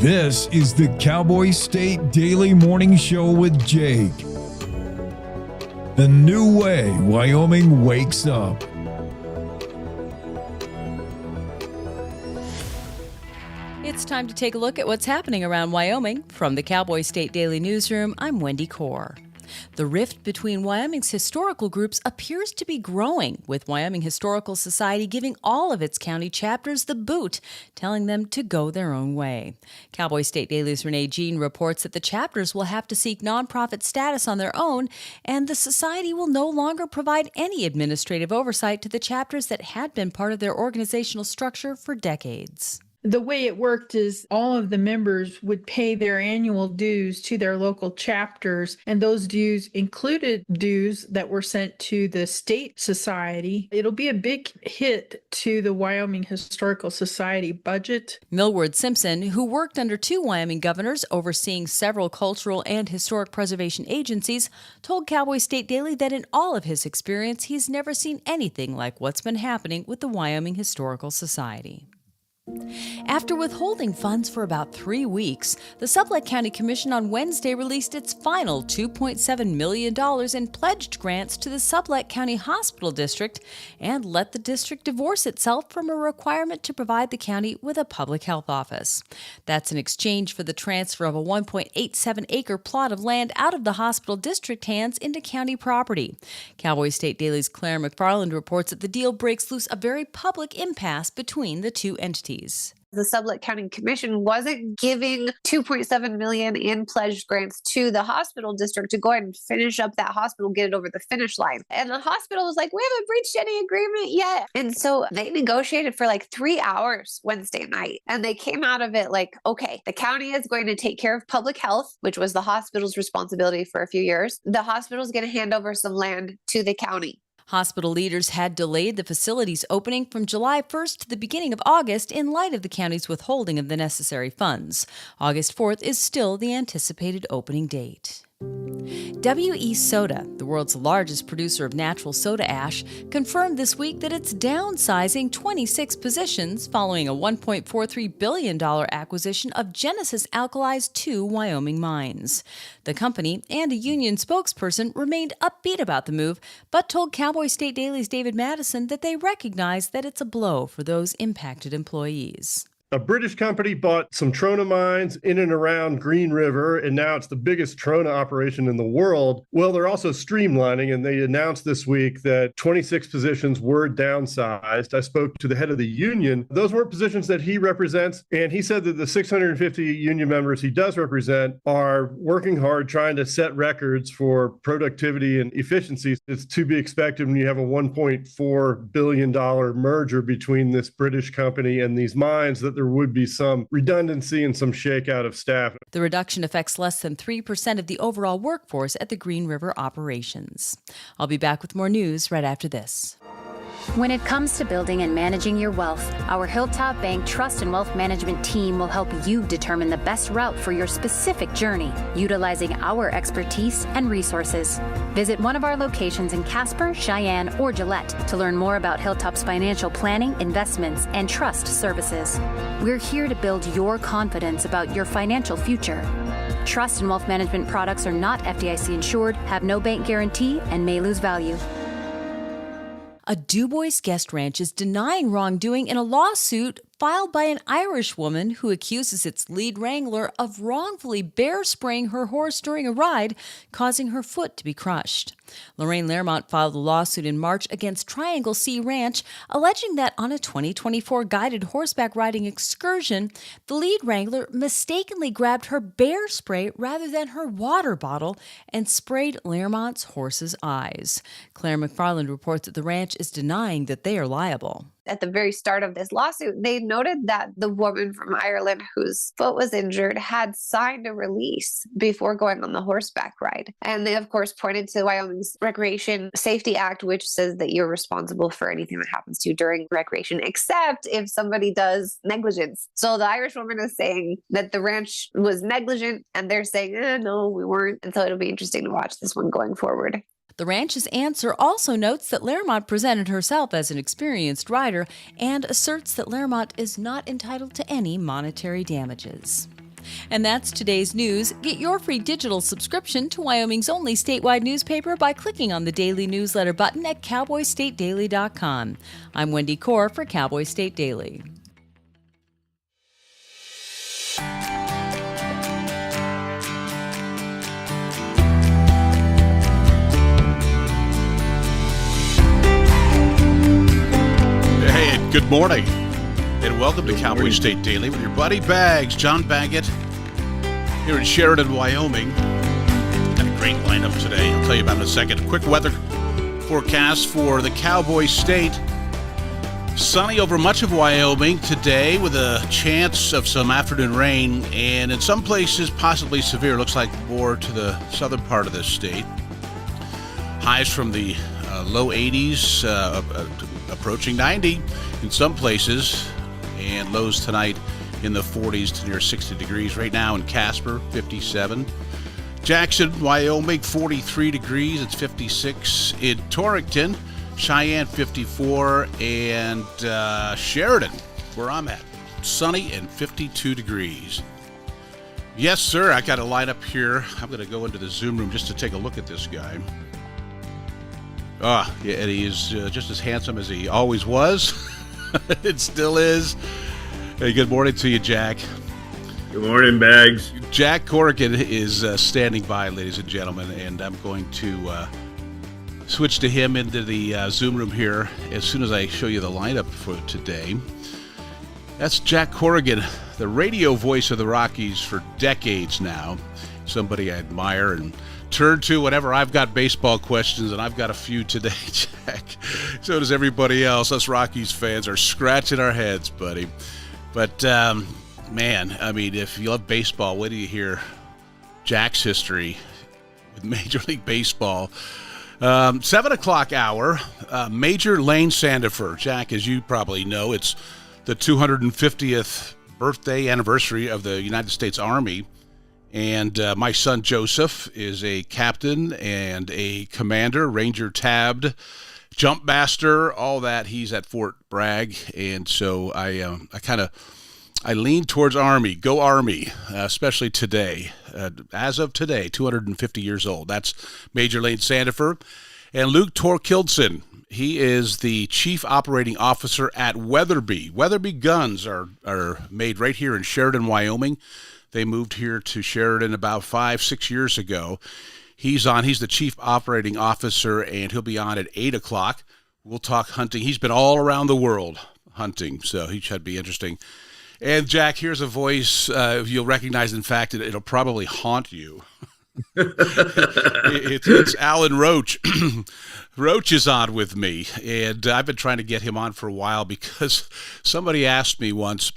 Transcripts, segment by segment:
This is the Cowboy State Daily Morning Show with Jake. The new way Wyoming wakes up. It's time to take a look at what's happening around Wyoming. From the Cowboy State Daily Newsroom, I'm Wendy Corr. The rift between Wyoming's historical groups appears to be growing, with Wyoming Historical Society giving all of its county chapters the boot, telling them to go their own way. Cowboy State Daily's Renee Jean reports that the chapters will have to seek nonprofit status on their own, and the society will no longer provide any administrative oversight to the chapters that had been part of their organizational structure for decades. The way it worked is all of the members would pay their annual dues to their local chapters, and those dues included dues that were sent to the state society. It'll be a big hit to the Wyoming Historical Society budget. Millward Simpson, who worked under two Wyoming governors overseeing several cultural and historic preservation agencies, told Cowboy State Daily that in all of his experience, he's never seen anything like what's been happening with the Wyoming Historical Society. After withholding funds for about 3 weeks, the Sublet County Commission on Wednesday released its final $2.7 million in pledged grants to the Sublet County Hospital District and let the district divorce itself from a requirement to provide the county with a public health office. That's in exchange for the transfer of a 1.87-acre plot of land out of the hospital district hands into county property. Cowboy State Daily's Claire McFarland reports that the deal breaks loose a very public impasse between the two entities. The Sublet County Commission wasn't giving $2.7 million in pledged grants to the hospital district to go ahead and finish up that hospital, get it over the finish line. And the hospital was like, we haven't reached any agreement yet. And so they negotiated for like 3 hours Wednesday night. And they came out of it like, okay, the county is going to take care of public health, which was the hospital's responsibility for a few years. The hospital is going to hand over some land to the county. Hospital leaders had delayed the facility's opening from July 1st to the beginning of August in light of the county's withholding of the necessary funds. August 4th is still the anticipated opening date. WE Soda, the world's largest producer of natural soda ash, confirmed this week that it's downsizing 26 positions following a $1.43 billion acquisition of Genesis Alkali's two Wyoming mines. The company and a union spokesperson remained upbeat about the move, but told Cowboy State Daily's David Madison that they recognize that it's a blow for those impacted employees. A British company bought some Trona mines in and around Green River, and now it's the biggest Trona operation in the world. Well, they're also streamlining, and they announced this week that 26 positions were downsized. I spoke to the head of the union. Those weren't positions that he represents, and he said that the 650 union members he does represent are working hard trying to set records for productivity and efficiency. It's to be expected when you have a $1.4 billion merger between this British company and these mines that there would be some redundancy and some shakeout of staff. The reduction affects less than 3% of the overall workforce at the Green River operations. I'll be back with more news right after this. When it comes to building and managing your wealth, our Hilltop Bank Trust and Wealth Management team will help you determine the best route for your specific journey, utilizing our expertise and resources. Visit one of our locations in Casper, Cheyenne, or Gillette to learn more about Hilltop's financial planning, investments, and trust services. We're here to build your confidence about your financial future. Trust and wealth management products are not FDIC insured, have no bank guarantee, and may lose value. A DuBois guest ranch is denying wrongdoing in a lawsuit filed by an Irish woman who accuses its lead wrangler of wrongfully bear spraying her horse during a ride, causing her foot to be crushed. Lorraine Lermont filed a lawsuit in March against Triangle Sea Ranch, alleging that on a 2024 guided horseback riding excursion, the lead wrangler mistakenly grabbed her bear spray rather than her water bottle and sprayed Lermont's horse's eyes. Claire McFarland reports that the ranch is denying that they are liable. At the very start of this lawsuit, they noted that the woman from Ireland whose foot was injured had signed a release before going on the horseback ride. And they, of course, pointed to Wyoming's Recreation Safety Act, which says that you're responsible for anything that happens to you during recreation, except if somebody does negligence. So the Irish woman is saying that the ranch was negligent, and they're saying, no, we weren't. And so it'll be interesting to watch this one going forward. The ranch's answer also notes that Lermont presented herself as an experienced rider and asserts that Lermont is not entitled to any monetary damages. And that's today's news. Get your free digital subscription to Wyoming's only statewide newspaper by clicking on the daily newsletter button at cowboystatedaily.com. I'm Wendy Core for Cowboy State Daily. Hey, good morning, and welcome to Cowboy State Daily with your buddy Bags, John Baggett, here in Sheridan, Wyoming. Got a great lineup today. I'll tell you about it in a second. A quick weather forecast for the Cowboy State. Sunny over much of Wyoming today with a chance of some afternoon rain, and in some places possibly severe. Looks like more to the southern part of this state. Highs from the low 80s, approaching 90 in some places, and lows tonight in the 40s to near 60 degrees. Right now in Casper, 57. Jackson, Wyoming, 43 degrees. It's 56 in Torrington. Cheyenne, 54. And Sheridan, where I'm at, sunny and 52 degrees. Yes, sir, I got a lineup here. I'm going to go into the Zoom room just to take a look at this guy. Yeah, and he is just as handsome as he always was. It still is. Hey, good morning to you, Jack. Good morning, Bags. Jack Corgan is standing by, ladies and gentlemen, and I'm going to switch to him into the Zoom room here as soon as I show you the lineup for today. That's Jack Corgan, the radio voice of the Rockies for decades now. Somebody I admire and turn to whenever I've got baseball questions, and I've got a few today, Jack. So does everybody else. Us Rockies fans are scratching our heads, buddy. But, man, I mean, if you love baseball, wait till you hear Jack's history with Major League Baseball. 7 o'clock hour, Major Lane Sandifer. Jack, as you probably know, it's the 250th birthday anniversary of the United States Army. And my son Joseph is a captain and a commander, Ranger tabbed, jump master, all that. He's at Fort Bragg, and so I lean towards Army. Go Army, especially today. As of today, 250 years old. That's Major Lane Sandifer. And Luke Torkildsen, he is the Chief Operating Officer at Weatherbe. Weatherbe guns are made right here in Sheridan, Wyoming. They moved here to Sheridan about 5-6 years ago. He's the Chief Operating Officer, and he'll be on at 8 o'clock. We'll talk hunting. He's been all around the world hunting, so he should be interesting. And, Jack, here's a voice you'll recognize. In fact, it'll probably haunt you. It's Alan Roach. Roach is on with me, and I've been trying to get him on for a while because somebody asked me once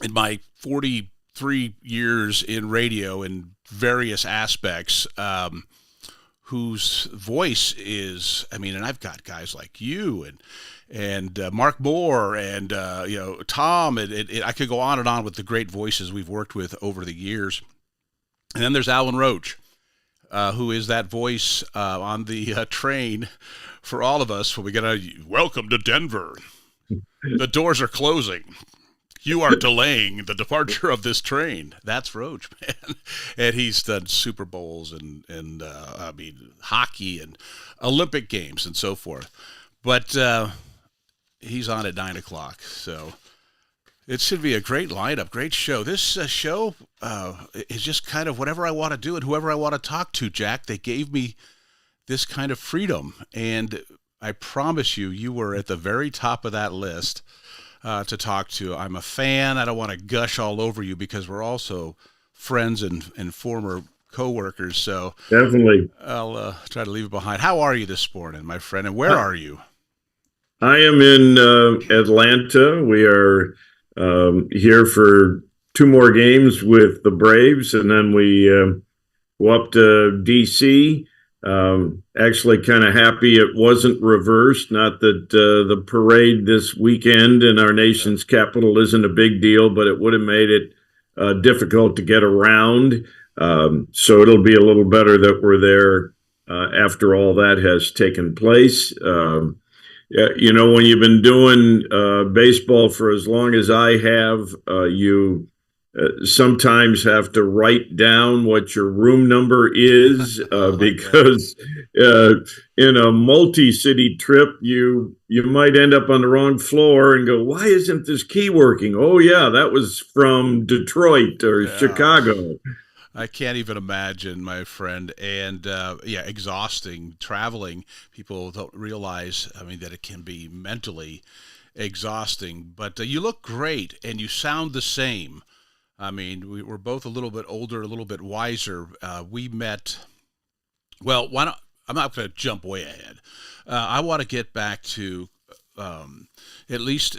in my 43 years in radio in various aspects, whose voice is, I mean, and I've got guys like you and Mark Moore and Tom, and I could go on and on with the great voices we've worked with over the years. And then there's Alan Roach, who is that voice on the train for all of us when we get a welcome to Denver. The doors are closing. You are delaying the departure of this train. That's Roach, man. And he's done Super Bowls and I mean, hockey and Olympic Games and so forth. But he's on at 9 o'clock. So it should be a great lineup, great show. This show is just kind of whatever I want to do and whoever I want to talk to, Jack. They gave me this kind of freedom. And I promise you were at the very top of that list. To talk to. I'm a fan. I don't want to gush all over you because we're also friends and former co-workers. So Definitely. I'll try to leave it behind. How are you this morning, my friend? And where are you? I am in Atlanta. We are here for 2 more games with the Braves, and then we go up to D.C. Actually kind of happy it wasn't reversed. Not that the parade this weekend in our nation's capital isn't a big deal, but it would have made it difficult to get around. So it'll be a little better that we're there after all that has taken place. You know, when you've been doing baseball for as long as I have, you sometimes have to write down what your room number is because in a multi-city trip, you might end up on the wrong floor and go, why isn't this key working? Oh, yeah, that was from Detroit or Chicago. I can't even imagine, my friend. And exhausting traveling. People don't realize, that it can be mentally exhausting. But you look great and you sound the same. We're both a little bit older, a little bit wiser. We met, I'm not going to jump way ahead. I want to get back to at least,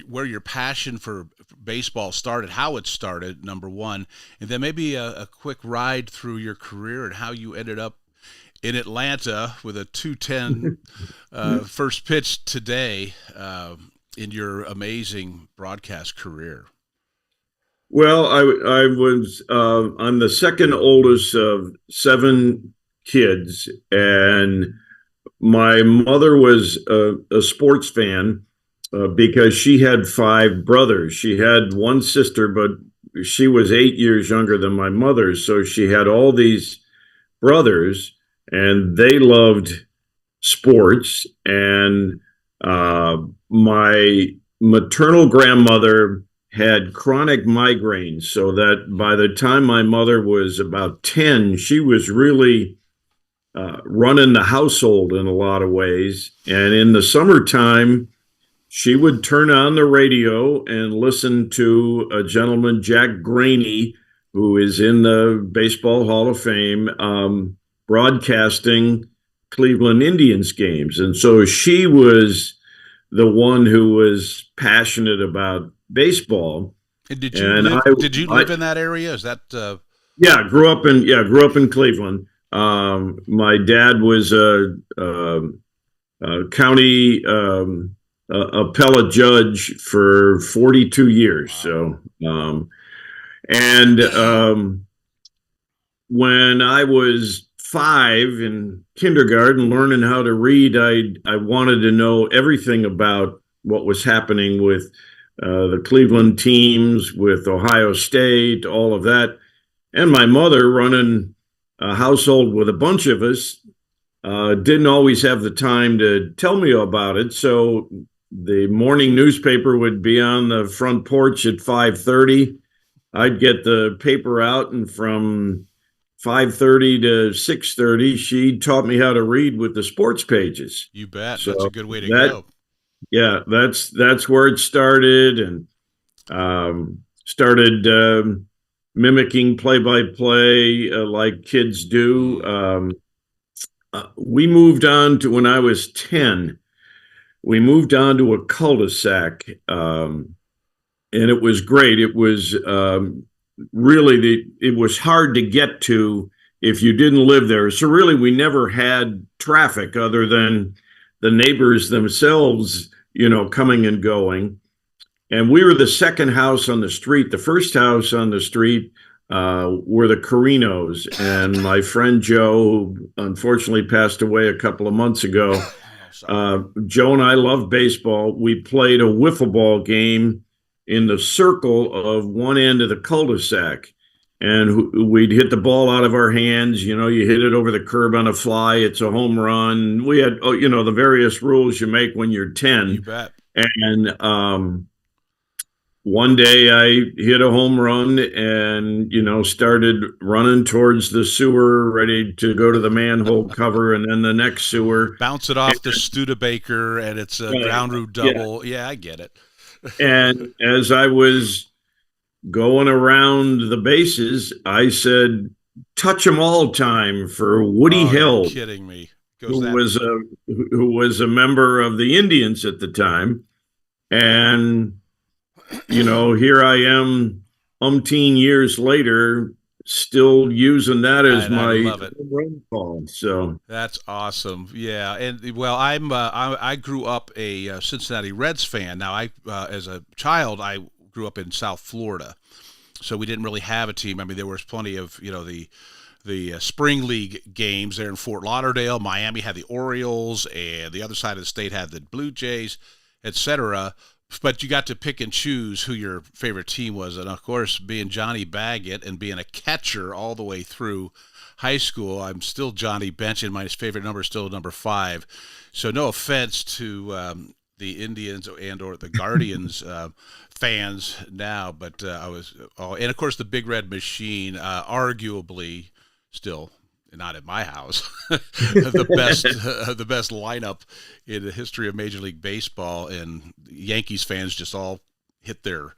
where your passion for baseball started, how it started, number one, and then maybe a quick ride through your career and how you ended up in Atlanta with a 210 first pitch today in your amazing broadcast career. Well, I was I'm the second oldest of 7 kids, and my mother was a sports fan because she had 5 brothers. She had one sister, but she was 8 years younger than my mother, so she had all these brothers, and they loved sports. And my maternal grandmother had chronic migraines, so that by the time my mother was about 10, she was really running the household in a lot of ways. And in the summertime, she would turn on the radio and listen to a gentleman, Jack Graney, who is in the Baseball Hall of Fame, broadcasting Cleveland Indians games. And so she was the one who was passionate about baseball. And did you live in that area? Is that grew up in Cleveland. My dad was a county appellate judge for 42 years. So when I was 5 in kindergarten, learning how to read, I wanted to know everything about what was happening with the Cleveland teams, with Ohio State, all of that. And my mother, running a household with a bunch of us, didn't always have the time to tell me about it. So the morning newspaper would be on the front porch at 5:30. I'd get the paper out, and from 5:30 to 6:30, she taught me how to read with the sports pages. You bet. So that's a good way to go. Yeah, that's where it started, and started mimicking play-by-play like kids do. We moved on to, when I was 10, we moved on to a cul-de-sac, and it was great. It was really, it was hard to get to if you didn't live there. So really, we never had traffic other than the neighbors themselves, coming and going. And we were the second house on the street. The first house on the street were the Carinos. And my friend Joe, who unfortunately passed away a couple of months ago, Joe and I loved baseball. We played a wiffle ball game in the circle of one end of the cul-de-sac. And we'd hit the ball out of our hands. You hit it over the curb on a fly, it's a home run. We had, the various rules you make when you're 10. You bet. And one day I hit a home run and, started running towards the sewer, ready to go to the manhole cover, and then the next sewer. Bounce it off the Studebaker, and it's a ground root double. Yeah, I get it. And as I was going around the bases, I said, "Touch 'em all time" for Woody Hill. You're kidding me. Who was a member of the Indians at the time. And, here I am umpteen years later, still using that as my run call. So that's awesome. Yeah. And I grew up a Cincinnati Reds fan. Now as a child, I grew up in South Florida, so we didn't really have a team. There was plenty of, the spring league games there in Fort Lauderdale. Miami had the Orioles, and the other side of the state had the Blue Jays, etc. but you got to pick and choose who your favorite team was. And of course, being Johnny Baggett and being a catcher all the way through high school, I'm still Johnny Bench, and my favorite number is still number 5. So no offense to the Indians or the Guardians fans now, but I was, and of course the Big Red Machine, arguably still not at my house, the best lineup in the history of Major League Baseball, and Yankees fans just all hit their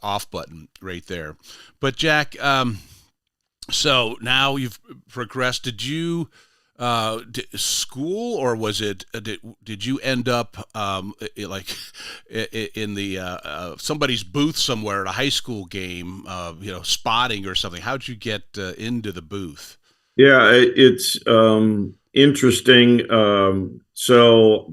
off button right there. But Jack, so now you've progressed. Did you school, or was it did you end up like in the somebody's booth somewhere at a high school game, spotting or something? How'd you get into the booth? Yeah, it's interesting. So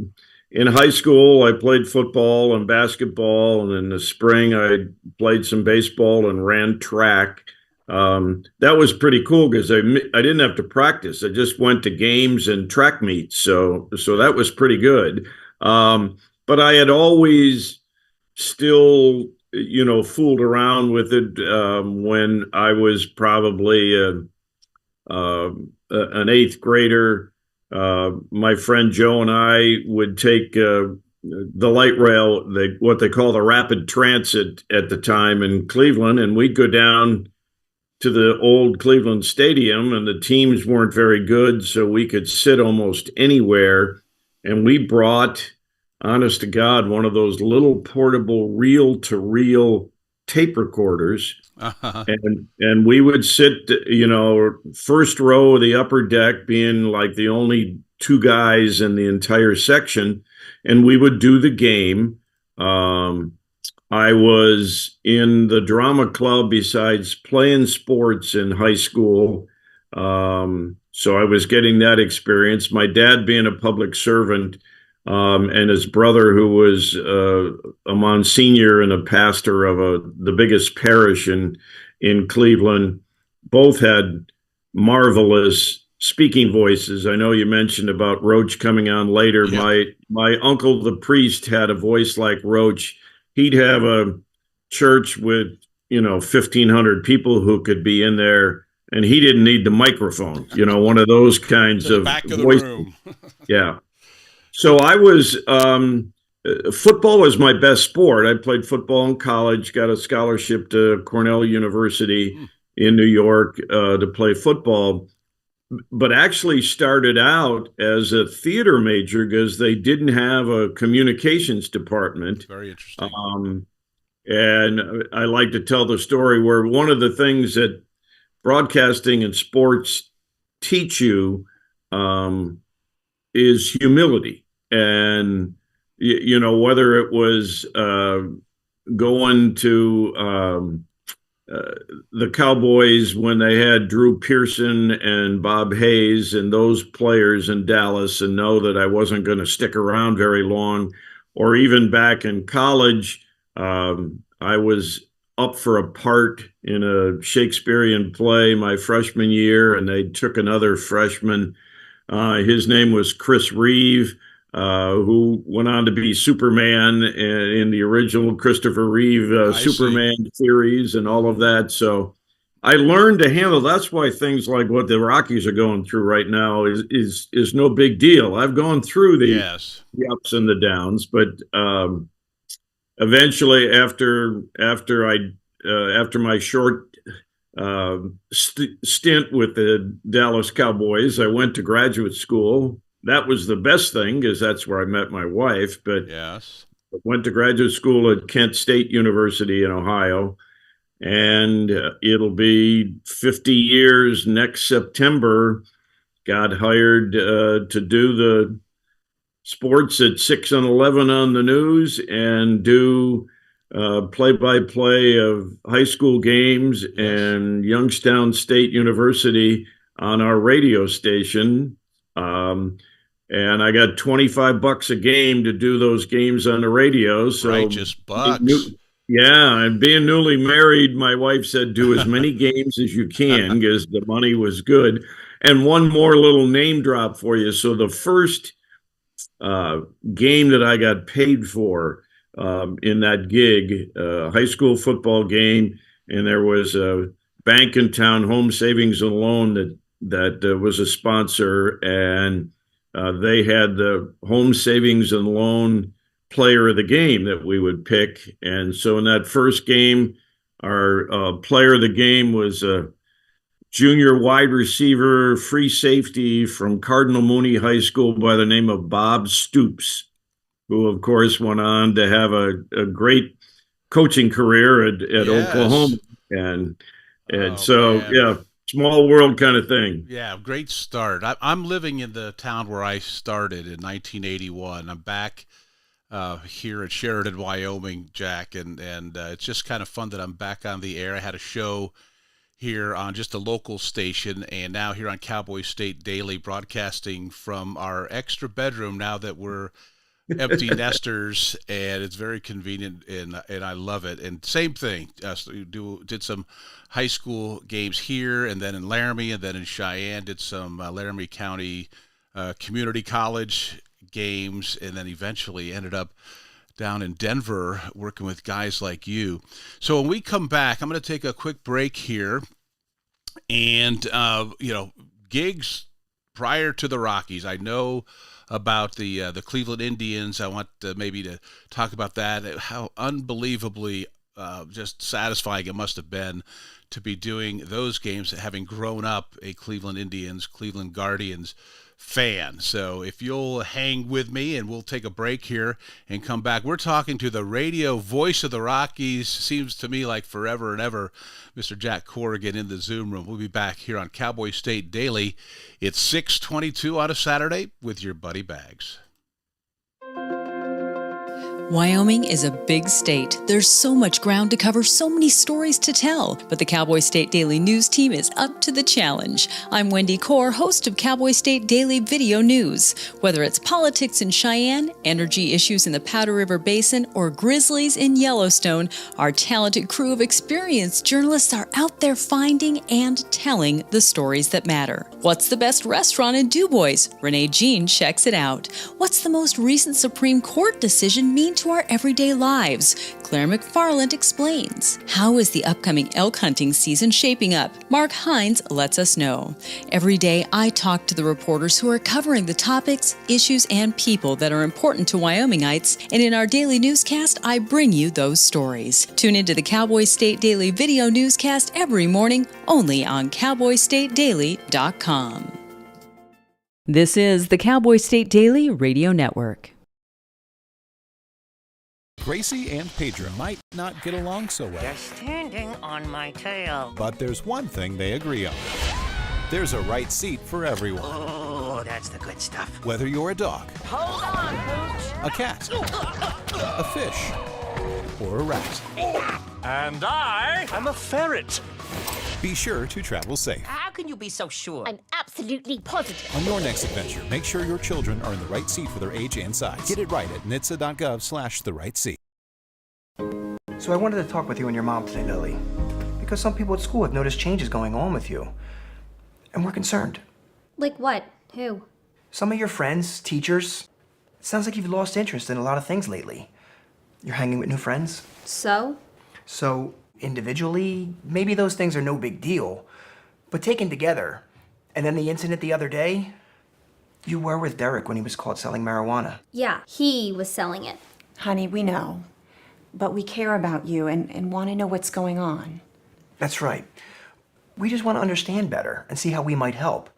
in high school, I played football and basketball, and in the spring, I played some baseball and ran track. That was pretty cool because I didn't have to practice. I just went to games and track meets. So that was pretty good. But I had always still, fooled around with it when I was probably an eighth grader. My friend Joe and I would take the light rail, what they call the rapid transit at the time in Cleveland, and we'd go down to the old Cleveland Stadium, and the teams weren't very good, so we could sit almost anywhere. And we brought, honest to God, one of those little portable reel-to-reel tape recorders. Uh-huh. And we would sit, first row of the upper deck, being like the only 2 guys in the entire section, and we would do the game. I was in the drama club besides playing sports in high school. So I was getting that experience. My dad being a public servant, and his brother, who was a Monsignor and a pastor of the biggest parish in Cleveland, both had marvelous speaking voices. I know you mentioned about Roach coming on later. Yeah. My uncle, the priest, had a voice like Roach. He'd have a church with, 1,500 people who could be in there, and he didn't need the microphone, one of those kinds of back of the voices. Room. Yeah. So I was, football was my best sport. I played football in college, got a scholarship to Cornell University in New York to play football, but actually started out as a theater major because they didn't have a communications department. Very interesting. And I like to tell the story where one of the things that broadcasting and sports teach you is humility. And, whether it was going to the Cowboys when they had Drew Pearson and Bob Hayes and those players in Dallas, and know that I wasn't going to stick around very long, or even back in college, I was up for a part in a Shakespearean play my freshman year, and they took another freshman. His name was Chris Reeve, who went on to be Superman in the original Christopher Reeve Superman series and all of that. So I learned to handle. That's why things like what the Rockies are going through right now is no big deal. I've gone through the ups and the downs, but eventually, after my short stint with the Dallas Cowboys, I went to graduate school. That was the best thing because that's where I met my wife. But yes, I went to graduate school at Kent State University in Ohio, and it'll be 50 years next September. Got hired to do the sports at 6 and 11 on the news and do play-by-play of high school games and Youngstown State University on our radio station. And I got $25 a game to do those games on the radio. So righteous bucks. And being newly married, my wife said, do as many games as you can because the money was good. And one more little name drop for you. So the first game that I got paid for in that gig, high school football game, and there was a bank in town, Home Savings and Loan, that was a sponsor, and they had the Home Savings and Loan player of the game that we would pick. And so in that first game, our player of the game was a junior wide receiver, free safety from Cardinal Mooney High School by the name of Bob Stoops, who, of course, went on to have a great coaching career at Yes. Oklahoma. And so, man. yeah, small world kind of thing. Yeah, great start. I'm living in the town where I started in 1981. I'm back here at Sheridan, Wyoming, Jack, and it's just kind of fun that I'm back on the air. I had a show here on just a local station, and now here on Cowboy State Daily, broadcasting from our extra bedroom now that we're empty nesters, and it's very convenient, and I love it. And same thing, did some high school games here, and then in Laramie, and then in Cheyenne, did some Laramie County Community College games, and then eventually ended up down in Denver working with guys like you. So when we come back, I'm going to take a quick break here, and gigs prior to the Rockies. I know about the Cleveland Indians. I want maybe to talk about that, how unbelievably just satisfying it must have been to be doing those games, having grown up a Cleveland Indians, Cleveland Guardians fan. So if you'll hang with me, and we'll take a break here and come back. We're talking to the radio voice of the Rockies, seems to me like forever and ever, Mr. Jack Corgan in the Zoom room. We'll be back here on Cowboy State Daily. It's 6:22 on a Saturday with your buddy Bags. Wyoming is a big state. There's so much ground to cover, so many stories to tell. But the Cowboy State Daily News team is up to the challenge. I'm Wendy Core, host of Cowboy State Daily Video News. Whether it's politics in Cheyenne, energy issues in the Powder River Basin, or grizzlies in Yellowstone, our talented crew of experienced journalists are out there finding and telling the stories that matter. What's the best restaurant in DuBois? Renee Jean checks it out. What's the most recent Supreme Court decision mean to our everyday lives? Claire McFarland explains. How is the upcoming elk hunting season shaping up? Mark Hines lets us know. Every day, I talk to the reporters who are covering the topics, issues, and people that are important to Wyomingites, and in our daily newscast, I bring you those stories. Tune into the Cowboy State Daily video newscast every morning, only on CowboyStateDaily.com. This is the Cowboy State Daily Radio Network. Gracie and Pedro might not get along so well. They're standing on my tail. But there's one thing they agree on. There's a right seat for everyone. Oh, that's the good stuff. Whether you're a dog, Hold on, Pooch. a cat, a fish, or a rat. And I'm a ferret. Be sure to travel safe. How can you be so sure? I'm absolutely positive. On your next adventure, make sure your children are in the right seat for their age and size. Get it right at nhtsa.gov/the-right-seat. So I wanted to talk with you and your mom today, Lily, because some people at school have noticed changes going on with you, and we're concerned. Like what? Who? Some of your friends, teachers. It sounds like you've lost interest in a lot of things lately. You're hanging with new friends. So, individually, maybe those things are no big deal, but taken together, and then the incident the other day, you were with Derek when he was caught selling marijuana. yeah, he was selling it. Honey, we know. But we care about you and want to know what's going on. That's right. We just want to understand better and see how we might help.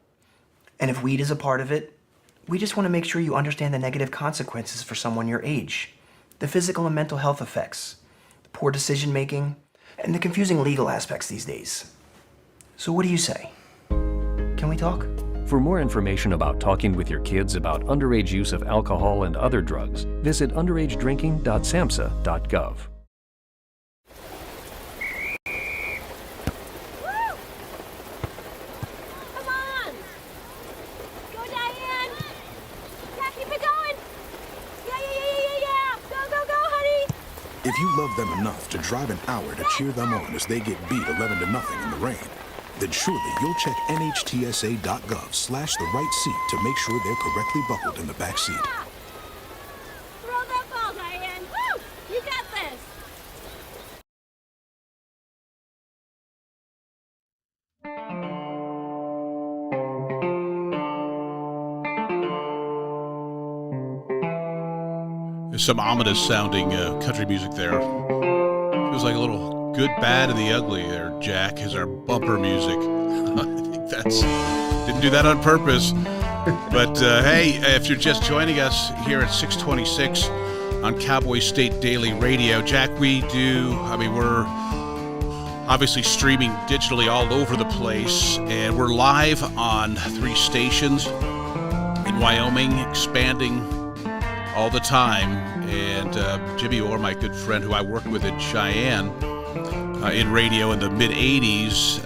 And if weed is a part of it, we just want to make sure you understand the negative consequences for someone your age, the physical and mental health effects, the poor decision making, and the confusing legal aspects these days. So what do you say? Can we talk? For more information about talking with your kids about underage use of alcohol and other drugs, visit underagedrinking.samhsa.gov. Come on! Go, Diane! Yeah, keep it going! Yeah! Go, honey! If you love them enough to drive an hour to cheer them on as they get beat 11-0 in the rain, then surely you'll check nhtsa.gov/the-right-seat to make sure they're correctly buckled in the back seat. Throw that ball, Diane! Woo! There's some ominous sounding country music there. Feels like a little good, bad, and the ugly there, Jack, is our bumper music. I think didn't do that on purpose. But hey, if you're just joining us here at 626 on Cowboy State Daily Radio, Jack, we're obviously streaming digitally all over the place, and we're live on 3 stations in Wyoming, expanding all the time. And Jimmy Orr, my good friend who I worked with in Cheyenne in radio in the mid-'80s,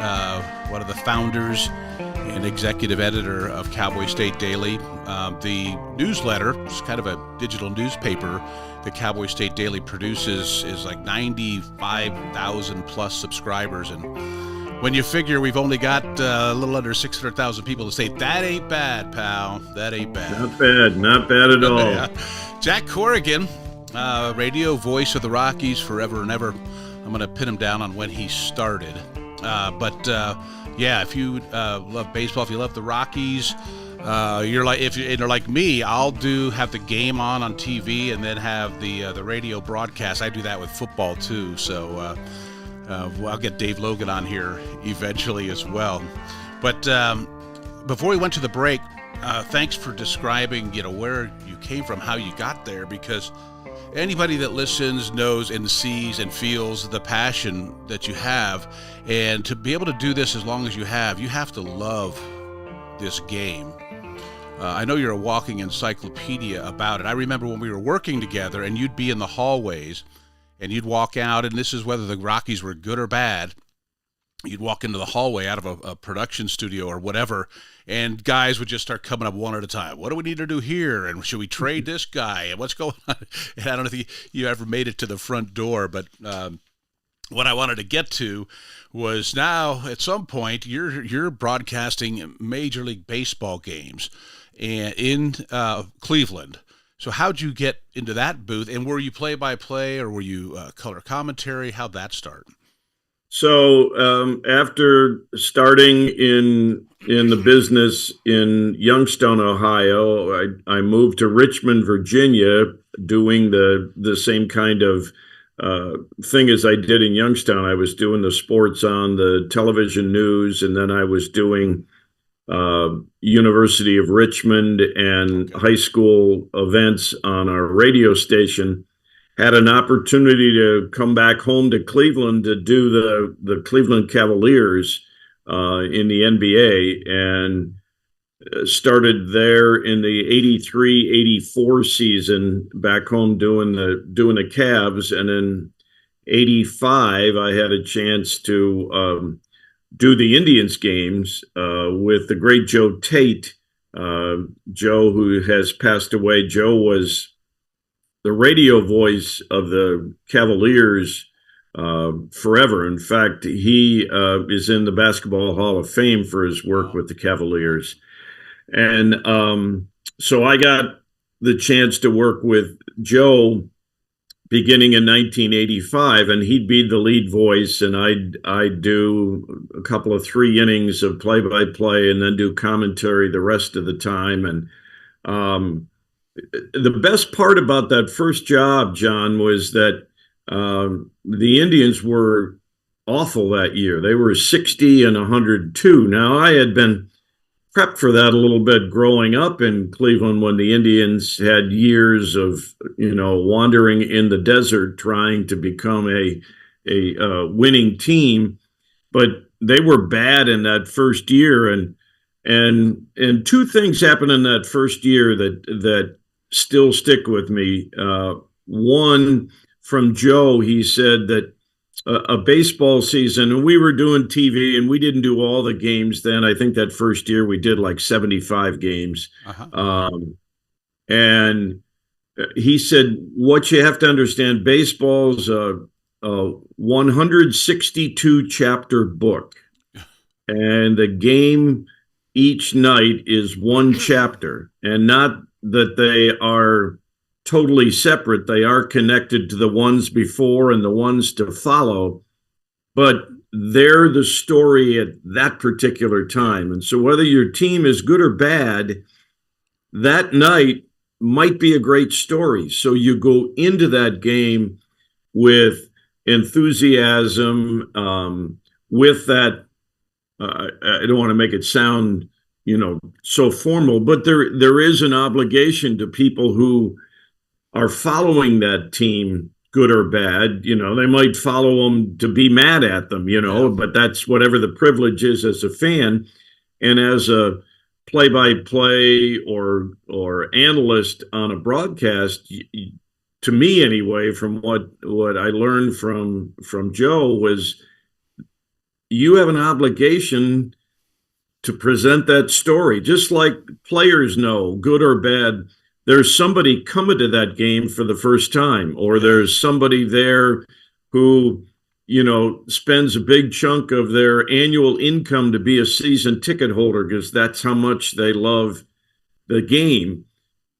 one of the founders and executive editor of Cowboy State Daily. The newsletter, it's kind of a digital newspaper that Cowboy State Daily produces, is like 95,000 plus subscribers. And when you figure we've only got a little under 600,000 people to say, that ain't bad, pal. That ain't bad. Not bad at all. Yeah. Jack Corgan, radio voice of the Rockies forever and ever. I'm going to pin him down on when he started. Yeah, if you love baseball, if you love the Rockies, you're like me, I'll have the game on TV and then have the radio broadcast. I do that with football too, so I'll get Dave Logan on here eventually as well. But before we went to the break, thanks for describing, where you came from, how you got there, because anybody that listens knows and sees and feels the passion that you have. And to be able to do this as long as you have to love this game. I know you're a walking encyclopedia about it. I remember when we were working together and you'd be in the hallways and you'd walk out, and this is whether the Rockies were good or bad. You'd walk into the hallway out of a production studio or whatever, and guys would just start coming up one at a time. What do we need to do here? And should we trade this guy? And what's going on? And I don't know if you ever made it to the front door, but what I wanted to get to was now at some point you're broadcasting Major League Baseball games in Cleveland. So how'd you get into that booth? And were you play-by-play or were you color commentary? How'd that start? So after starting in the business in Youngstown, Ohio, I moved to Richmond, Virginia, doing the same kind of thing as I did in Youngstown. I was doing the sports on the television news, and then I was doing University of Richmond and high school events on our radio station. Had an opportunity to come back home to Cleveland to do the Cleveland Cavaliers in the NBA, and started there in the 83-84 season back home doing the Cavs. And in 85, I had a chance to do the Indians games with the great Joe Tate. Joe, who has passed away, Joe was the radio voice of the Cavaliers forever. In fact, he is in the Basketball Hall of Fame for his work with the Cavaliers. And so I got the chance to work with Joe beginning in 1985, and he'd be the lead voice, and I'd do a couple of 3 innings of play-by-play and then do commentary the rest of the time. And the best part about that first job, John, was that the Indians were awful that year. They were 60 and 102. Now, I had been prepped for that a little bit growing up in Cleveland when the Indians had years of, wandering in the desert trying to become a winning team. But they were bad in that first year. And 2 things happened in that first year that still stick with me. One, from Joe, he said that a baseball season, and we were doing TV, and we didn't do all the games then. I think that first year we did like 75 games. And he said, what you have to understand, baseball's a 162 chapter book, and the game each night is 1 chapter, and not that they are totally separate. They are connected to the ones before and the ones to follow, but they're the story at that particular time. And so whether your team is good or bad, that night might be a great story. So you go into that game with enthusiasm, with that. I don't want to make it sound, so formal, but there is an obligation to people who are following that team, good or bad. They might follow them to be mad at them, but that's whatever the privilege is as a fan. And as a play-by-play or analyst on a broadcast, to me anyway, from what I learned from Joe, was you have an obligation to present that story, just like players know, good or bad. There's somebody coming to that game for the first time, or there's somebody there who, spends a big chunk of their annual income to be a season ticket holder because that's how much they love the game.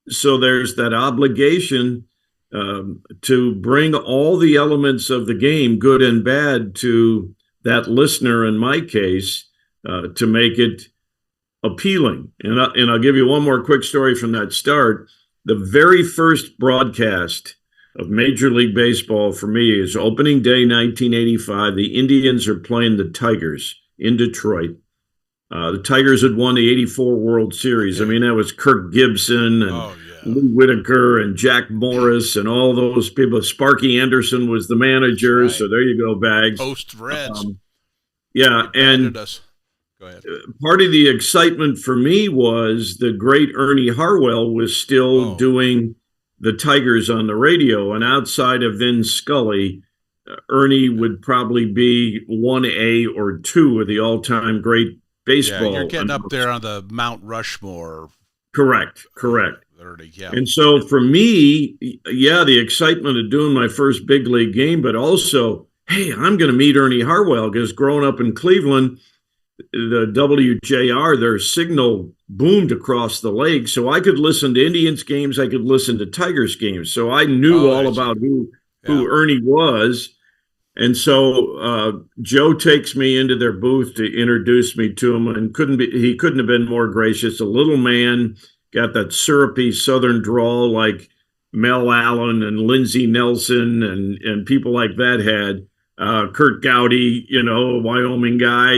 So there's that obligation to bring all the elements of the game, good and bad, to that listener, in my case, to make it appealing. And I'll give you one more quick story from that start. The very first broadcast of Major League Baseball for me is opening day 1985. The Indians are playing the Tigers in Detroit. The Tigers had won the 84 World Series. I mean, that was Kirk Gibson and Lou Whitaker and Jack Morris and all those people. Sparky Anderson was the manager. Right. So there you go, Bags. Post Reds. And go ahead. Part of the excitement for me was the great Ernie Harwell was still doing the Tigers on the radio. And outside of Vin Scully, Ernie would probably be 1A or 2 of the all-time great baseball. Yeah, you're getting up there on the Mount Rushmore. Correct. Ernie, yeah. And so for me, the excitement of doing my first big league game, but also, hey, I'm going to meet Ernie Harwell, because growing up in Cleveland, the WJR, their signal boomed across the lake. So I could listen to Indians games. I could listen to Tigers games. So I knew all about who Ernie was. And so Joe takes me into their booth to introduce me to him, and he couldn't have been more gracious. A little man, got that syrupy Southern drawl like Mel Allen and Lindsey Nelson and people like that had. Kurt Gowdy, a Wyoming guy,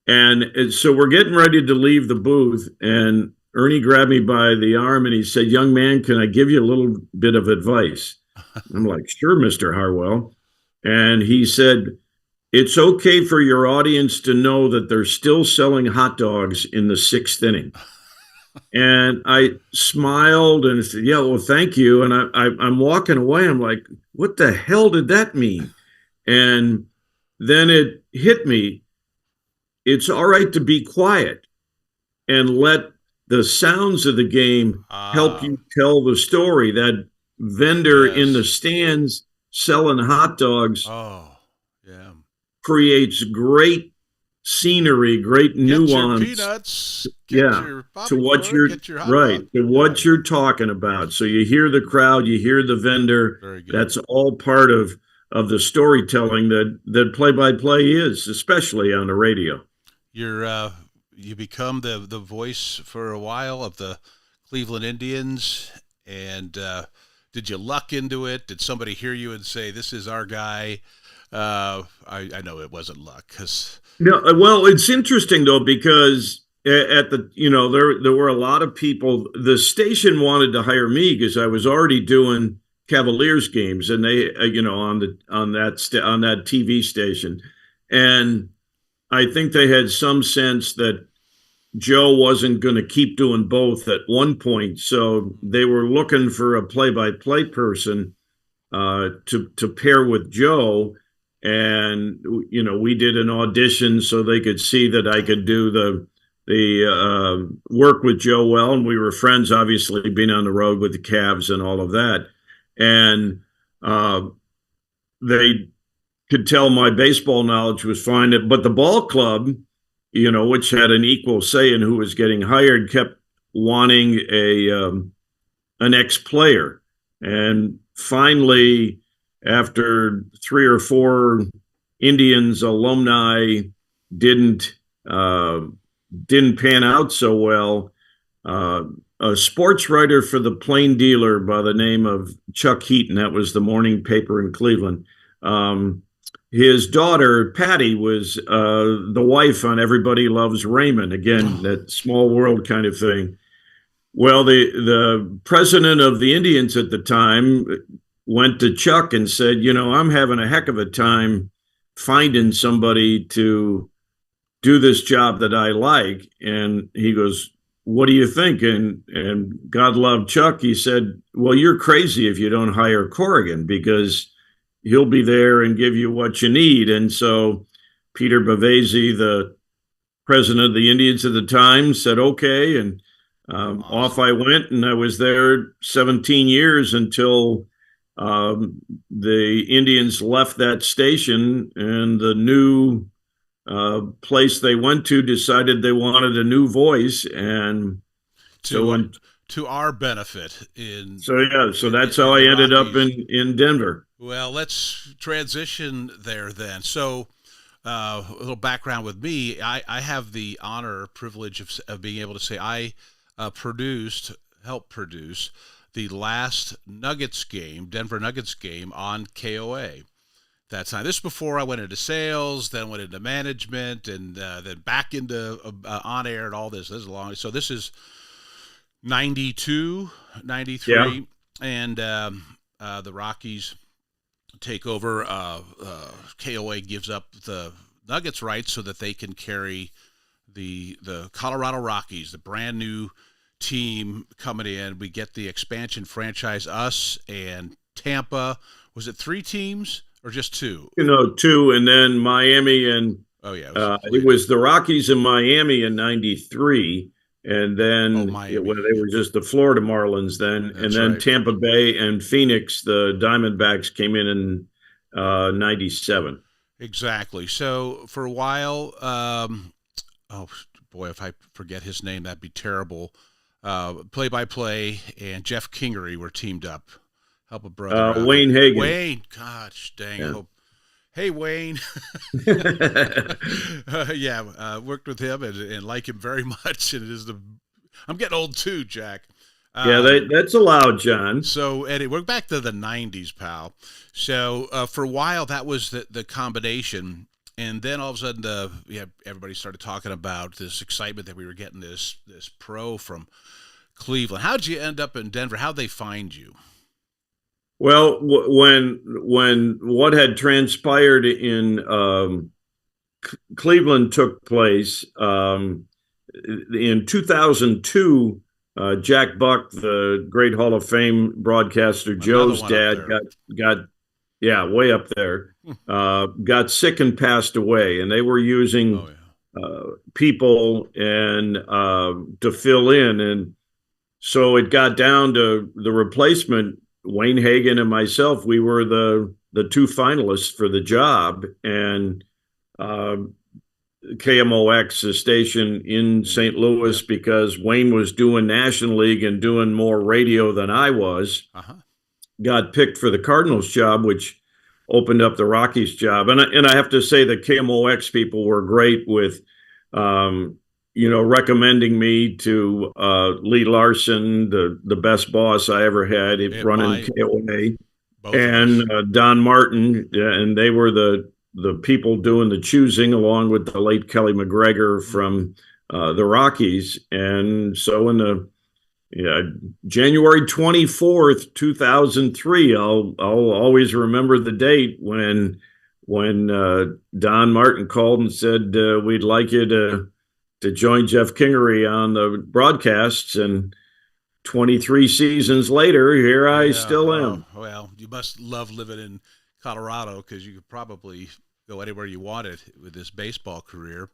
and so we're getting ready to leave the booth, and Ernie grabbed me by the arm and he said, "Young man, can I give you a little bit of advice?" I'm like, "Sure, Mr. Harwell." And he said, "It's okay for your audience to know that they're still selling hot dogs in the 6th inning." And I smiled and said, "Yeah, well, thank you." And I'm walking away. I'm like, what the hell did that mean? And then it hit me. It's all right to be quiet and let the sounds of the game help you tell the story. That vendor in the stands selling hot dogs creates great scenery, great nuance. Get your peanuts. To what you're talking about. So you hear the crowd, you hear the vendor. That's all part of the storytelling that play-by-play is, especially on the radio. You become the voice for a while of the Cleveland Indians, and did you luck into it? Did somebody hear you and say, "This is our guy"? I know it wasn't luck, because. No, well, it's interesting though, because at the there were a lot of people. The station wanted to hire me because I was already doing Cavaliers games, and they on that TV station, and I think they had some sense that Joe wasn't going to keep doing both at one point, so they were looking for a play-by-play person to pair with Joe. And we did an audition so they could see that I could do the work with Joe well, and we were friends, obviously, being on the road with the Cavs and all of that. And they could tell my baseball knowledge was fine, but the ball club, which had an equal say in who was getting hired, kept wanting an ex-player. And finally, after 3 or 4 Indians alumni didn't pan out so well, a sports writer for the Plain Dealer by the name of Chuck Heaton. That was the morning paper in Cleveland. His daughter, Patty, was the wife on Everybody Loves Raymond. Again, that small world kind of thing. Well, the president of the Indians at the time went to Chuck and said, I'm having a heck of a time finding somebody to do this job that I like. And he goes, what do you think? And God love Chuck. He said, well, you're crazy if you don't hire Corgan, because he'll be there and give you what you need. And so Peter Bavasi, the president of the Indians at the time, said, okay. And awesome. Off I went, and I was there 17 years until the Indians left that station, and the new place they went to decided they wanted a new voice, and to our benefit. So that's how I ended up in Denver. Well, let's transition there then. So a little background with me. I have the honor, privilege of being able to say I helped produce the last Nuggets game, Denver Nuggets game on KOA. That's time. This is before I went into sales, then went into management, and then back into on air and all this. This is long. So this is 92, 93, yeah. And the Rockies take over. KOA gives up the Nuggets rights so that they can carry the Colorado Rockies, the brand new team coming in. We get the expansion franchise, us and Tampa. Was it 3 teams? Or just 2? 2, and then Miami, and it was the Rockies in Miami in '93, and then they were just the Florida Marlins then, and then right. Tampa Bay and Phoenix, the Diamondbacks, came in '97. Exactly. So for a while, oh boy, if I forget his name, that'd be terrible. Play-by-play and Jeff Kingery were teamed up. Help a brother. Wayne Hagan. Wayne, gosh dang. Yeah. Hey, Wayne. Worked with him and like him very much. And I'm getting old too, Jack. That's allowed, John. So, Eddie, we're back to the 90s, pal. So, for a while, that was the combination. And then all of a sudden, everybody started talking about this excitement that we were getting this pro from Cleveland. How'd you end up in Denver? How'd they find you? Well, when what had transpired in Cleveland took place in 2002, Jack Buck, the great Hall of Fame broadcaster, Joe's dad, got way up there, got sick and passed away, and they were using people and to fill in, and so it got down to the replacement. Wayne Hagan and myself, we were the 2 finalists for the job, and KMOX, a station in St. Louis, because Wayne was doing National League and doing more radio than I was, got picked for the Cardinals job, which opened up the Rockies job. And I have to say the KMOX people were great with, recommending me to Lee Larson, the best boss I ever had running KOA, and Don Martin, and they were the people doing the choosing, along with the late Kelly McGregor from the Rockies. And so in the January 24th, 2003, I'll always remember the date when Don Martin called and said, we'd like you to join Jeff Kingery on the broadcasts, and 23 seasons later, here I still am. Well, you must love living in Colorado, because you could probably go anywhere you wanted with this baseball career.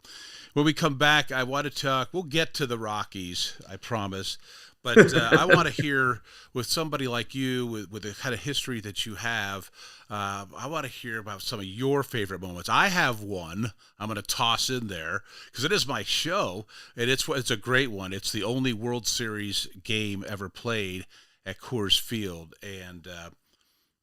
When we come back, I want to talk, we'll get to the Rockies, I promise, but I want to hear with somebody like you, with the kind of history that you have, I want to hear about some of your favorite moments. I have one I'm going to toss in there because it is my show, and it's a great one. It's the only World Series game ever played at Coors Field, and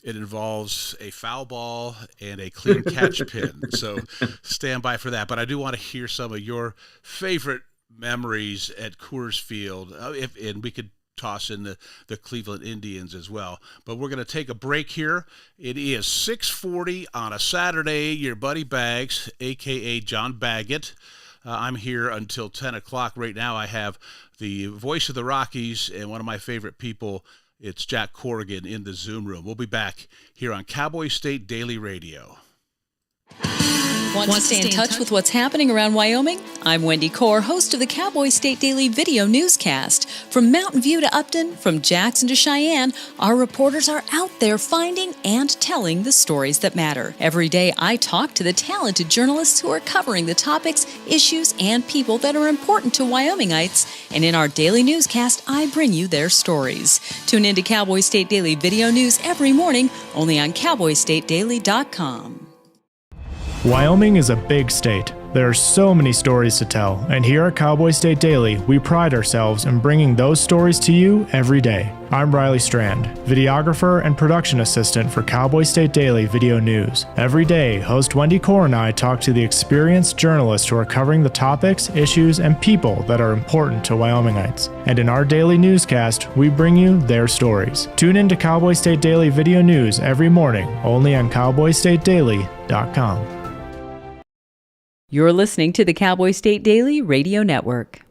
it involves a foul ball and a clean catch pin. So stand by for that. But I do want to hear some of your favorite memories at Coors Field. And we could toss in the Cleveland Indians as well. But we're going to take a break here. It is 6:40 on a Saturday. Your buddy Bags, a.k.a. John Baggett. I'm here until 10 o'clock. Right now I have the voice of the Rockies and one of my favorite people. It's Jack Corgan in the Zoom room. We'll be back here on Cowboy State Daily Radio. Want to stay in touch with what's happening around Wyoming? I'm Wendy Core, host of the Cowboy State Daily video newscast. From Mountain View to Upton, from Jackson to Cheyenne, our reporters are out there finding and telling the stories that matter. Every day, I talk to the talented journalists who are covering the topics, issues, and people that are important to Wyomingites. And in our daily newscast, I bring you their stories. Tune in to Cowboy State Daily video news every morning, only on CowboyStateDaily.com. Wyoming is a big state. There are so many stories to tell, and here at Cowboy State Daily, we pride ourselves in bringing those stories to you every day. I'm Riley Strand, videographer and production assistant for Cowboy State Daily Video News. Every day, host Wendy Core and I talk to the experienced journalists who are covering the topics, issues, and people that are important to Wyomingites. And in our daily newscast, we bring you their stories. Tune in to Cowboy State Daily Video News every morning, only on CowboyStateDaily.com. You're listening to the Cowboy State Daily Radio Network.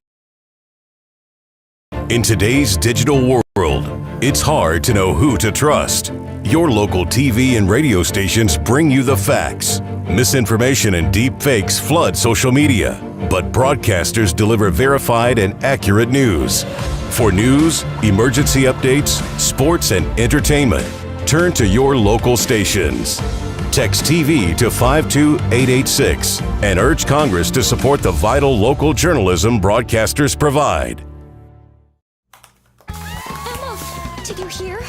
In today's digital world, it's hard to know who to trust. Your local TV and radio stations bring you the facts. Misinformation and deep fakes flood social media, but broadcasters deliver verified and accurate news. For news, emergency updates, sports, and entertainment, turn to your local stations. Text TV to 52886 and urge Congress to support the vital local journalism broadcasters provide. Emma, did you hear?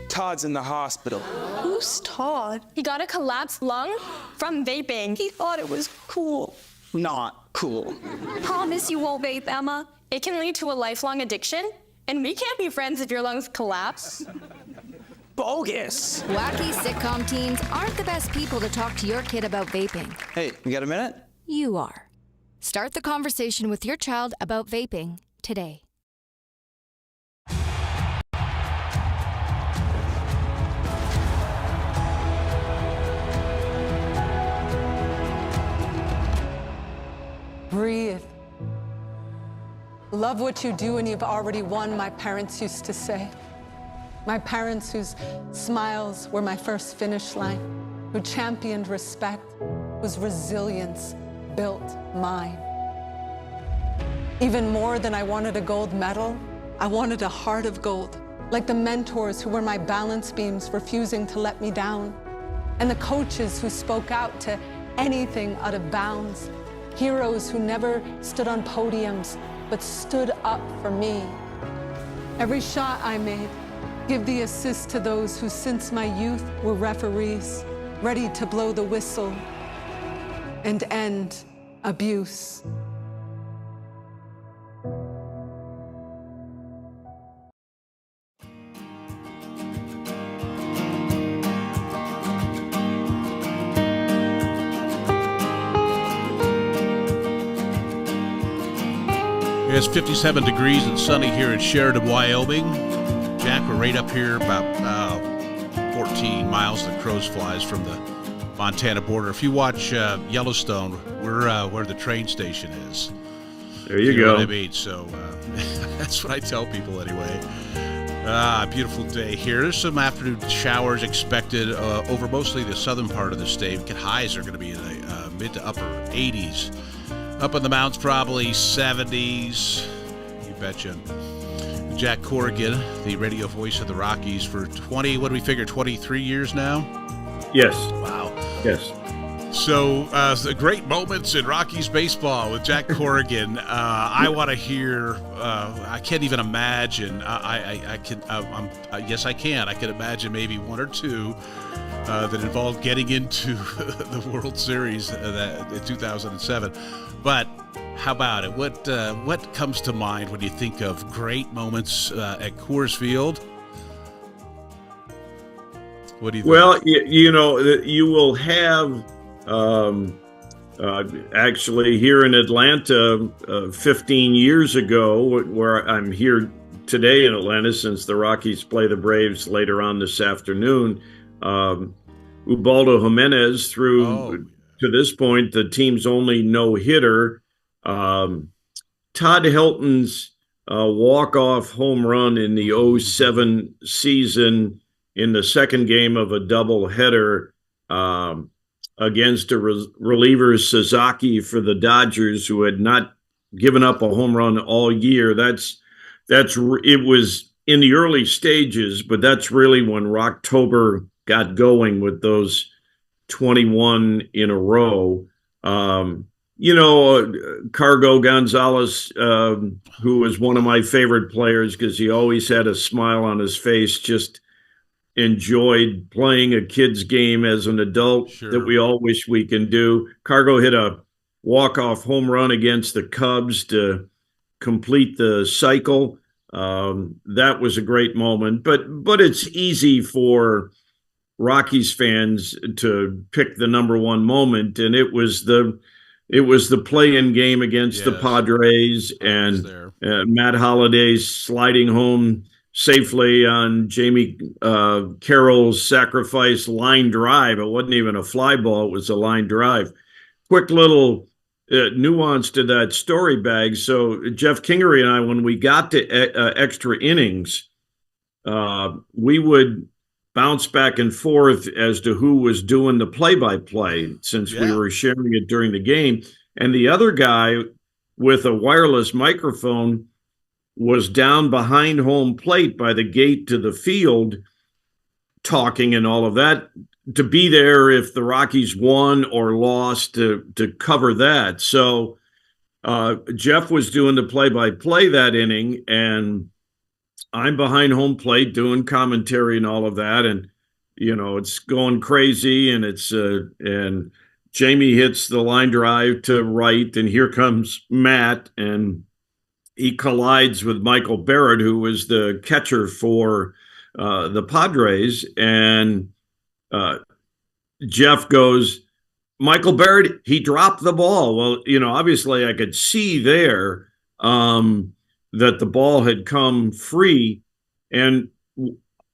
Todd's in the hospital. Who's Todd? He got a collapsed lung from vaping. He thought it was cool. Not cool. Promise you won't vape, Emma. It can lead to a lifelong addiction, and we can't be friends if your lungs collapse. Bogus. Wacky sitcom teens aren't the best people to talk to your kid about vaping. Hey, you got a minute? You are. Start the conversation with your child about vaping today. Breathe. Love what you do and you've already won, my parents used to say. My parents whose smiles were my first finish line, who championed respect, whose resilience built mine. Even more than I wanted a gold medal, I wanted a heart of gold, like the mentors who were my balance beams refusing to let me down, and the coaches who spoke out to anything out of bounds, heroes who never stood on podiums, but stood up for me. Every shot I made, give the assist to those who since my youth were referees, ready to blow the whistle and end abuse. It's 57 degrees and sunny here in Sheridan, Wyoming. Jack, we're right up here about 14 miles the crow's flies from the Montana border. If you watch Yellowstone, we're where the train station is. There you go. Know what I mean? So that's what I tell people anyway. Beautiful day here. There's some afternoon showers expected over mostly the southern part of the state. Highs are going to be in the mid to upper 80s. Up in the mountains, probably 70s. You betcha. Jack Corgan, the radio voice of the Rockies for 23 years now? Yes. Wow. Yes. So, the great moments in Rockies baseball with Jack Corgan. I want to hear. I can't even imagine. Yes, I can. I can imagine maybe one or two that involved getting into the World Series in 2007. But how about it? What comes to mind when you think of great moments at Coors Field? What do you think? Well, you know, you will have Actually, here in Atlanta, 15 years ago, where I'm here today in Atlanta, since the Rockies play the Braves later on this afternoon, Ubaldo Jimenez threw, to this point, the team's only no-hitter. Todd Helton's walk-off home run in the 2007 season in the second game of a doubleheader against a reliever, Sasaki, for the Dodgers, who had not given up a home run all year. It was in the early stages, but that's really when Rocktober got going with those 21 in a row. Cargo Gonzalez, who was one of my favorite players because he always had a smile on his face, just enjoyed playing a kid's game as an adult that we all wish we can do. Cargo hit a walk-off home run against the Cubs to complete the cycle. That was a great moment, but it's easy for Rockies fans to pick the number one moment, and it was the play-in game against the Padres, and Matt Holliday's sliding home safely on Jamie Carroll's sacrifice line drive. It wasn't even a fly ball, it was a line drive. Quick little nuance to that story, Bag. So Jeff Kingery and I, when we got to extra innings, we would bounce back and forth as to who was doing the play-by-play, since we were sharing it during the game. And the other guy with a wireless microphone was down behind home plate by the gate to the field, talking and all of that, to be there if the Rockies won or lost, to cover that. So Jeff was doing the play-by-play that inning, and I'm behind home plate doing commentary and all of that. And, it's going crazy, and and Jamie hits the line drive to right, and here comes Matt, and he collides with Michael Barrett, who was the catcher for the Padres. And Jeff goes, "Michael Barrett, he dropped the ball." Well, obviously I could see there that the ball had come free, and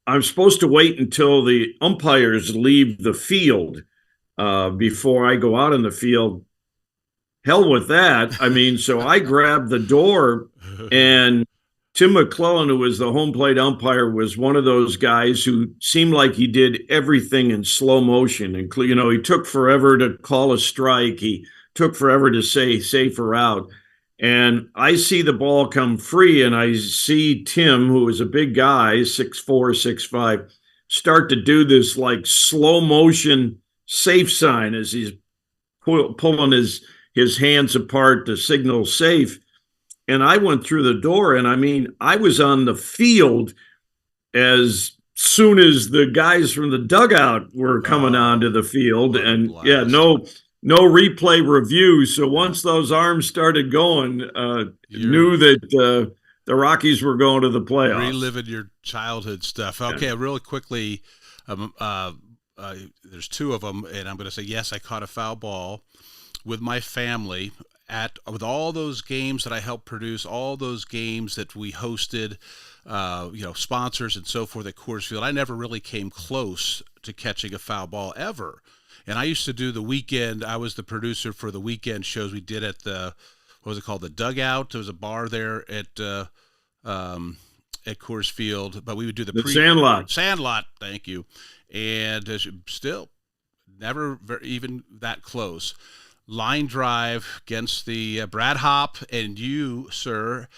I'm supposed to wait until the umpires leave the field before I go out in the field. Hell with that. So I grabbed the door, and Tim McClellan, who was the home plate umpire, was one of those guys who seemed like he did everything in slow motion. And, he took forever to call a strike. He took forever to say safe or out. And I see the ball come free, and I see Tim, who is a big guy, 6'4", 6'5", start to do this like slow motion safe sign as he's pulling his hands apart to signal safe. And I went through the door, and I was on the field as soon as the guys from the dugout were coming onto the field. And no replay review. So once those arms started going, knew that the Rockies were going to the playoffs. Reliving your childhood stuff. Okay, really quickly, there's two of them, and I'm going to say, yes, I caught a foul ball with my family with all those games that I helped produce, all those games that we hosted, sponsors and so forth at Coors Field. I never really came close to catching a foul ball ever. And I used to do the weekend. I was the producer for the weekend shows we did at what was it called? The Dugout. There was a bar there at Coors Field, but we would do the Sandlot. Sandlot, thank you. And still never even that close. Line drive against the Brad Hopp, and you, sir,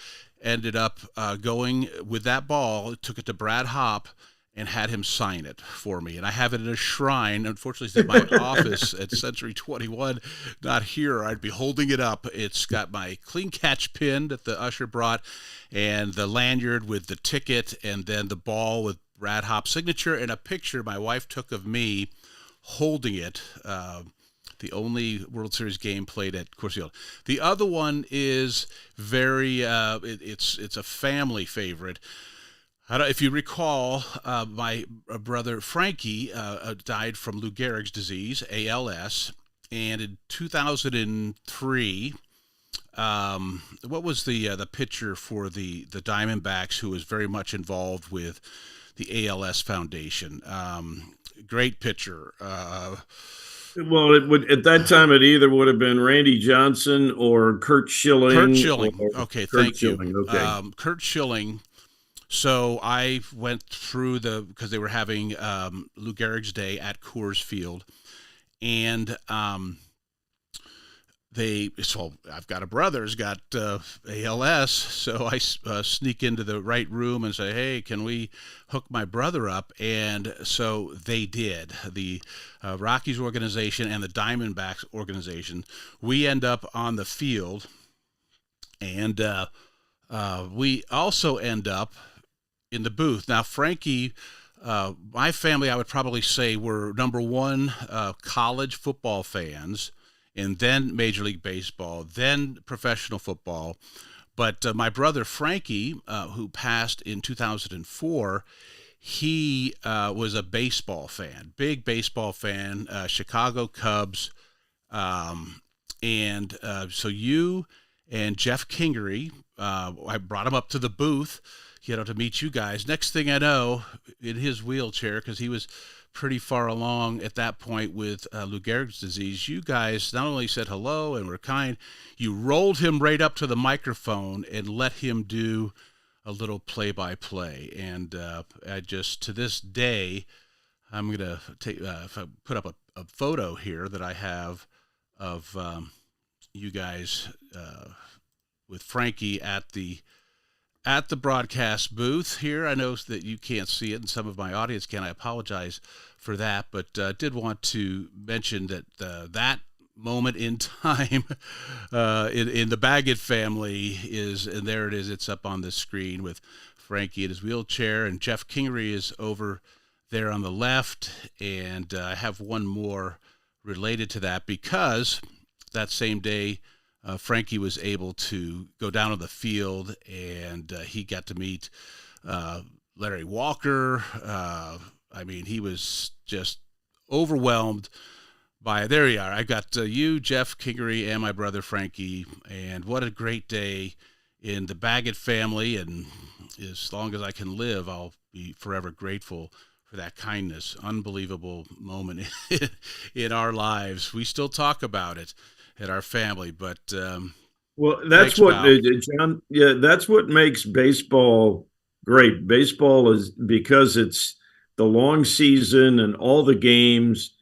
ended up going with that ball, took it to Brad Hopp, and had him sign it for me. And I have it in a shrine. Unfortunately, it's in my office at Century 21, not here. I'd be holding it up. It's got my clean catch pin that the usher brought, and the lanyard with the ticket, and then the ball with Brad Hopp's signature, and a picture my wife took of me holding it. The only World Series game played at Coors Field. The other one is very, it's a family favorite. If you recall, my brother Frankie died from Lou Gehrig's disease, ALS, and in 2003, what was the pitcher for the Diamondbacks who was very much involved with the ALS Foundation? Great pitcher. Well, it would at that time. It either would have been Randy Johnson or Kurt Schilling. Kurt Schilling. Okay, Kurt thank Schilling. you. Okay. Kurt Schilling. So I went through because they were having Lou Gehrig's Day at Coors Field, and so I've got a brother who's got ALS, so I sneak into the right room and say, hey, can we hook my brother up? And so they did. The Rockies organization and the Diamondbacks organization, we end up on the field, and we also end up in the booth. Now, Frankie, my family, I would probably say, were number one college football fans, and then Major League Baseball, then professional football. But my brother Frankie, who passed in 2004, he was a baseball fan, big baseball fan, Chicago Cubs. And so you and Jeff Kingery, I brought him up to the booth, to meet you guys. Next thing I know, in his wheelchair, because he was pretty far along at that point with Lou Gehrig's disease, you guys not only said hello and were kind, you rolled him right up to the microphone and let him do a little play-by-play. And I just, to this day, I'm going to take, if I put up a photo here that I have of you guys with Frankie at the broadcast booth here. I know that you can't see it and some of my audience can. I apologize for that, but did want to mention that that moment in time in the Baggett family is, and there it is, it's up on the screen with Frankie in his wheelchair, and Jeff Kingery is over there on the left. And I have one more related to that, because that same day, Frankie was able to go down on the field, and he got to meet Larry Walker. I mean, he was just overwhelmed by, there you are. I got you, Jeff Kingery, and my brother Frankie, and what a great day in the Baggett family. And as long as I can live, I'll be forever grateful for that kindness. Unbelievable moment in our lives. We still talk about it at our family, but well, that's what John. Yeah, that's what makes baseball great. Baseball is because it's the long season and all the games.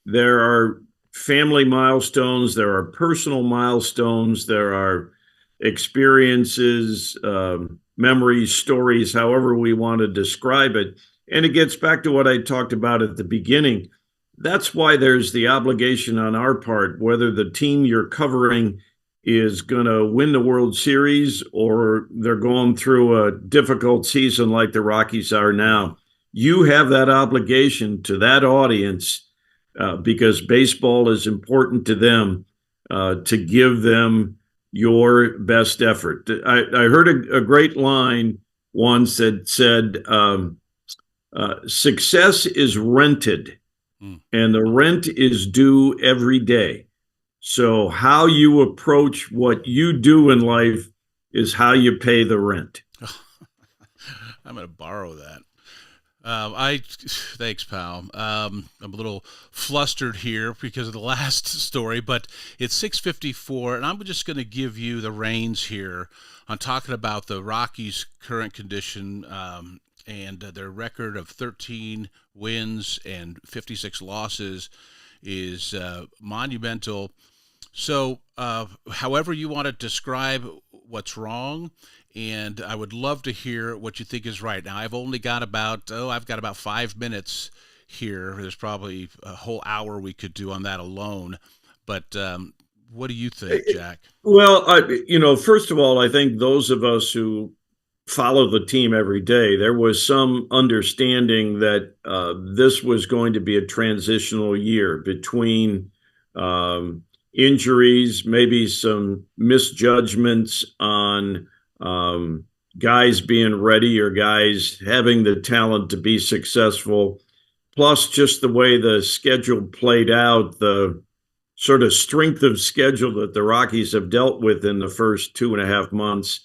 There are family milestones. There are personal milestones. There are experiences, memories, stories, however we want to describe it. And it gets back to what I talked about at the beginning. That's why there's the obligation on our part, whether the team you're covering is going to win the World Series or they're going through a difficult season like the Rockies are now. You have that obligation to that audience because baseball is important to them, to give them your best effort. I heard a great line once that said, success is rented. And the rent is due every day. So how you approach what you do in life is how you pay the rent. I'm going to borrow that. Thanks, pal. I'm a little flustered here because of the last story, but it's 6:54, and I'm just going to give you the reins here on talking about the Rockies' current condition, and their record of 13 wins and 56 losses is monumental. So however you want to describe what's wrong, and I would love to hear what you think is right. Now, I've only got about 5 minutes here. There's probably a whole hour we could do on that alone. But what do you think, Jack? Well, first of all, I think those of us who follow the team every day, there was some understanding that this was going to be a transitional year between injuries, maybe some misjudgments on guys being ready or guys having the talent to be successful. plus just the way the schedule played out, the sort of strength of schedule that the Rockies have dealt with in the first 2.5 months,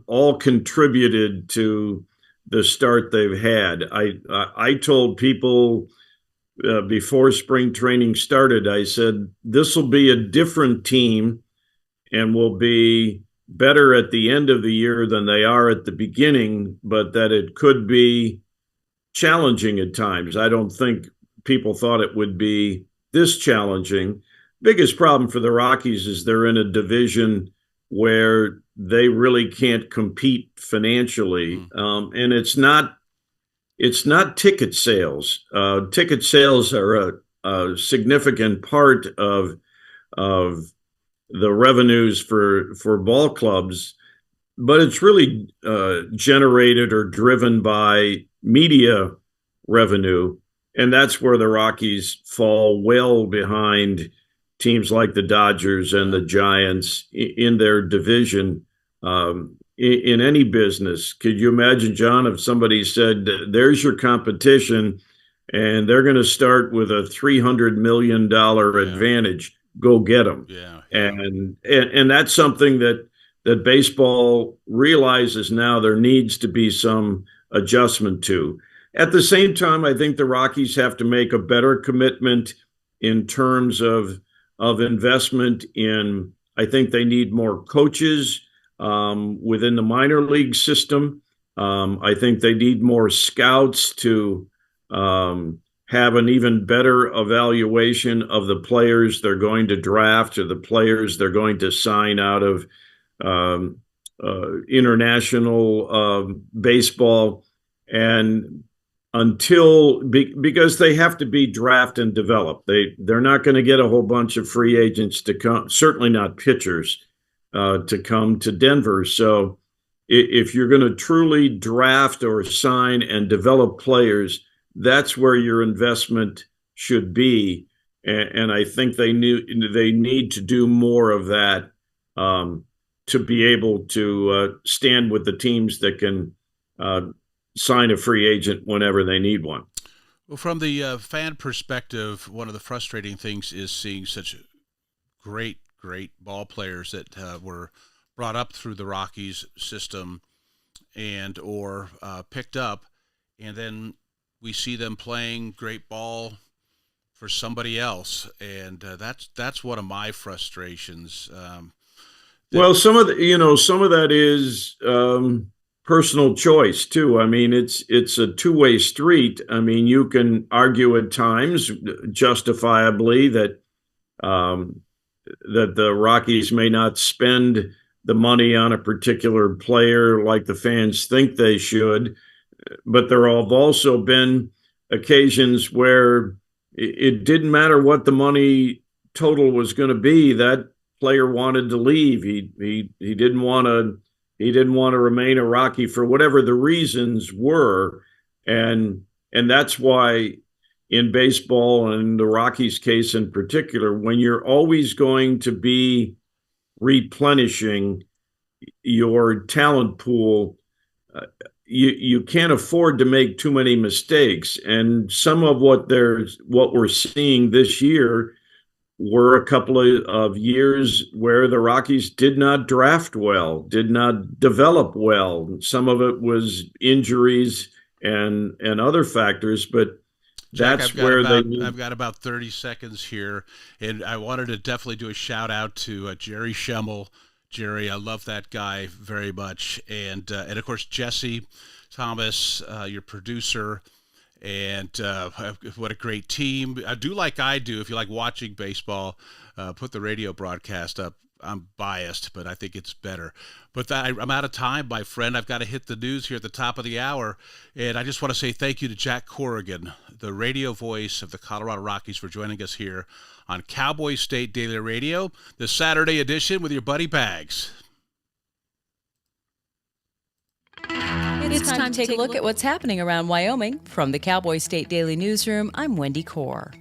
all contributed to the start they've had. I told people before spring training started, I said, this will be a different team and will be better at the end of the year than they are at the beginning, but that it could be challenging at times. I don't think people thought it would be this challenging. Biggest problem for the Rockies is they're in a division where they really can't compete financially. And it's not ticket sales. Ticket sales are a significant part of the revenues for ball clubs, but it's really generated or driven by media revenue. And that's where the Rockies fall well behind teams like the Dodgers and the Giants in their division. In any business, could you imagine, John, if somebody said, there's your competition and they're going to start with a $300 million advantage, go get them. And that's something that baseball realizes now there needs to be some adjustment to. At the same time, I think the Rockies have to make a better commitment in terms of investment in, I think they need more coaches within the minor league system. I think they need more scouts to have an even better evaluation of the players they're going to draft or the players they're going to sign out of international baseball. And because they have to be draft and develop. They're not going to get a whole bunch of free agents to come, certainly not pitchers, to come to Denver. So if you're going to truly draft or sign and develop players, that's where your investment should be. And I think they need to do more of that to be able to stand with the teams that can sign a free agent whenever they need one. Well, from the fan perspective, one of the frustrating things is seeing such great ball players that were brought up through the Rockies system and or picked up, and then we see them playing great ball for somebody else, and that's one of my frustrations. Well, some of that is personal choice too. I mean, it's a two-way street. I mean, you can argue at times justifiably that the Rockies may not spend the money on a particular player like the fans think they should, but there have also been occasions where it didn't matter what the money total was going to be. That player wanted to leave. He didn't want to remain a Rocky for whatever the reasons were, and that's why in baseball, and in the Rockies case in particular, when you're always going to be replenishing your talent pool, you can't afford to make too many mistakes. And some of what we're seeing this year were a couple of years where the Rockies did not draft well, did not develop well. Some of it was injuries and other factors, but Jack, that's where I've got about 30 seconds here, and I wanted to definitely do a shout out to Jerry Schemmel. Jerry, I love that guy very much, and of course Jesse Thomas, your producer. And what a great team. Do like I do. If you like watching baseball, put the radio broadcast up. I'm biased, but I think it's better. But I'm out of time, my friend. I've got to hit the news here at the top of the hour. And I just want to say thank you to Jack Corgan, the radio voice of the Colorado Rockies, for joining us here on Cowboy State Daily Radio, the Saturday edition with your buddy Bags. It's time to take a look at what's happening around Wyoming. From the Cowboy State Daily Newsroom, I'm Wendy Core.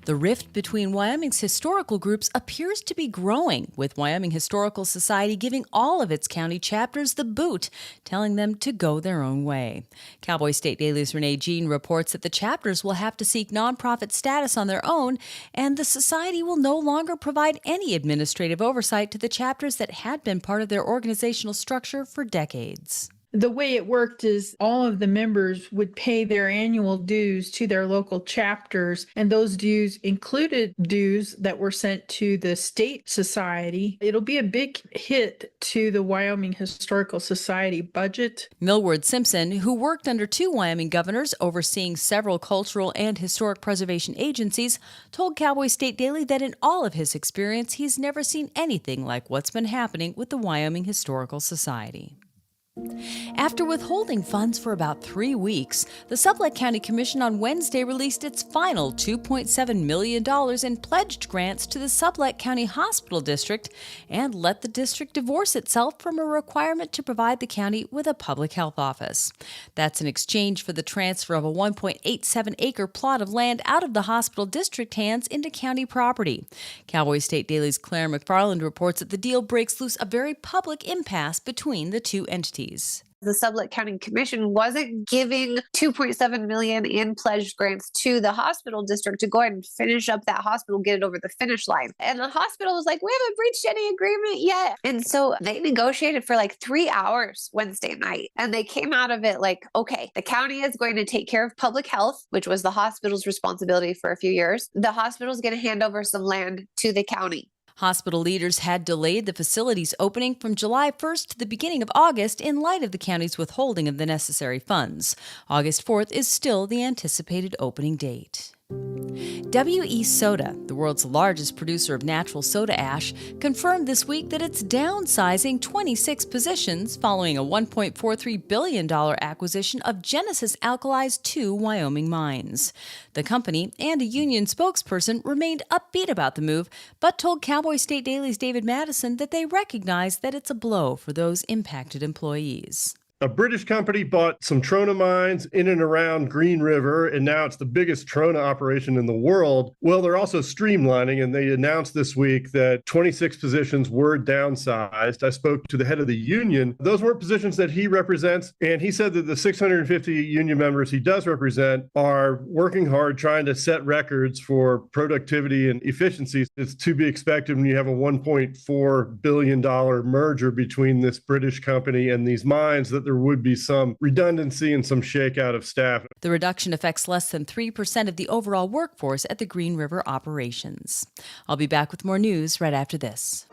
The rift between Wyoming's historical groups appears to be growing, with Wyoming Historical Society giving all of its county chapters the boot, telling them to go their own way. Cowboy State Daily's Renee Jean reports that the chapters will have to seek nonprofit status on their own, and the society will no longer provide any administrative oversight to the chapters that had been part of their organizational structure for decades. The way it worked is all of the members would pay their annual dues to their local chapters, and those dues included dues that were sent to the state society. It'll be a big hit to the Wyoming Historical Society budget. Millward Simpson, who worked under 2 Wyoming governors overseeing several cultural and historic preservation agencies, told Cowboy State Daily that in all of his experience, he's never seen anything like what's been happening with the Wyoming Historical Society. After withholding funds for about 3 weeks, the Sublet County Commission on Wednesday released its final $2.7 million in pledged grants to the Sublet County Hospital District and let the district divorce itself from a requirement to provide the county with a public health office. That's in exchange for the transfer of a 1.87-acre plot of land out of the hospital district hands into county property. Cowboy State Daily's Claire McFarland reports that the deal breaks loose a very public impasse between the two entities. The Sublet County Commission wasn't giving $2.7 million in pledged grants to the hospital district to go ahead and finish up that hospital, get it over the finish line. And the hospital was like, we haven't reached any agreement yet. And so they negotiated for like 3 hours Wednesday night. And they came out of it like, okay, the county is going to take care of public health, which was the hospital's responsibility for a few years. The hospital is going to hand over some land to the county. Hospital leaders had delayed the facility's opening from July 1st to the beginning of August in light of the county's withholding of the necessary funds. August 4th is still the anticipated opening date. WE Soda, the world's largest producer of natural soda ash, confirmed this week that it's downsizing 26 positions following a $1.43 billion acquisition of Genesis Alkali's 2 Wyoming mines. The company and a union spokesperson remained upbeat about the move, but told Cowboy State Daily's David Madison that they recognize that it's a blow for those impacted employees. A British company bought some Trona mines in and around Green River, and now it's the biggest Trona operation in the world. Well, they're also streamlining, and they announced this week that 26 positions were downsized. I spoke to the head of the union. Those weren't positions that he represents, and he said that the 650 union members he does represent are working hard trying to set records for productivity and efficiency. It's to be expected when you have a $1.4 billion merger between this British company and these mines that there would be some redundancy and some shakeout of staff. The reduction affects less than 3% of the overall workforce at the Green River operations. I'll be back with more news right after this.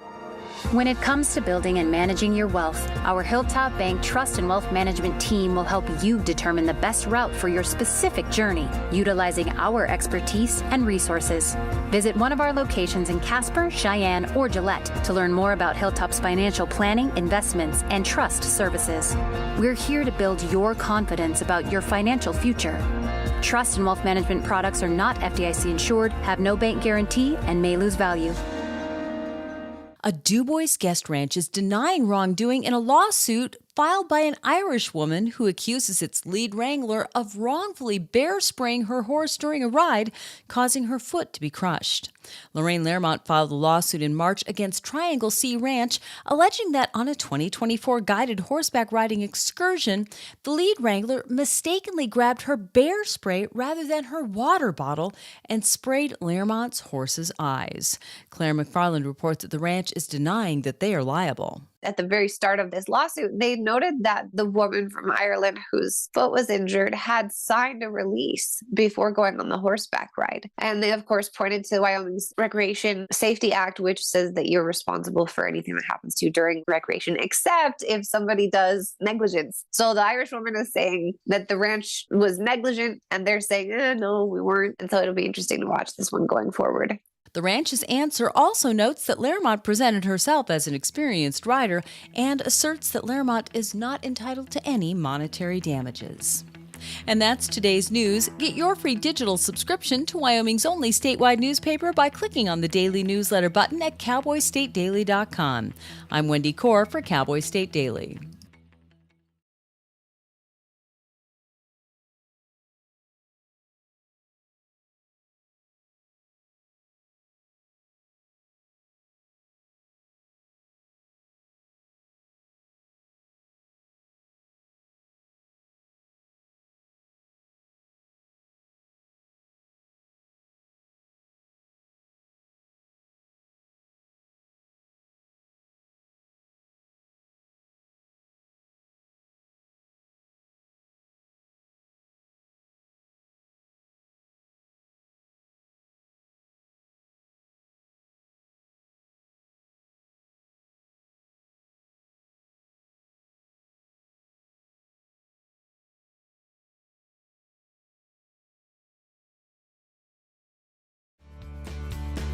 When it comes to building and managing your wealth, our Hilltop Bank Trust and Wealth Management team will help you determine the best route for your specific journey, utilizing our expertise and resources. Visit one of our locations in Casper, Cheyenne, or Gillette to learn more about Hilltop's financial planning, investments, and trust services. We're here to build your confidence about your financial future. Trust and Wealth Management products are not FDIC insured, have no bank guarantee, and may lose value. A DuBois guest ranch is denying wrongdoing in a lawsuit filed by an Irish woman who accuses its lead wrangler of wrongfully bear spraying her horse during a ride, causing her foot to be crushed. Lorraine Lermont filed a lawsuit in March against Triangle Sea Ranch, alleging that on a 2024 guided horseback riding excursion, the lead wrangler mistakenly grabbed her bear spray rather than her water bottle and sprayed Lermont's horse's eyes. Claire McFarland reports that the ranch is denying that they are liable. At the very start of this lawsuit, they noted that the woman from Ireland whose foot was injured had signed a release before going on the horseback ride. And they, of course, pointed to Wyoming's Recreation Safety Act, which says that you're responsible for anything that happens to you during recreation, except if somebody does negligence. So the Irish woman is saying that the ranch was negligent, and they're saying, no, we weren't. And so it'll be interesting to watch this one going forward. The ranch's answer also notes that Lermont presented herself as an experienced rider and asserts that Lermont is not entitled to any monetary damages. And that's today's news. Get your free digital subscription to Wyoming's only statewide newspaper by clicking on the daily newsletter button at cowboystatedaily.com. I'm Wendy Corr for Cowboy State Daily.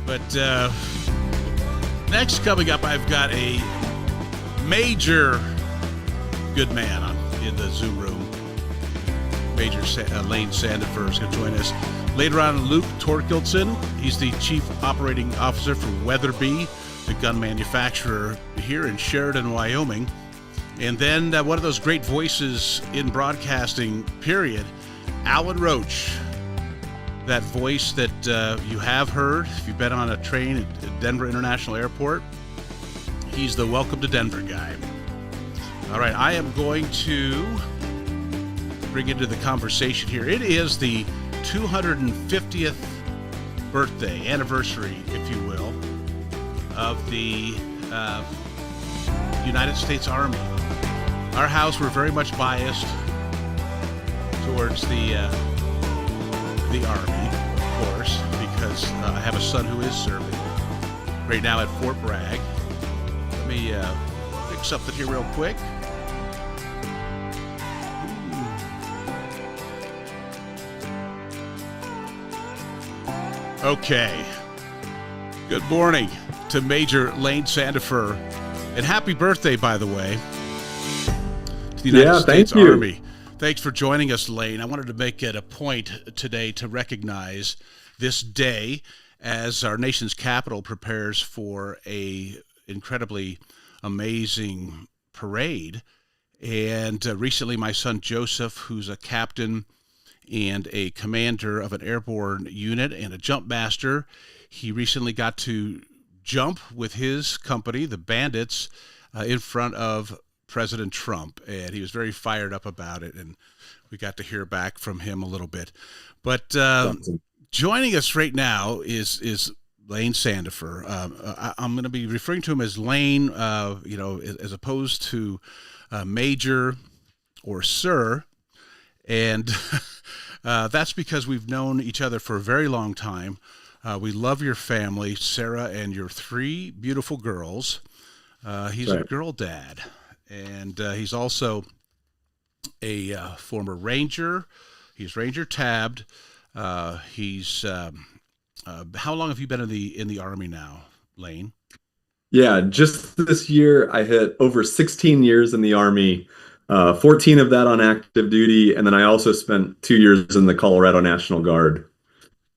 But next coming up, I've got a major good man in the Zoom room. Major Lane Sandifer is going to join us. Later on, Luke Torkildsen. He's the Chief Operating Officer for Weatherbe, the gun manufacturer here in Sheridan, Wyoming. And then one of those great voices in broadcasting, period, Alan Roach. That voice that you have heard if you've been on a train at Denver International Airport. He's the Welcome to Denver guy. All right, I am going to bring into the conversation here. It is the 250th birthday, anniversary, if you will, of the United States Army. Our house, we're very much biased towards the Army, of course, because I have a son who is serving right now at Fort Bragg. Let me pick something here real quick. Okay. Good morning to Major Lane Sandifer. And happy birthday, by the way, to the United States Army. Thanks for joining us, Lane. I wanted to make it a point today to recognize this day as our nation's capital prepares for a incredibly amazing parade. And recently my son Joseph, who's a captain and a commander of an airborne unit and a jump master, he recently got to jump with his company, the Bandits, in front of President Trump, and he was very fired up about it, and we got to hear back from him a little bit. But joining us right now is Lane Sandifer. I'm going to be referring to him as Lane, as opposed to Major or Sir, and that's because we've known each other for a very long time. We love your family, Sarah, and your 3 beautiful girls. He's a girl dad. And he's also a former Ranger. He's Ranger tabbed. He's how long have you been in the Army now, Lane? Yeah, just this year I hit over 16 years in the Army, 14 of that on active duty, and then I also spent 2 years in the Colorado National Guard.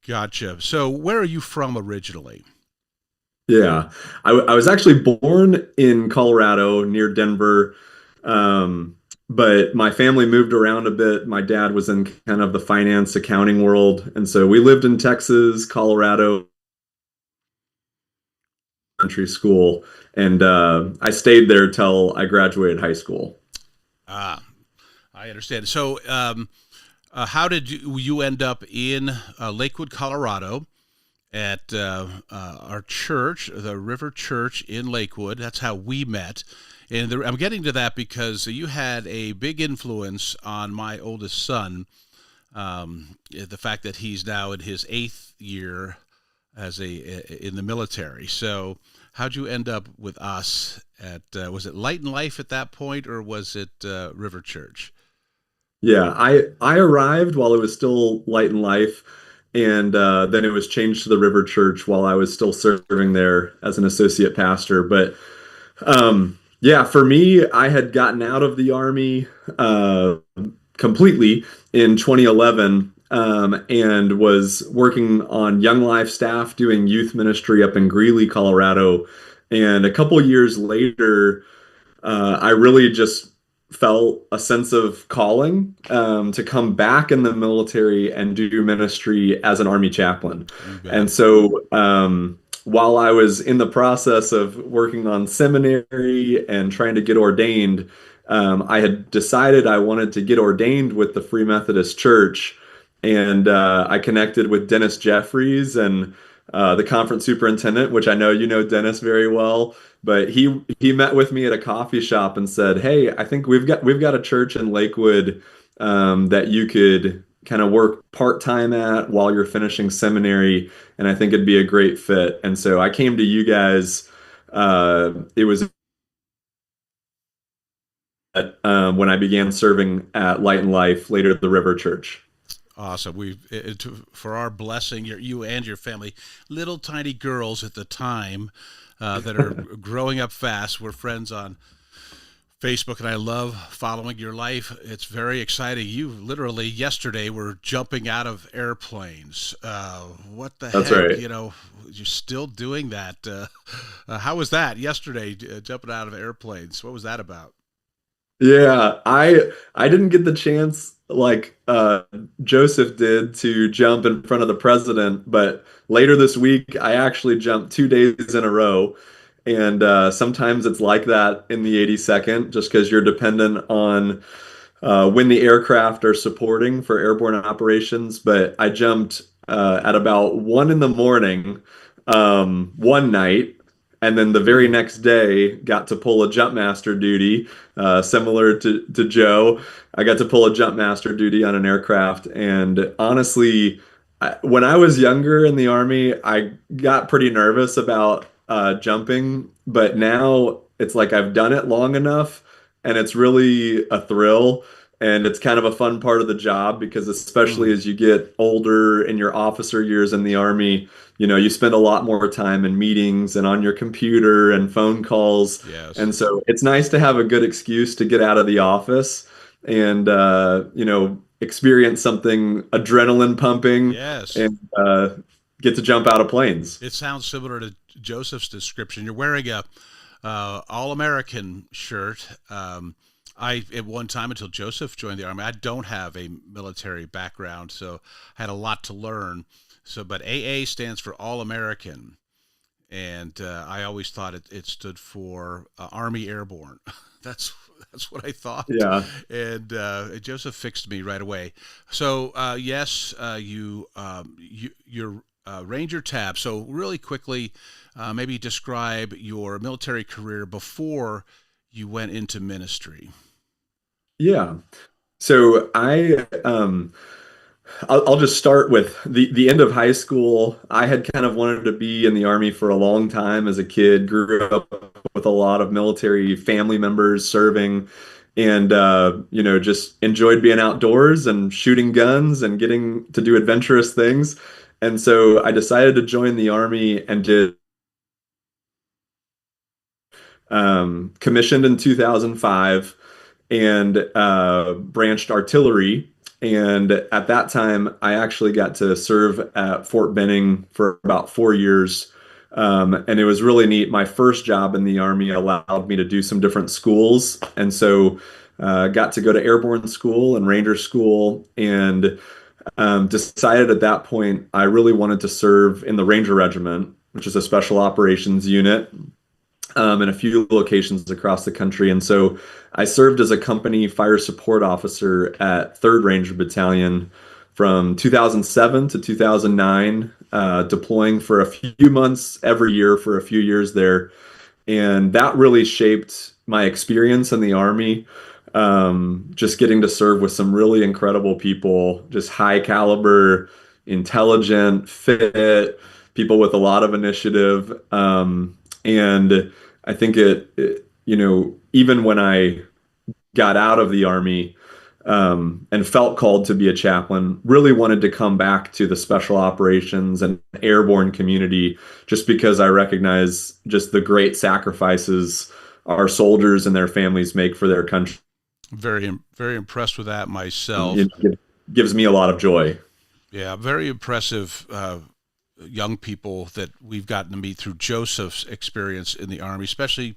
Gotcha. So where are you from originally? Yeah, I was actually born in Colorado near Denver, but my family moved around a bit. My dad was in kind of the finance accounting world, and so we lived in Texas, Colorado, elementary school, and I stayed there till I graduated high school. I understand. So how did you end up in Lakewood, Colorado? At our church, the River Church in Lakewood. That's how we met. And I'm getting to that because you had a big influence on my oldest son, the fact that he's now in his 8th year in the military. So how'd you end up with us at, was it Light and Life at that point, or was it River Church? Yeah, I arrived while it was still Light and Life. And then it was changed to the River Church while I was still serving there as an associate pastor. But yeah, for me, I had gotten out of the Army completely in 2011 and was working on Young Life staff doing youth ministry up in Greeley, Colorado. And a couple years later, I really just felt a sense of calling to come back in the military and do ministry as an Army chaplain. And so while I was in the process of working on seminary and trying to get ordained, I had decided I wanted to get ordained with the Free Methodist Church. And I connected with Dennis Jeffries and the conference superintendent, which I know you know Dennis very well. But he met with me at a coffee shop and said, "Hey, I think we've got a church in Lakewood that you could kind of work part-time at while you're finishing seminary, and I think it'd be a great fit." And so I came to you guys. It was when I began serving at Light and Life, later at the River Church. Awesome. For our blessing, you and your family, little tiny girls at the time that are growing up fast. We're friends on Facebook, and I love following your life. It's very exciting. You literally yesterday were jumping out of airplanes. What the That's heck? right. You're still doing that. How was that yesterday, jumping out of airplanes? What was that about? Yeah, I didn't get the chance like Joseph did to jump in front of the president, but later this week I actually jumped 2 days in a row. And sometimes it's like that in the 82nd, just because you're dependent on when the aircraft are supporting for airborne operations. But I jumped at about 1 in the morning one night, and then the very next day got to pull a jump master duty, similar to Joe. I got to pull a jump master duty on an aircraft, and honestly, when I was younger in the Army, I got pretty nervous about jumping, but now it's like I've done it long enough, and it's really a thrill. And it's kind of a fun part of the job because, especially as you get older in your officer years in the Army, you spend a lot more time in meetings and on your computer and phone calls. Yes. And so it's nice to have a good excuse to get out of the office and, experience something adrenaline pumping. Yes. And get to jump out of planes. It sounds similar to Joseph's description. You're wearing a All-American shirt. At one time, until Joseph joined the Army, I don't have a military background, so I had a lot to learn. But AA stands for All-American, and I always thought it stood for Army Airborne. That's what I thought. Yeah. And Joseph fixed me right away. So yes, your Ranger tab. So really quickly, maybe describe your military career before you went into ministry. Yeah. So I'll just start with the end of high school. I had kind of wanted to be in the Army for a long time as a kid, grew up with a lot of military family members serving, and just enjoyed being outdoors and shooting guns and getting to do adventurous things. And so I decided to join the Army and did commissioned in 2005 and branched artillery. And at that time, I actually got to serve at Fort Benning for about 4 years. And it was really neat. My first job in the Army allowed me to do some different schools. And so got to go to airborne school and ranger school, and decided at that point I really wanted to serve in the Ranger Regiment, which is a special operations unit, in a few locations across the country. And so I served as a company fire support officer at 3rd Ranger Battalion from 2007 to 2009, deploying for a few months every year for a few years there. And that really shaped my experience in the Army. Just getting to serve with some really incredible people, just high caliber, intelligent, fit people with a lot of initiative. And I think even when I got out of the Army, and felt called to be a chaplain, really wanted to come back to the special operations and airborne community, just because I recognize just the great sacrifices our soldiers and their families make for their country. Very, very impressed with that myself. It gives me a lot of joy. Yeah, very impressive young people that we've gotten to meet through Joseph's experience in the Army, especially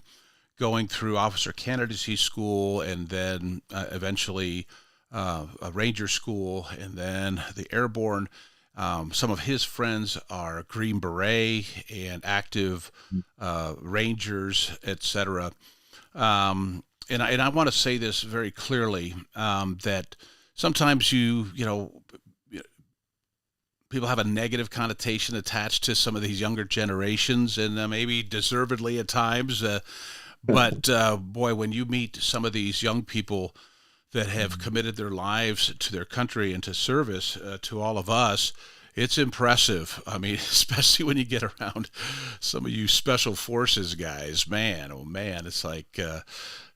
going through officer candidacy school and then eventually a ranger school and then the airborne. Some of his friends are Green Beret and active rangers, etc. And I want to say this very clearly, that sometimes people have a negative connotation attached to some of these younger generations, and maybe deservedly at times. But boy, when you meet some of these young people that have committed their lives to their country and to service to all of us, it's impressive. I mean, especially when you get around some of you special forces guys, man, oh man, it's like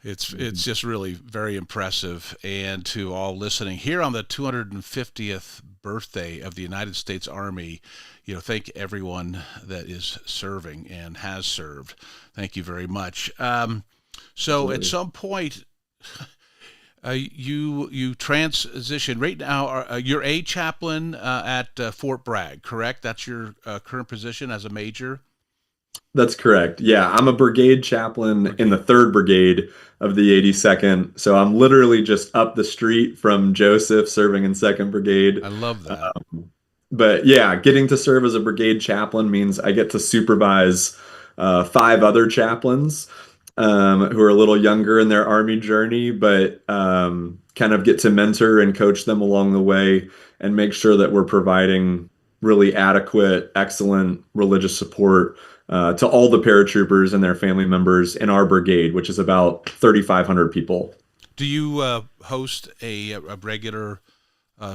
it's just really very impressive. And to all listening here on the 250th birthday of the United States Army, thank everyone that is serving and has served. Thank you very much. So at some point, you transition right now. You're a chaplain at Fort Bragg, correct? That's your current position as a major? That's correct. Yeah, I'm a brigade chaplain in the 3rd Brigade of the 82nd. So I'm literally just up the street from Joseph serving in 2nd Brigade. I love that. But yeah, getting to serve as a brigade chaplain means I get to supervise 5 other chaplains who are a little younger in their Army journey, but kind of get to mentor and coach them along the way and make sure that we're providing really adequate, excellent religious support to all the paratroopers and their family members in our brigade, which is about 3,500 people. Do you host a regular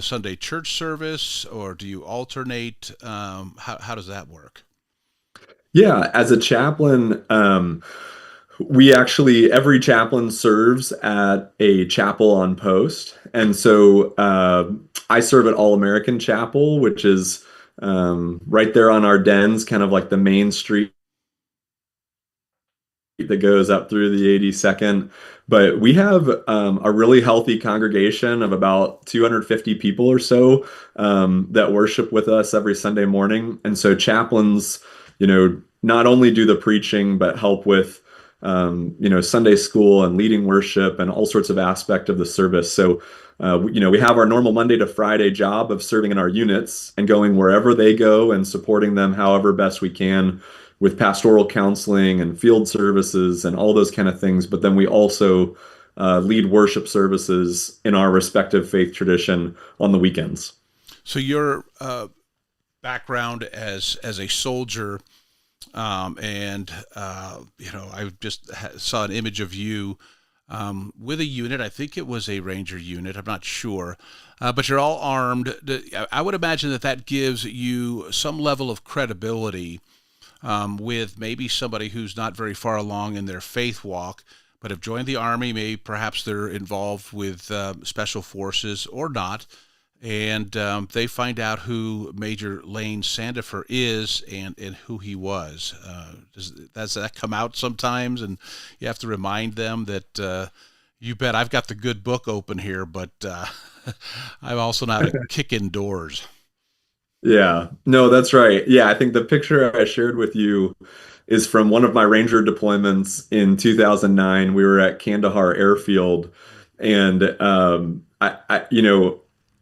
Sunday church service, or do you alternate? How does that work? Yeah, as a chaplain, every chaplain serves at a chapel on post. And so I serve at All American Chapel, which is right there on our dens, kind of like the main street that goes up through the 82nd. But we have a really healthy congregation of about 250 people or so that worship with us every Sunday morning. And so chaplains, not only do the preaching, but help with Sunday school and leading worship and all sorts of aspect of the service. So, we have our normal Monday to Friday job of serving in our units and going wherever they go and supporting them however best we can with pastoral counseling and field services and all those kind of things. But then we also lead worship services in our respective faith tradition on the weekends. So your background as a soldier, I just saw an image of you with a unit. I think it was a Ranger unit. I'm not sure. But you're all armed. I would imagine that gives you some level of credibility with maybe somebody who's not very far along in their faith walk, but have joined the Army. Maybe perhaps they're involved with special forces or not. And they find out who Major Lane Sandifer is and who he was. Does that come out sometimes? And you have to remind them that you bet I've got the good book open here, but I'm also not a kick indoors. Yeah, no, that's right. Yeah, I think the picture I shared with you is from one of my Ranger deployments in 2009. We were at Kandahar Airfield, and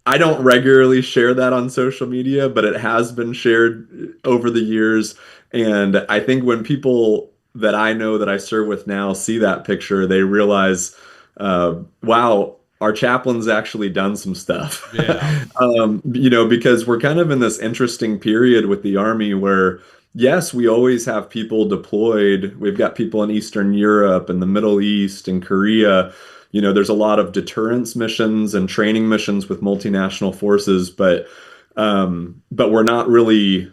I don't regularly share that on social media, but it has been shared over the years. And I think when people that I know that I serve with now see that picture, they realize, wow, our chaplain's actually done some stuff. Yeah. Because we're kind of in this interesting period with the Army where, yes, we always have people deployed. We've got people in Eastern Europe and the Middle East and Korea. There's a lot of deterrence missions and training missions with multinational forces, but we're not really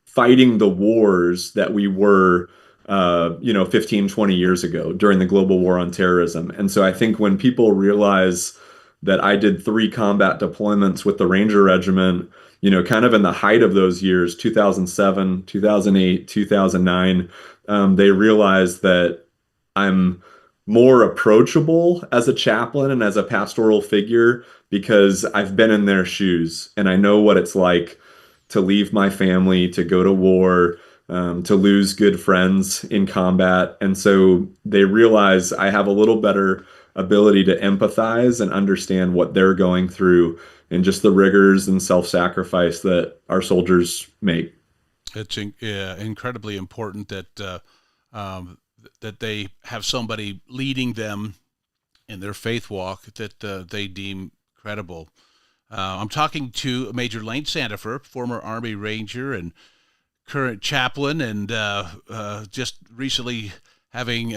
fighting the wars that we were 15, 20 years ago during the global war on terrorism. And so I think when people realize that I did 3 combat deployments with the Ranger Regiment, kind of in the height of those years, 2007, 2008, 2009, they realize that I'm more approachable as a chaplain and as a pastoral figure because I've been in their shoes and I know what it's like to leave my family, to go to war, to lose good friends in combat. And so they realize I have a little better ability to empathize and understand what they're going through and just the rigors and self-sacrifice that our soldiers make. It's incredibly important that that they have somebody leading them in their faith walk that they deem credible. I'm talking to Major Lane Sandifer, former Army Ranger and current chaplain, and just recently having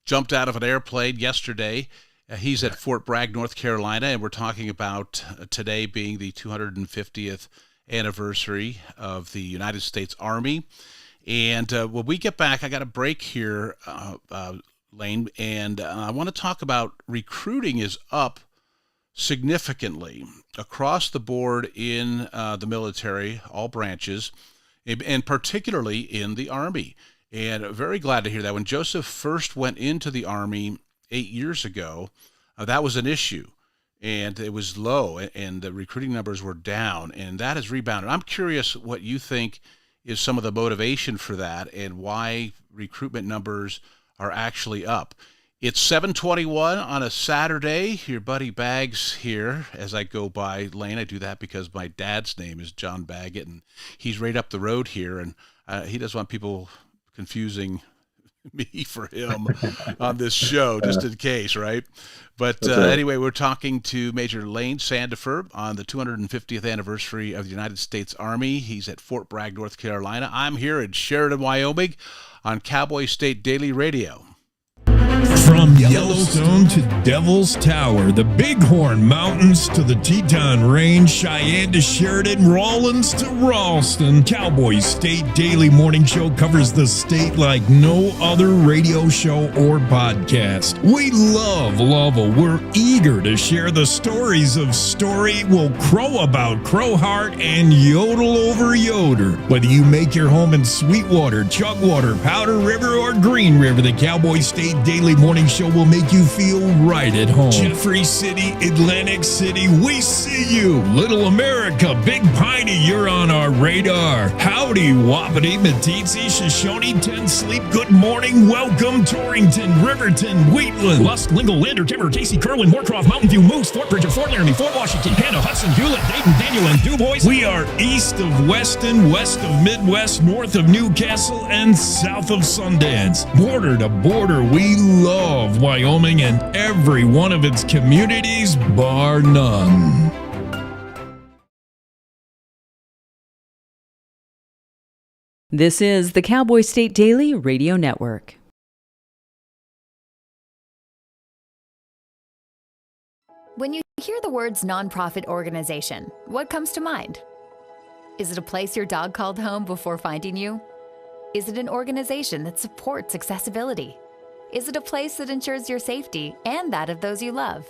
jumped out of an airplane yesterday. He's at Fort Bragg, North Carolina, and we're talking about today being the 250th anniversary of the United States Army. And when we get back, I got a break here, Lane, and I want to talk about recruiting is up significantly across the board in the military, all branches, and particularly in the Army. And very glad to hear that. When Joseph first went into the Army 8 years ago, that was an issue. And it was low, and the recruiting numbers were down, and that has rebounded. I'm curious what you think is some of the motivation for that and why recruitment numbers are actually up. It's 7:21 on a Saturday. Your buddy Bags here as I go by Lane. I do that because my dad's name is John Baggett, and he's right up the road here, and he doesn't want people confusing me for him on this show, just in case, right? But anyway, we're talking to Major Lane Sandifer on the 250th anniversary of the United States Army. He's at Fort Bragg, North Carolina. I'm here in Sheridan, Wyoming on Cowboy State Daily Radio. From Yellowstone to Devil's Tower, the Bighorn Mountains to the Teton Range, Cheyenne to Sheridan, Rawlins to Ralston, Cowboy State Daily Morning Show covers the state like no other radio show or podcast. We love Lovell. We're eager to share the stories of Story, Will Crow About Crowheart, and Yodel Over Yoder. Whether you make your home in Sweetwater, Chugwater, Powder River, or Green River, the Cowboy State Daily Morning Show will make you feel right at home. Jeffrey City, Atlantic City, we see you. Little America, Big Piney, you're on our radar. Howdy, Wapiti, Meeteetse, Shoshone, Ten Sleep, good morning, welcome, Torrington, Riverton, Wheatland, Lusk, Lingle, Lander, Timber, Casey, Kerwin, Moorcroft, Mountain View, Moose, Fort Bridger, Fort Laramie, Fort Washington, Canada, Hudson, Hewlett, Dayton, Daniel, and DuBois. We are east of Weston, west of Midwest, north of Newcastle, and south of Sundance. Border to border, we love Wyoming and every one of its communities, bar none. This is the Cowboy State Daily Radio Network. When you hear the words nonprofit organization, what comes to mind? Is it a place your dog called home before finding you? Is it an organization that supports accessibility? Is it a place that ensures your safety and that of those you love?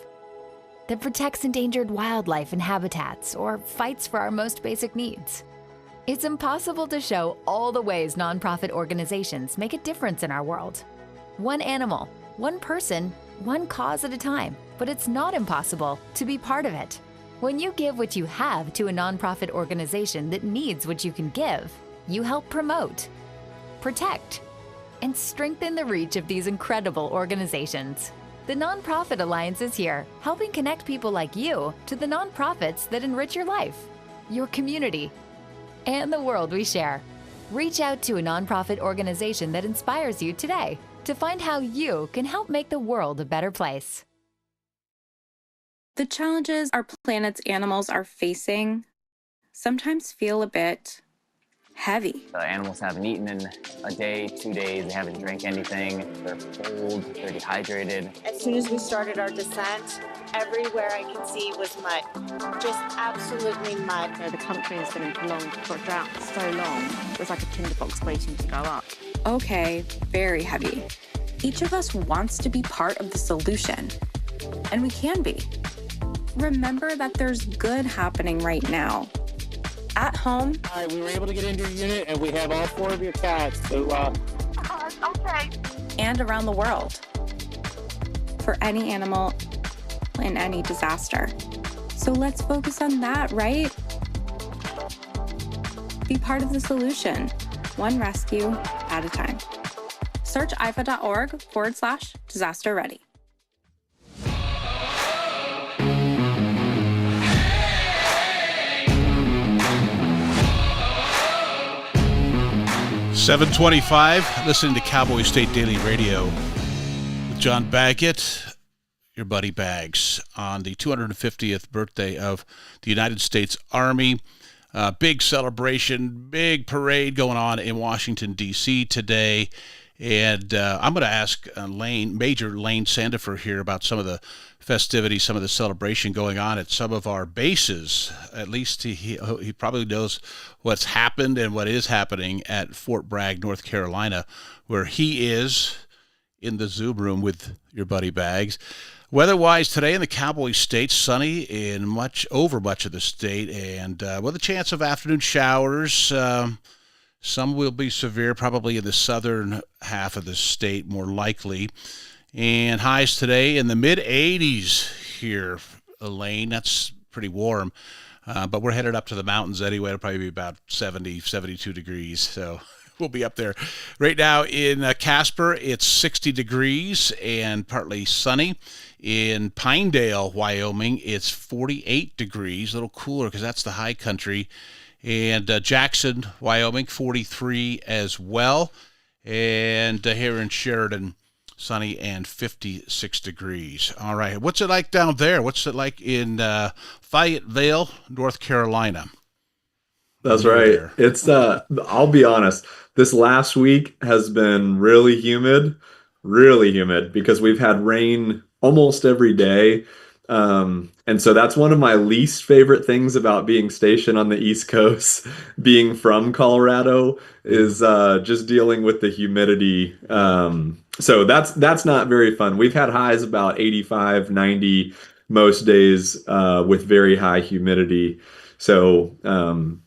That protects endangered wildlife and habitats or fights for our most basic needs? It's impossible to show all the ways nonprofit organizations make a difference in our world. One animal, one person, one cause at a time, but it's not impossible to be part of it. When you give what you have to a nonprofit organization that needs what you can give, you help promote, protect, and strengthen the reach of these incredible organizations. The Nonprofit Alliance is here, helping connect people like you to the nonprofits that enrich your life, your community, and the world we share. Reach out to a nonprofit organization that inspires you today to find how you can help make the world a better place. The challenges our planet's animals are facing sometimes feel a bit heavy. The animals haven't eaten in a day, 2 days, they haven't drank anything, they're cold, they're dehydrated. As soon as we started our descent, everywhere I could see was mud. Just absolutely mud. The country has been in prolonged drought for so long, there's like a tinderbox waiting to go up. Okay, very heavy. Each of us wants to be part of the solution, and we can be. Remember that there's good happening right now. At home. All right, we were able to get into your unit, and we have all 4 of your cats. So, okay. And around the world. For any animal in any disaster. So let's focus on that, right? Be part of the solution, one rescue at a time. Search ifa.org/disaster ready. 7:25, listening to Cowboy State Daily Radio with John Baggett, your buddy Bags, on the 250th birthday of the United States Army. Big celebration, big parade going on in Washington, D.C. today. And I'm going to ask Major Lane Sandifer here about some of the festivities, some of the celebration going on at some of our bases. At least he probably knows what's happened and what is happening at Fort Bragg, North Carolina, where he is in the Zoom room with your buddy Bags. Weather-wise today in the Cowboy State, sunny in much of the state, and with a chance of afternoon showers. Some will be severe, probably in the southern half of the state, more likely. And highs today in the mid-80s here, Elaine. That's pretty warm. But we're headed up to the mountains anyway. It'll probably be about 70, 72 degrees. So we'll be up there. Right now in Casper, it's 60 degrees and partly sunny. In Pinedale, Wyoming, it's 48 degrees, a little cooler because that's the high country. And Jackson, Wyoming, 43 as well. And here in Sheridan, sunny and 56 degrees. All right. What's it like down there? What's it like in Fayetteville, North Carolina? That's right. It's I'll be honest. This last week has been really humid because we've had rain almost every day. And so that's one of my least favorite things about being stationed on the East Coast, being from Colorado, is just dealing with the humidity. So that's not very fun. We've had highs about 85, 90 most days with very high humidity. So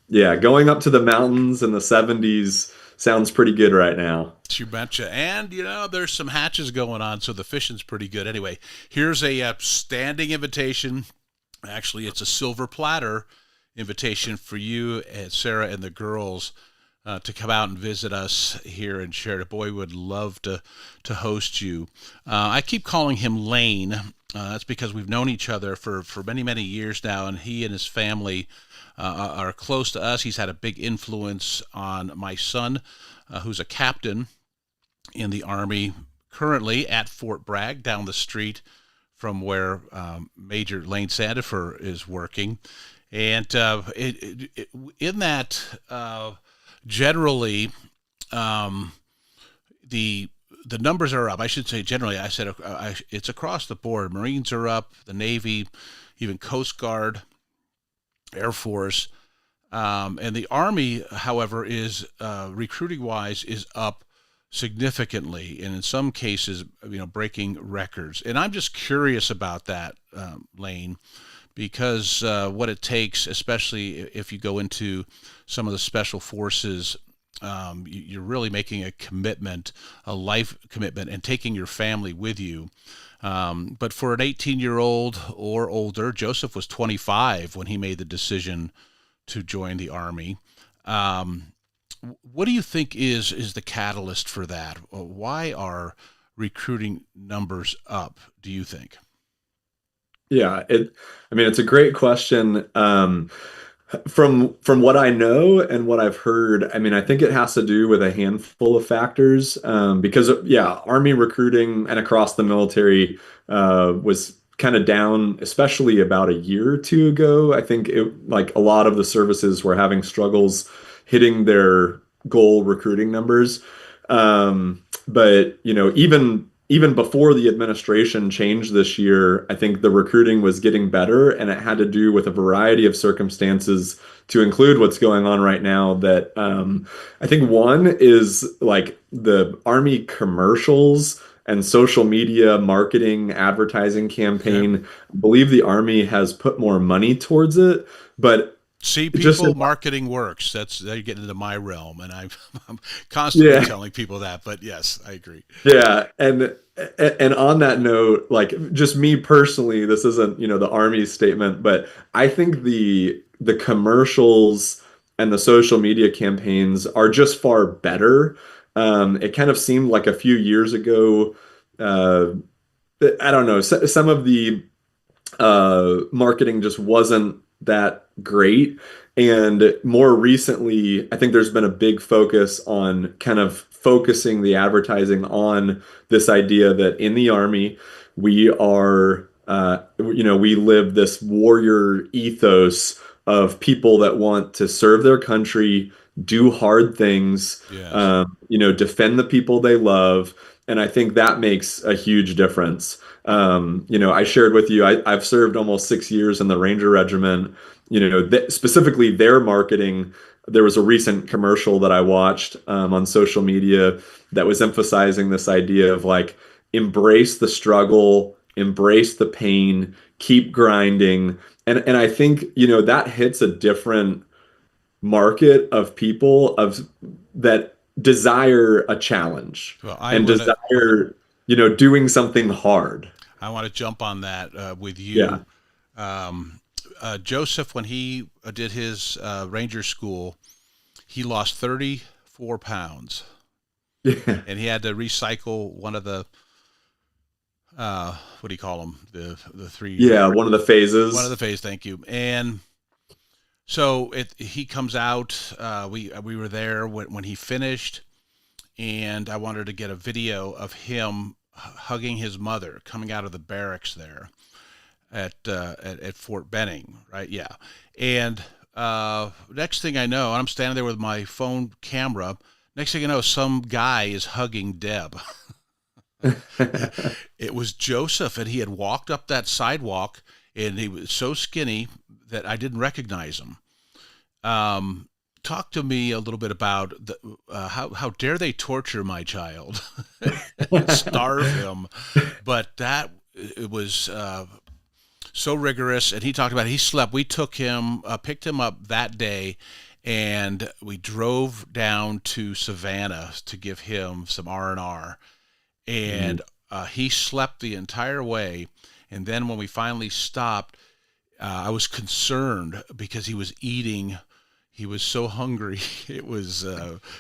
yeah, going up to the mountains in the 70s sounds pretty good right now. You betcha. And, there's some hatches going on, so the fishing's pretty good. Anyway, here's a standing invitation. Actually, it's a silver platter invitation for you and Sarah and the girls to come out and visit us here in Sheridan. Boy, would love to host you. I keep calling him Lane. That's because we've known each other for many, many years now, and he and his family are close to us. He's had a big influence on my son, who's a captain in the Army, currently at Fort Bragg, down the street from where Major Lane Sandifer is working. And in that, generally, the numbers are up. I should say generally. I said it's across the board. Marines are up, the Navy, even Coast Guard, Air Force, and the Army, however, is recruiting-wise is up significantly, and in some cases, breaking records. And I'm just curious about that, Lane, because what it takes, especially if you go into some of the special forces, you're really making a commitment, a life commitment, and taking your family with you. But for an 18-year-old or older, Joseph was 25 when he made the decision to join the Army. What do you think is the catalyst for that? Why are recruiting numbers up, do you think? Yeah, it's a great question. From what I know and what I've heard, I think it has to do with a handful of factors. Because Army recruiting and across the military was kind of down, especially about a year or two ago. I think a lot of the services were having struggles hitting their goal recruiting numbers. But even before the administration changed this year, I think the recruiting was getting better, and it had to do with a variety of circumstances, to include what's going on right now. That I think one is like the Army commercials and social media marketing advertising campaign. I believe the Army has put more money towards it, but see, people, marketing works. They're getting into my realm, and I'm constantly telling people that. But yes, I agree. Yeah, and on that note, like just me personally, this isn't the Army's statement, but I think the commercials and the social media campaigns are just far better. It kind of seemed like a few years ago, I don't know, some of the marketing just wasn't that great. And more recently, I think there's been a big focus on kind of focusing the advertising on this idea that in the Army, we are, we live this warrior ethos of people that want to serve their country, do hard things, defend the people they love. And I think that makes a huge difference. I shared with you, I've served almost 6 years in the Ranger Regiment. Specifically their marketing. There was a recent commercial that I watched on social media that was emphasizing this idea of like, embrace the struggle, embrace the pain, keep grinding. And I think, that hits a different market of people that desire a challenge Well, and desire, doing something hard. I want to jump on that with Yeah. you. Joseph, when he did his Ranger school, he lost 34 pounds. Yeah. And he had to recycle one of the, what do you call them? The three. Yeah, one of the phases. One of the phases, thank you. And so he comes out, we were there when he finished, and I wanted to get a video of him hugging his mother coming out of the barracks there at Fort Benning, right? Yeah. And next thing I know, I'm standing there with my phone camera. Next thing I know, some guy is hugging Deb. It was Joseph, and he had walked up that sidewalk, and he was so skinny that I didn't recognize him. Talk to me a little bit about how dare they torture my child, starve him, but it was so rigorous. And he talked about he slept. We took him, picked him up that day, and we drove down to Savannah to give him some R&R, and he slept the entire way. And then when we finally stopped, I was concerned because he was eating. He was so hungry. It was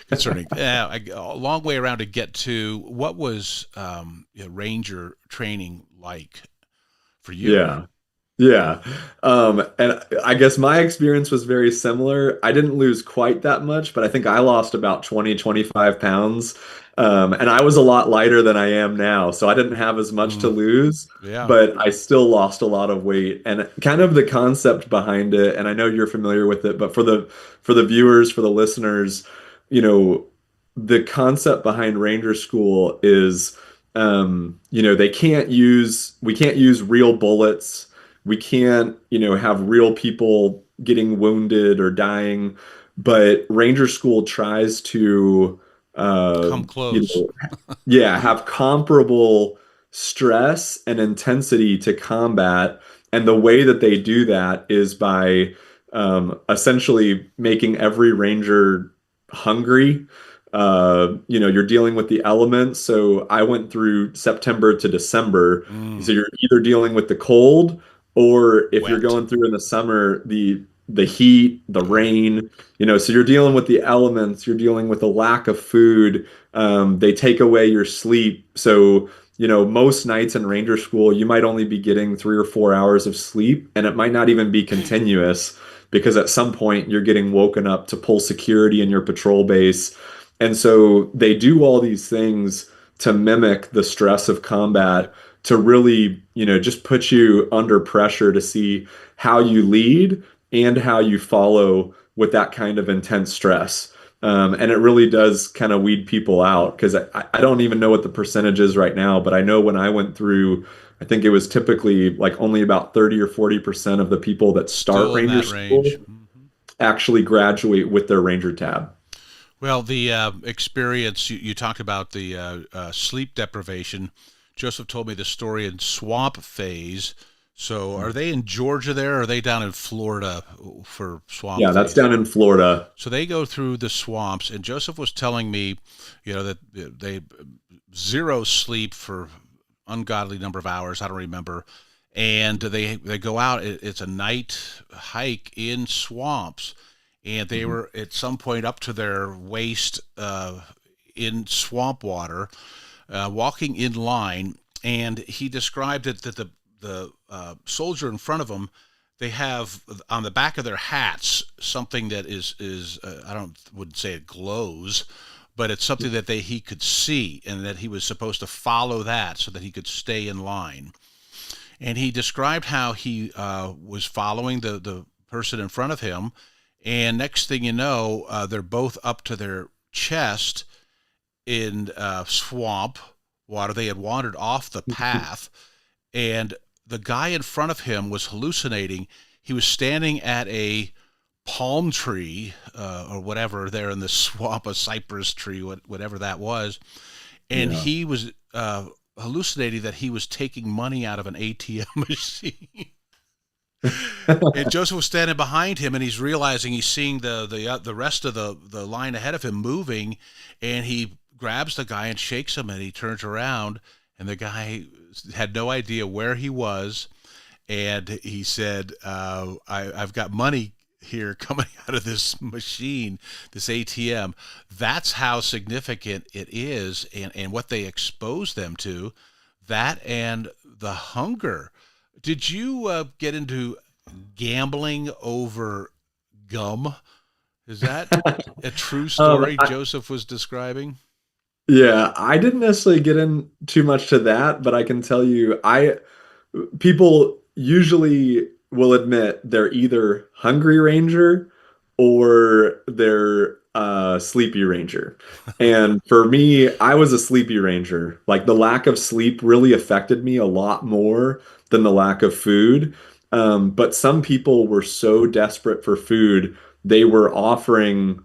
concerning. A long way around to get to what was Ranger training like for you? Yeah. Yeah. And I guess my experience was very similar. I didn't lose quite that much, but I think I lost about 20, 25 pounds. And I was a lot lighter than I am now, so I didn't have as much to lose, but I still lost a lot of weight. And kind of the concept behind it, and I know you're familiar with it, but for the viewers, for the listeners, the concept behind Ranger School is, we can't use real bullets. We can't, have real people getting wounded or dying, but Ranger School tries to come close. Have comparable stress and intensity to combat. And the way that they do that is by essentially making every Ranger hungry. You're dealing with the elements. So I went through September to December. So you're either dealing with the cold, or if you're going through in the summer, the heat, the rain, so you're dealing with the elements, you're dealing with a lack of food. They take away your sleep. So, most nights in Ranger School, you might only be getting 3 or 4 hours of sleep, and it might not even be continuous because at some point you're getting woken up to pull security in your patrol base. And so they do all these things to mimic the stress of combat, to really, just put you under pressure to see how you lead and how you follow with that kind of intense stress. And it really does kind of weed people out, because I don't even know what the percentage is right now, but I know when I went through, I think it was typically like only about 30 or 40% of the people that start Ranger School actually graduate with their Ranger tab. Well, the experience, you talked about the sleep deprivation. Joseph told me the story in swamp phase. So are they in Georgia there, or are they down in Florida for swamp phase? Yeah, that's down in Florida. So they go through the swamps, and Joseph was telling me, that they zero sleep for ungodly number of hours. I don't remember. And they go out. It's a night hike in swamps, and they were at some point up to their waist in swamp water, walking in line. And he described it that the soldier in front of them, they have on the back of their hats something that is wouldn't say it glows, but it's something that he could see, and that he was supposed to follow that so that he could stay in line. And he described how he was following the person in front of him, and next thing you know, they're both up to their chest in swamp water. They had wandered off the path, and the guy in front of him was hallucinating. He was standing at a palm tree or whatever there in the swamp, a cypress tree, whatever that was. And he was hallucinating that he was taking money out of an ATM machine. And Joseph was standing behind him, and he's realizing he's seeing the rest of the line ahead of him moving, and he grabs the guy and shakes him, and he turns around, and the guy had no idea where he was, and he said, I've got money here coming out of this machine, this ATM. That's how significant it is, and what they expose them to, that and the hunger. Did you get into gambling over gum? Is that a true story Joseph was describing? Yeah, I didn't necessarily get in too much to that, but I can tell you, people usually will admit they're either hungry ranger or they're sleepy ranger. And for me, I was a sleepy ranger. Like, the lack of sleep really affected me a lot more than the lack of food. But some people were so desperate for food, they were offering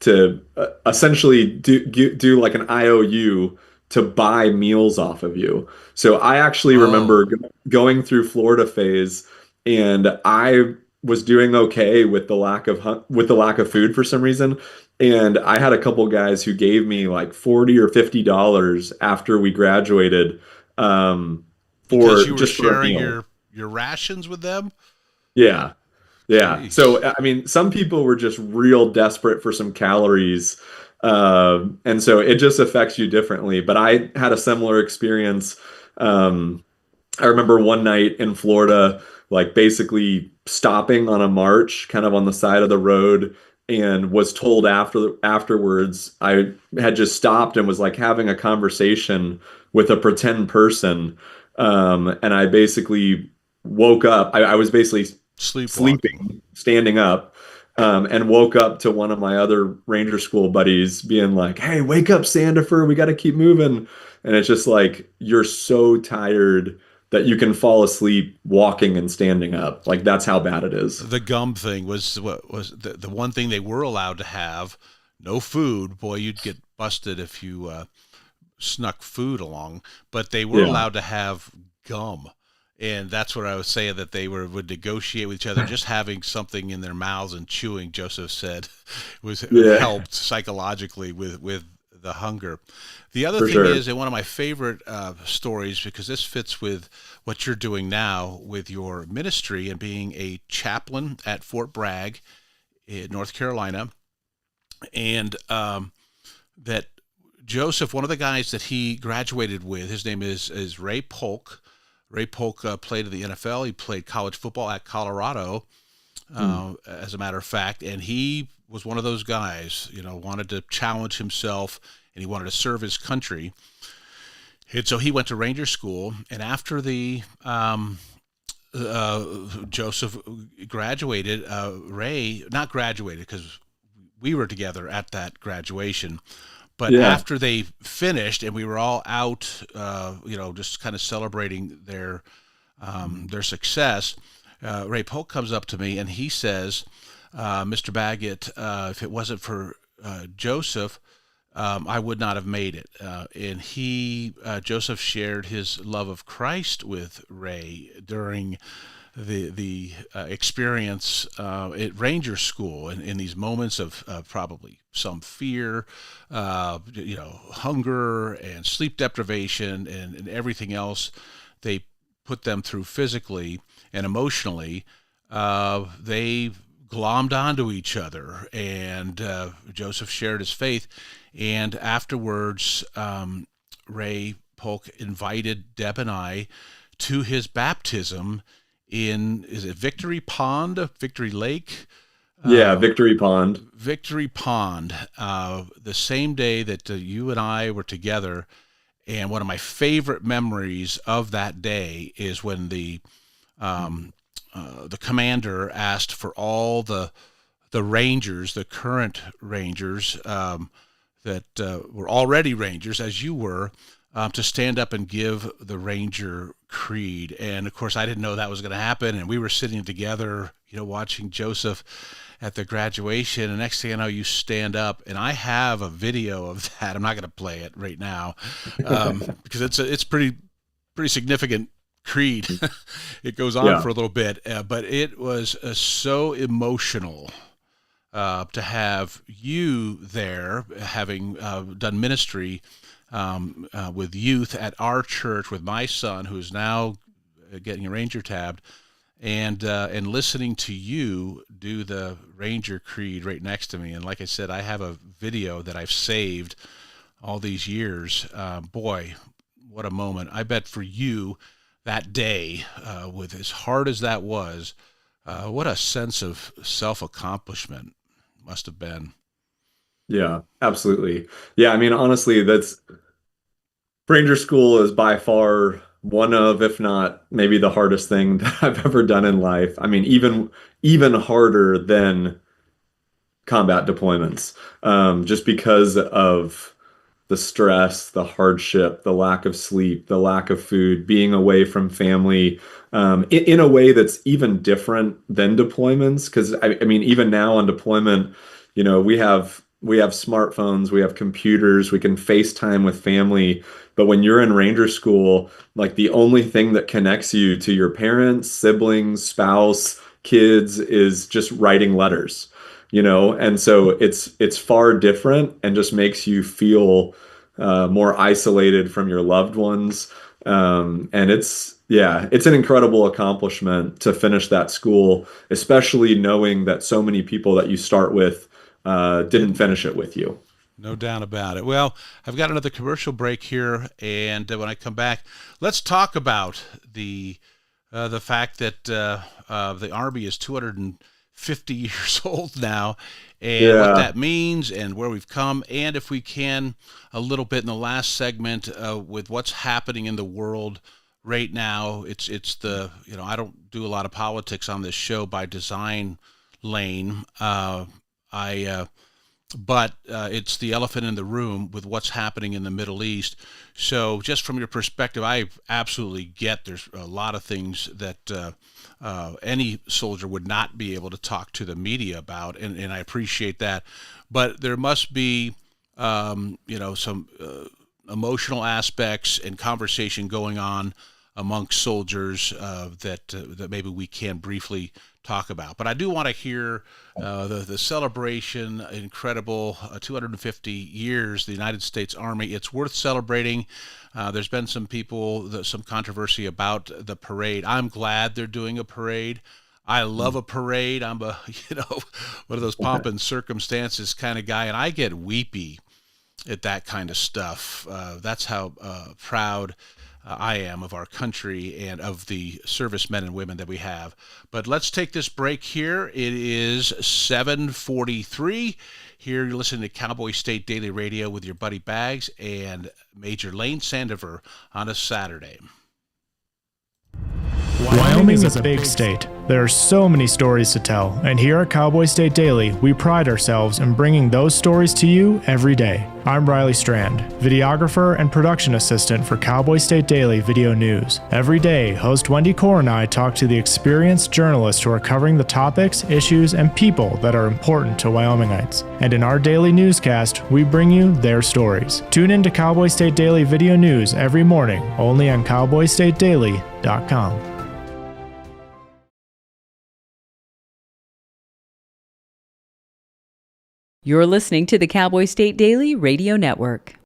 to essentially do like an IOU to buy meals off of you. So I actually remember going through Florida phase, and I was doing okay with the lack of food for some reason. And I had a couple guys who gave me like $40 or $50 after we graduated, because you were sharing your rations with them. Yeah. Jeez. So, I mean, some people were just real desperate for some calories. And so it just affects you differently. But I had a similar experience. I remember one night in Florida, like basically stopping on a march kind of on the side of the road, and was told afterwards I had just stopped and was like having a conversation with a pretend person. And I basically woke up. I was basically sleeping, standing up, and woke up to one of my other Ranger School buddies being like, "Hey, wake up, Sandifer, we got to keep moving." And it's just like, you're so tired that you can fall asleep walking and standing up. Like, that's how bad it is. The gum thing was the one thing they were allowed to have. No food. Boy, you'd get busted if you snuck food along. But they were allowed to have gum. And that's what I was saying, that they would negotiate with each other. Just having something in their mouths and chewing, Joseph said, helped psychologically with the hunger. The other thing is, and one of my favorite stories, because this fits with what you're doing now with your ministry and being a chaplain at Fort Bragg in North Carolina, and that Joseph, one of the guys that he graduated with, his name is Ray Polk. Ray Polk played in the NFL. He played college football at Colorado, as a matter of fact, and he was one of those guys, wanted to challenge himself, and he wanted to serve his country. And so he went to Ranger School, and after the Joseph graduated, Ray, not graduated because we were together at that graduation, but after they finished and we were all out, just kind of celebrating their success, Ray Polk comes up to me and he says, "Mr. Baggett, if it wasn't for Joseph, I would not have made it." And Joseph shared his love of Christ with Ray during the experience at Ranger School, and in these moments of probably some fear, hunger and sleep deprivation and everything else they put them through physically and emotionally. They glommed onto each other, and Joseph shared his faith. And afterwards, Ray Polk invited Deb and I to his baptism is it Victory Pond, Victory Lake? Victory Pond. Victory Pond, the same day that you and I were together. And one of my favorite memories of that day is when the commander asked for all the Rangers, the current Rangers that were already Rangers, as you were, to stand up and give the Ranger Creed. And of course, I didn't know that was going to happen. And we were sitting together, watching Joseph at the graduation, and next thing I know, you stand up, and I have a video of that. I'm not going to play it right now because it's pretty significant creed. It goes on for a little bit, but it was so emotional to have you there, having done ministry with youth at our church with my son, who's now getting a Ranger tabbed, and listening to you do the Ranger Creed right next to me. And like I said, I have a video that I've saved all these years. Boy, what a moment. I bet for you that day, with as hard as that was, what a sense of self-accomplishment must have been. Yeah, absolutely. Yeah, I mean, honestly, Ranger School is by far one of, if not maybe the hardest thing that I've ever done in life. I mean, even harder than combat deployments, just because of the stress, the hardship, the lack of sleep, the lack of food, being away from family, in a way that's even different than deployments. Because I mean, even now on deployment, we have smartphones, we have computers, we can FaceTime with family. But when you're in Ranger School, like the only thing that connects you to your parents, siblings, spouse, kids is just writing letters, and so it's far different and just makes you feel more isolated from your loved ones. And it's an incredible accomplishment to finish that school, especially knowing that so many people that you start with didn't finish it with you. No doubt about it. Well, I've got another commercial break here, and when I come back, let's talk about the fact that the Army is 250 years old now, and what that means, and where we've come, and if we can, a little bit in the last segment with what's happening in the world right now. It's I don't do a lot of politics on this show by design, Lane. But it's the elephant in the room with what's happening in the Middle East. So just from your perspective, I absolutely get there's a lot of things that any soldier would not be able to talk to the media about, and I appreciate that. But there must be, some emotional aspects and conversation going on amongst soldiers that maybe we can briefly talk about. But I do want to hear the celebration, incredible 250 years, the United States Army. It's worth celebrating. There's been some controversy about the parade. I'm glad they're doing a parade. I love a parade. I'm one of those pomp and circumstances kind of guy, and I get weepy at that kind of stuff. That's how proud I am of our country and of the servicemen and women that we have. But let's take this break here. It is 7:43. Here you're listening to Cowboy State Daily Radio with your buddy Bags and Major Lane Sandifer on a Saturday. Wyoming is a big state. There are so many stories to tell, and here at Cowboy State Daily, we pride ourselves in bringing those stories to you every day. I'm Riley Strand, videographer and production assistant for Cowboy State Daily Video News. Every day, host Wendy Core and I talk to the experienced journalists who are covering the topics, issues, and people that are important to Wyomingites. And in our daily newscast, we bring you their stories. Tune in to Cowboy State Daily Video News every morning, only on cowboystatedaily.com. You're listening to the Cowboy State Daily Radio Network.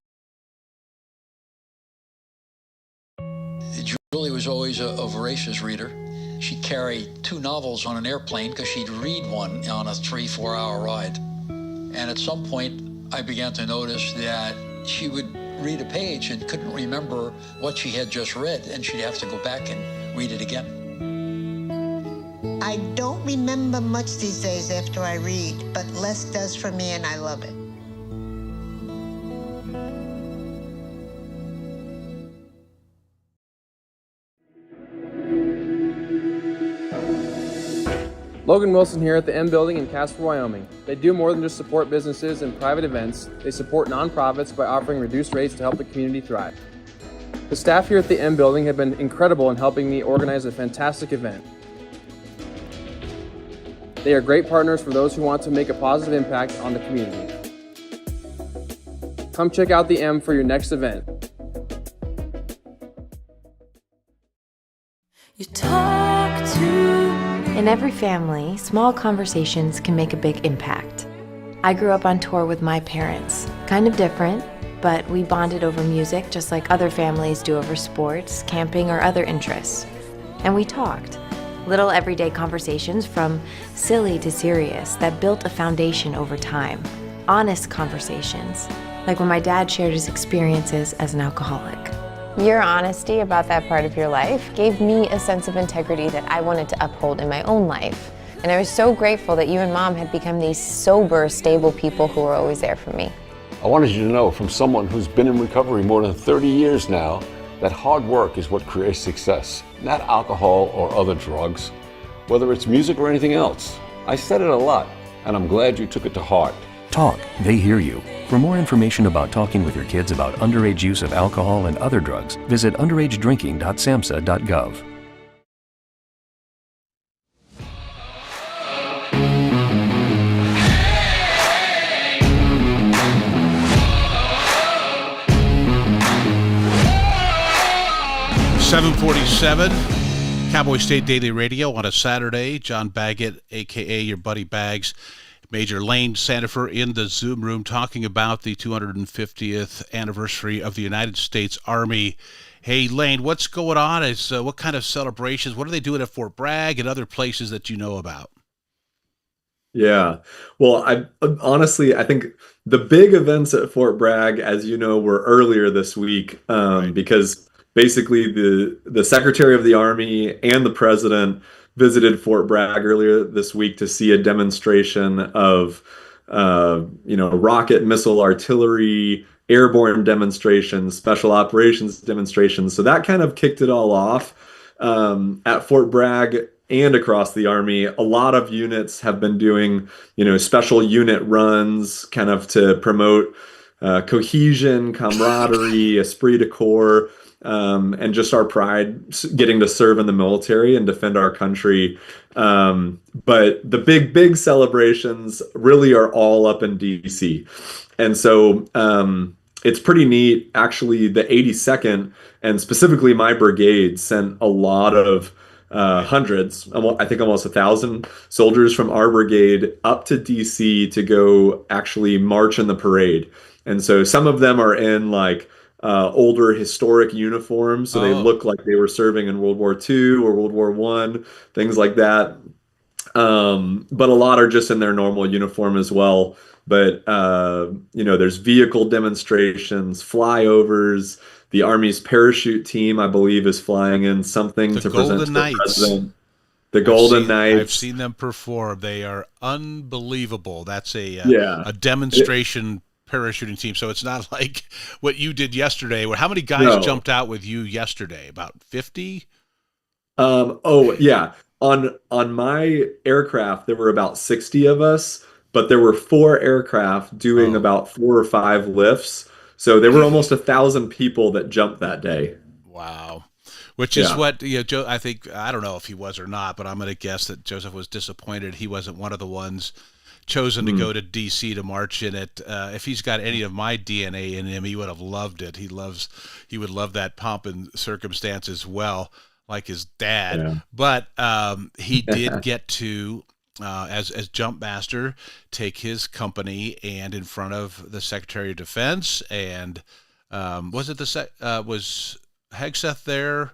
Julie was always a voracious reader. She'd carry 2 novels on an airplane because she'd read one on a 3-4 hour ride. And at some point, I began to notice that she would read a page and couldn't remember what she had just read, and she'd have to go back and read it again. I don't remember much these days after I read, but less does for me, and I love it. Logan Wilson here at the M Building in Casper, Wyoming. They do more than just support businesses and private events. They support nonprofits by offering reduced rates to help the community thrive. The staff here at the M Building have been incredible in helping me organize a fantastic event. They are great partners for those who want to make a positive impact on the community. Come check out the M for your next event. In every family, small conversations can make a big impact. I grew up on tour with my parents. Kind of different, but we bonded over music just like other families do over sports, camping, or other interests. And we talked. Little everyday conversations from silly to serious that built a foundation over time. Honest conversations, like when my dad shared his experiences as an alcoholic. Your honesty about that part of your life gave me a sense of integrity that I wanted to uphold in my own life. And I was so grateful that you and Mom had become these sober, stable people who were always there for me. I wanted you to know from someone who's been in recovery more than 30 years now that hard work is what creates success, not alcohol or other drugs, whether it's music or anything else. I said it a lot, and I'm glad you took it to heart. Talk, they hear you. For more information about talking with your kids about underage use of alcohol and other drugs, visit underagedrinking.samhsa.gov. .747, Cowboy State Daily Radio on a Saturday. John Baggett, a.k.a. your buddy Bags, Major Lane Sandifer in the Zoom room talking about the 250th anniversary of the United States Army. Hey, Lane, what's going on? What kind of celebrations? What are they doing at Fort Bragg and other places that you know about? Yeah. Well, honestly, I think the big events at Fort Bragg, as you know, were earlier this week because basically the Secretary of the Army and the President visited Fort Bragg earlier this week to see a demonstration of, rocket missile artillery, airborne demonstrations, special operations demonstrations. So that kind of kicked it all off. At Fort Bragg and across the Army, a lot of units have been doing, special unit runs kind of to promote cohesion, camaraderie, esprit de corps. And just our pride getting to serve in the military and defend our country. But the big celebrations really are all up in DC. And so it's pretty neat. Actually, the 82nd and specifically my brigade sent a lot of hundreds, I think almost 1,000 soldiers from our brigade up to DC to go actually march in the parade. And so some of them are in older historic uniforms, so they look like they were serving in World War II or World War I, things like that. But a lot are just in their normal uniform as well. But there's vehicle demonstrations, flyovers. The Army's parachute team, I believe, is flying in something to present to the president. The Golden Knights. I've seen them perform. They are unbelievable. That's a demonstration parachuting team. So it's not like what you did yesterday. How many guys jumped out with you yesterday? About 50? Yeah. On my aircraft, there were about 60 of us, but there were 4 aircraft doing about 4 or 5 lifts. So there were almost 1,000 people that jumped that day. Wow. Which is what, Joe, I think, I don't know if he was or not, but I'm going to guess that Joseph was disappointed he wasn't one of the ones chosen to go to D.C. to march in it. If he's got any of my DNA in him, he would have loved it. He would love that pomp and circumstance as well, like his dad. Yeah. But he did get to, as jump master, take his company and in front of the Secretary of Defense. And was Hegseth there?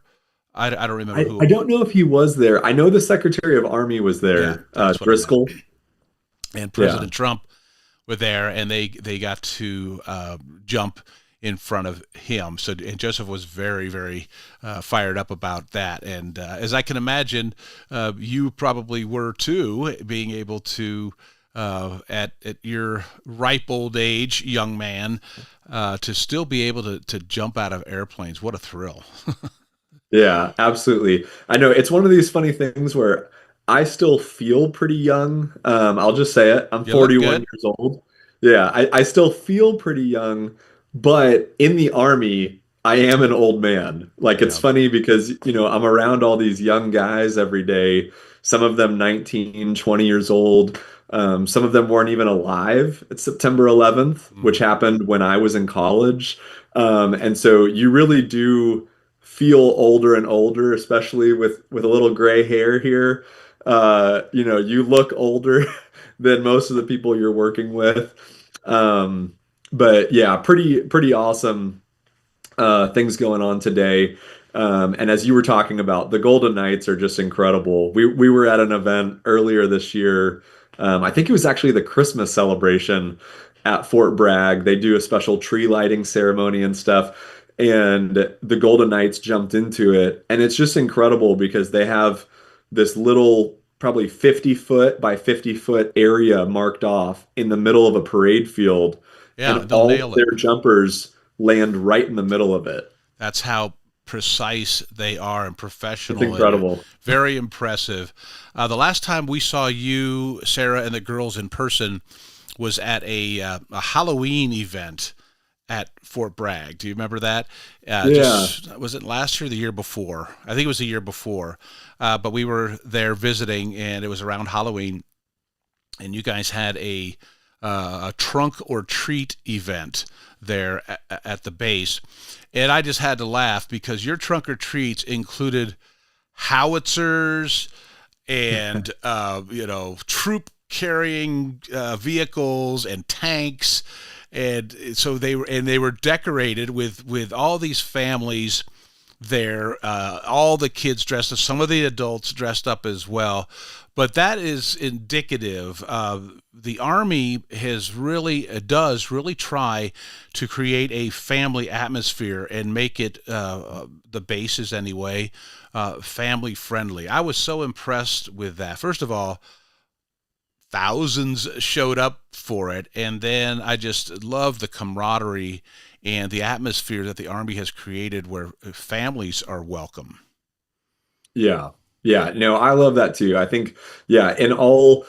I don't remember who. I don't know if he was there. I know the Secretary of Army was there, Driscoll. And President Trump were there, and they got to jump in front of him. So, and Joseph was very, very fired up about that. And as I can imagine, you probably were too, being able to, at your ripe old age, young man, to still be able to jump out of airplanes. What a thrill. Yeah, absolutely. I know it's one of these funny things where I still feel pretty young. I'll just say it. I'm 41 years old. Yeah, I still feel pretty young, but in the Army, I am an old man. It's funny because, I'm around all these young guys every day some of them 19, 20 years old. Some of them weren't even alive at September 11th, which happened when I was in college. And so you really do feel older and older, especially with a little gray hair here. You look older than most of the people you're working with. But yeah, pretty awesome things going on today. And as you were talking about, the Golden Knights are just incredible. We were at an event earlier this year. I think it was actually the Christmas celebration at Fort Bragg. They do a special tree lighting ceremony and stuff. And the Golden Knights jumped into it. And it's just incredible because they have this little, probably 50-foot by 50-foot area marked off in the middle of a parade field. Yeah, and they'll all nail of their it. jumpers land right in the middle of it. That's how precise they are and professional. It's incredible. And very impressive. The last time we saw you, Sarah, and the girls in person was at a Halloween event at Fort Bragg. Do you remember that? Was it last year or the year before? I think it was the year before. But we were there visiting, and it was around Halloween, and you guys had a trunk or treat event there at the base. And I just had to laugh because your trunk or treats included howitzers and, troop carrying vehicles and tanks. And so they were decorated with all these families there, all the kids dressed up, some of the adults dressed up as well. But that is indicative. The Army does really try to create a family atmosphere and make it, the bases anyway, family friendly. I was so impressed with that. First of all, thousands showed up for it, and then I just love the camaraderie and the atmosphere that the Army has created where families are welcome. Yeah. Yeah, no, I love that too. I think, yeah, in all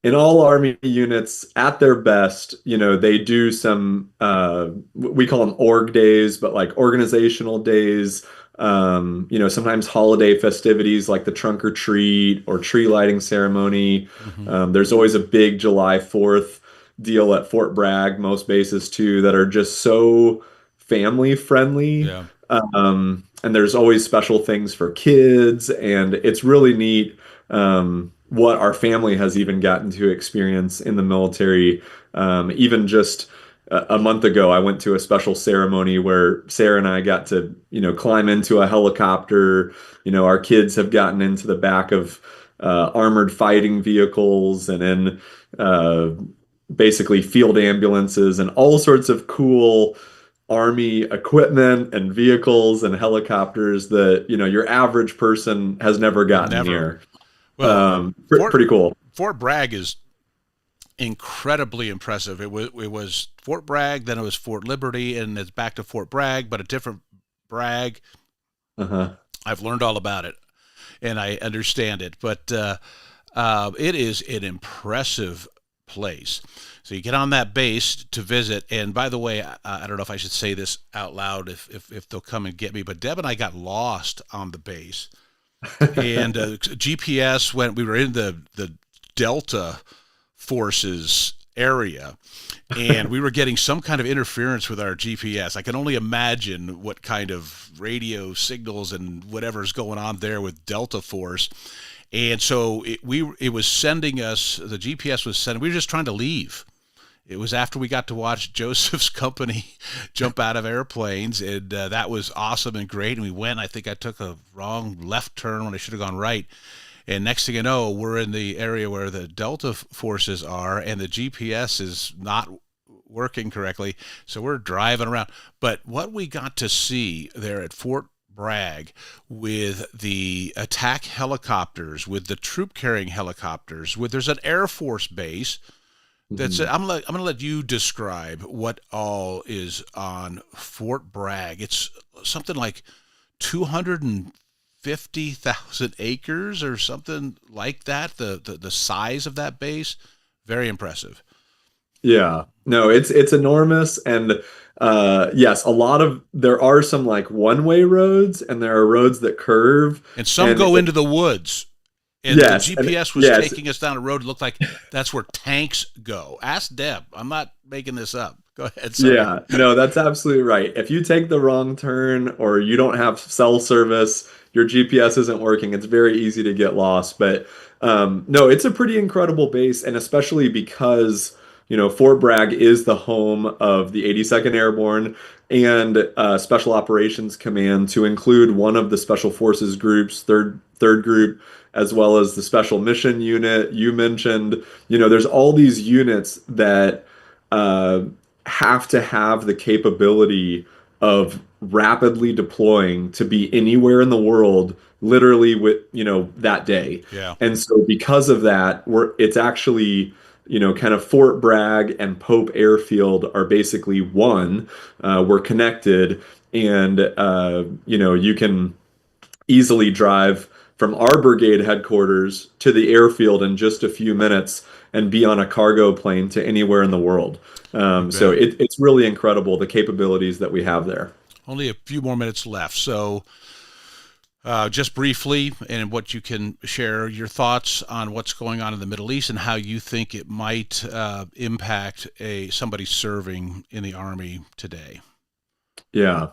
Army units at their best, they do some, we call them org days, but like organizational days, sometimes holiday festivities like the trunk or treat or tree lighting ceremony. There's always a big July 4th deal at Fort Bragg, most bases too, that are just so family friendly. Yeah. And there's always special things for kids, and it's really neat what our family has even gotten to experience in the military. Even just a month ago, I went to a special ceremony where Sarah and I got to, climb into a helicopter. Our kids have gotten into the back of armored fighting vehicles and in basically field ambulances and all sorts of cool Army equipment and vehicles and helicopters that, your average person has never gotten near. Well, pretty cool. Fort Bragg is incredibly impressive. It was Fort Bragg, then it was Fort Liberty, and it's back to Fort Bragg, but a different Bragg. I've learned all about it, and I understand it. But it is an impressive place. So you get on that base to visit, and by the way, I don't know if I should say this out loud if they'll come and get me, but Deb and I got lost on the base, and GPS we were in the Delta Forces area, and we were getting some kind of interference with our GPS. I can only imagine what kind of radio signals and whatever's going on there with Delta Force. And so it was sending us, the GPS was sending, we were just trying to leave. It was after we got to watch Joseph's company jump out of airplanes, and that was awesome and great. And we went, I think I took a wrong left turn when I should have gone right. And next thing you know, we're in the area where the Delta forces are, and the GPS is not working correctly. So we're driving around. But what we got to see there at Fort Bragg with the attack helicopters, with the troop carrying helicopters, there's an Air Force base. That's it. I'm going to let you describe what all is on Fort Bragg. It's something like 250,000 acres or something like that. The size of that base, very impressive. Yeah, no, it's enormous, and yes, there are some like one-way roads, and there are roads that curve, and some go into the woods. And the Yes, and GPS was yes, taking us down a road. It looked like that's where tanks go. Ask Deb. I'm not making this up. Go ahead. Sorry. yeah, no, that's absolutely right. If you take the wrong turn or you don't have cell service, your GPS isn't working, it's very easy to get lost. But no, it's a pretty incredible base, and especially because, Fort Bragg is the home of the 82nd Airborne and Special Operations Command, to include one of the Special Forces groups, third group, as well as the Special Mission Unit you mentioned. There's all these units that uh, have to have the capability of rapidly deploying to be anywhere in the world literally with that day. Yeah. And so because of that, it's actually kind of Fort Bragg and Pope Airfield are basically one. We're connected, and you can easily drive from our brigade headquarters to the airfield in just a few minutes and be on a cargo plane to anywhere in the world. So bet. it's really incredible, the capabilities that we have there. Only a few more minutes left. So just briefly, and what you can share your thoughts on what's going on in the Middle East and how you think it might impact somebody serving in the Army today. Yeah.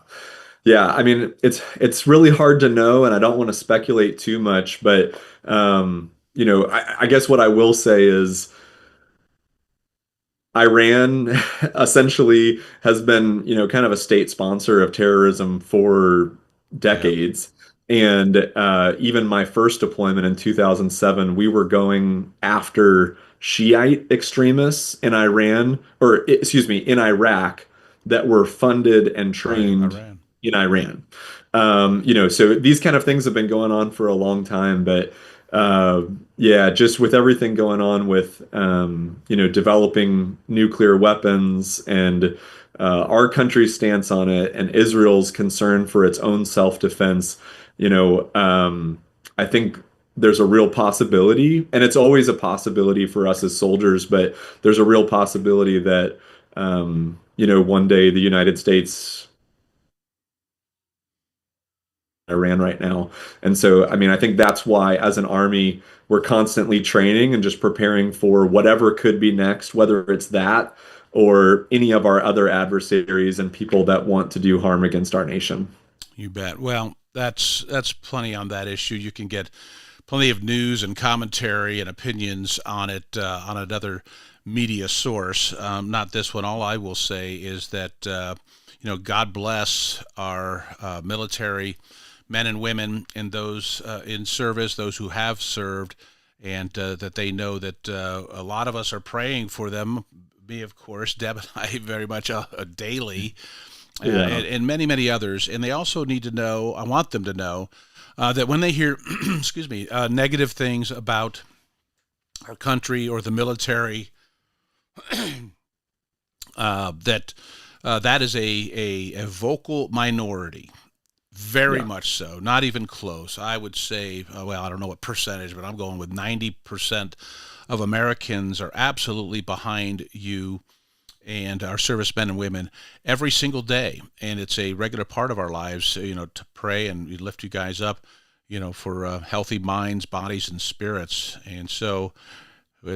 Yeah, I mean, it's really hard to know, and I don't want to speculate too much, but I guess what I will say is Iran essentially has been, kind of a state sponsor of terrorism for decades. And even my first deployment in 2007, we were going after Shiite extremists in Iran, or excuse me, in Iraq, that were funded and trained Iran. in Iran. So these kind of things have been going on for a long time, but yeah, just with everything going on with developing nuclear weapons and our country's stance on it and Israel's concern for its own self-defense, I think there's a real possibility, and it's always a possibility for us as soldiers, but there's a real possibility that one day the United States Iran right now. And so, I mean, I think that's why as an army, we're constantly training and just preparing for whatever could be next, whether it's that or any of our other adversaries and people that want to do harm against our nation. You bet. Well, that's plenty on that issue. You can get plenty of news and commentary and opinions on it on another media source. Not this one. All I will say is that God bless our military men and women and those in service, those who have served, and that they know that a lot of us are praying for them. Me, of course, Deb and I very much daily, and many, many others. And they also need to know, I want them to know, that when they hear, excuse me, negative things about our country or the military, that is a vocal minority. Very much so. Not even close. I would say, well, I don't know what percentage, but I'm going with 90% of Americans are absolutely behind you and our servicemen and women every single day. And it's a regular part of our lives, to pray and we lift you guys up, for healthy minds, bodies, and spirits. And so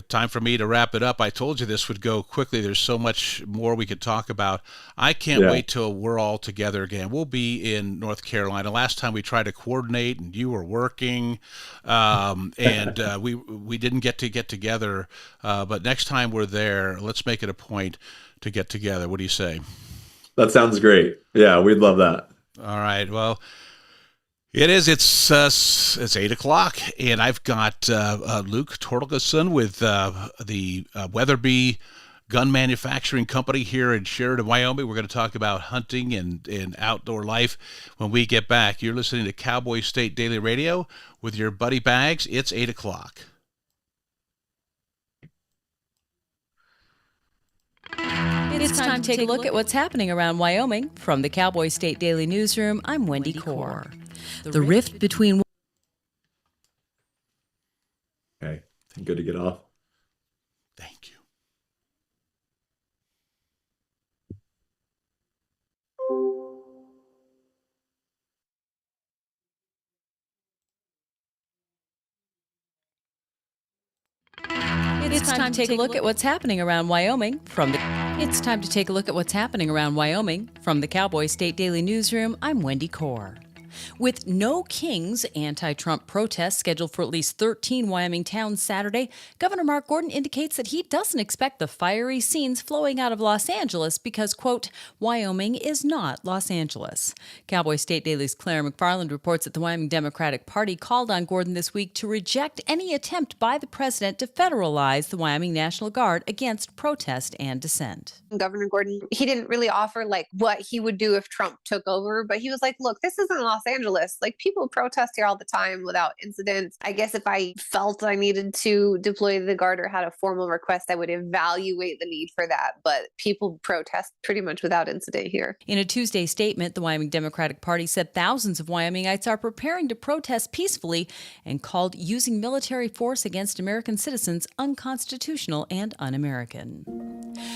time for me to wrap it up. I told you this would go quickly. There's so much more we could talk about. I can't wait till we're all together again. We'll be in North Carolina. Last time we tried to coordinate, and you were working, and we didn't get together. But next time we're there, let's make it a point to get together. What do you say? That sounds great. Yeah, we'd love that. All right. Well, it is. It's 8:00, and I've got Luke Tortelgeson with the Weatherbe Gun Manufacturing Company here in Sheridan, Wyoming. We're going to talk about hunting and outdoor life when we get back. You're listening to Cowboy State Daily Radio with your buddy Bags. It's 8:00. It's time to take a look at what's happening around Wyoming. From the Cowboy State Daily Newsroom, I'm Wendy Core. The rift between... Okay, good to get off. Thank you. It's time to take a look at what's happening around Wyoming from the Cowboy State Daily Newsroom. I'm Wendy Core. With no Kings anti-Trump protests scheduled for at least 13 Wyoming towns Saturday, Governor Mark Gordon indicates that he doesn't expect the fiery scenes flowing out of Los Angeles because, quote, Wyoming is not Los Angeles. Cowboy State Daily's Claire McFarland reports that the Wyoming Democratic Party called on Gordon this week to reject any attempt by the president to federalize the Wyoming National Guard against protest and dissent. Governor Gordon, he didn't really offer like what he would do if Trump took over, but he was like, look, this isn't Los Angeles. Like, people protest here all the time without incident. I guess if I felt I needed to deploy the guard or had a formal request, I would evaluate the need for that. But people protest pretty much without incident here. In a Tuesday statement, the Wyoming Democratic Party said thousands of Wyomingites are preparing to protest peacefully and called using military force against American citizens unconstitutional and un-American.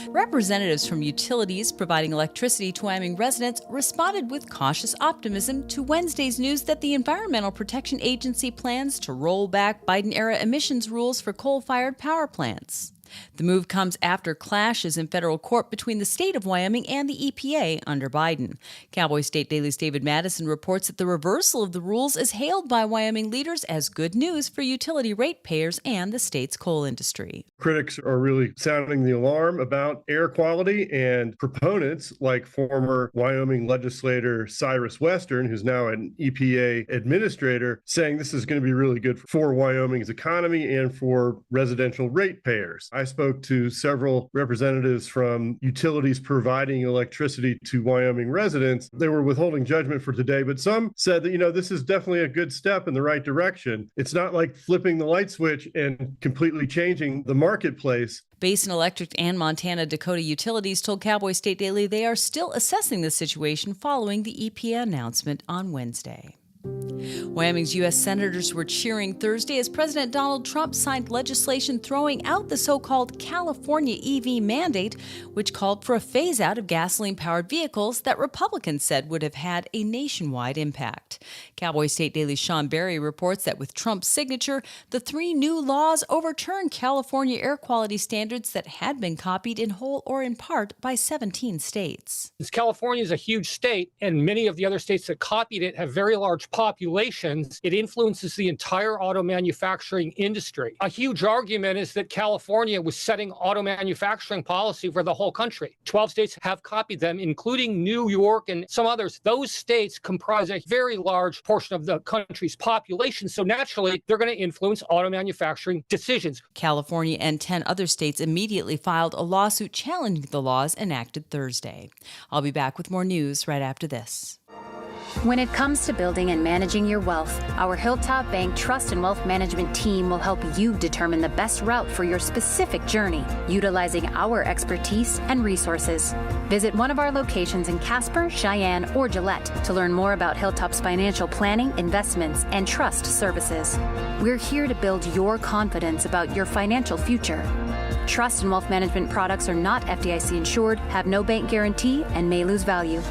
Representatives from utilities providing electricity to Wyoming residents responded with cautious optimism to Wednesday's news that the Environmental Protection Agency plans to roll back Biden-era emissions rules for coal-fired power plants. The move comes after clashes in federal court between the state of Wyoming and the EPA under Biden. Cowboy State Daily's David Madison reports that the reversal of the rules is hailed by Wyoming leaders as good news for utility ratepayers and the state's coal industry. Critics are really sounding the alarm about air quality, and proponents like former Wyoming legislator Cyrus Western, who's now an EPA administrator, saying this is going to be really good for Wyoming's economy and for residential ratepayers. I spoke to several representatives from utilities providing electricity to Wyoming residents. They were withholding judgment for today, but some said that, this is definitely a good step in the right direction. It's not like flipping the light switch and completely changing the marketplace. Basin Electric and Montana Dakota Utilities told Cowboy State Daily they are still assessing the situation following the EPA announcement on Wednesday. Wyoming's U.S. senators were cheering Thursday as President Donald Trump signed legislation throwing out the so-called California EV mandate, which called for a phase-out of gasoline-powered vehicles that Republicans said would have had a nationwide impact. Cowboy State Daily's Sean Berry reports that with Trump's signature, the three new laws overturned California air quality standards that had been copied in whole or in part by 17 states. California is a huge state, and many of the other states that copied it have very large populations. It influences the entire auto manufacturing industry. A huge argument is that California was setting auto manufacturing policy for the whole country. 12 states have copied them, including New York and some others. Those states comprise a very large portion of the country's population, so naturally they're going to influence auto manufacturing decisions. California and 10 other states immediately filed a lawsuit challenging the laws enacted Thursday. I'll be back with more news right after this. When it comes to building and managing your wealth, our Hilltop Bank Trust and Wealth Management team will help you determine the best route for your specific journey, utilizing our expertise and resources. Visit one of our locations in Casper, Cheyenne, or Gillette to learn more about Hilltop's financial planning, investments, and trust services. We're here to build your confidence about your financial future. Trust and wealth management products are not FDIC insured, have no bank guarantee, and may lose value.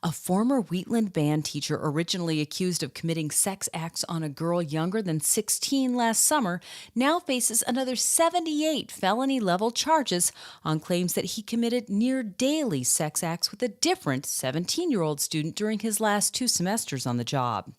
A former Wheatland band teacher originally accused of committing sex acts on a girl younger than 16 last summer now faces another 78 felony-level charges on claims that he committed near-daily sex acts with a different 17-year-old student during his last 2 semesters on the job.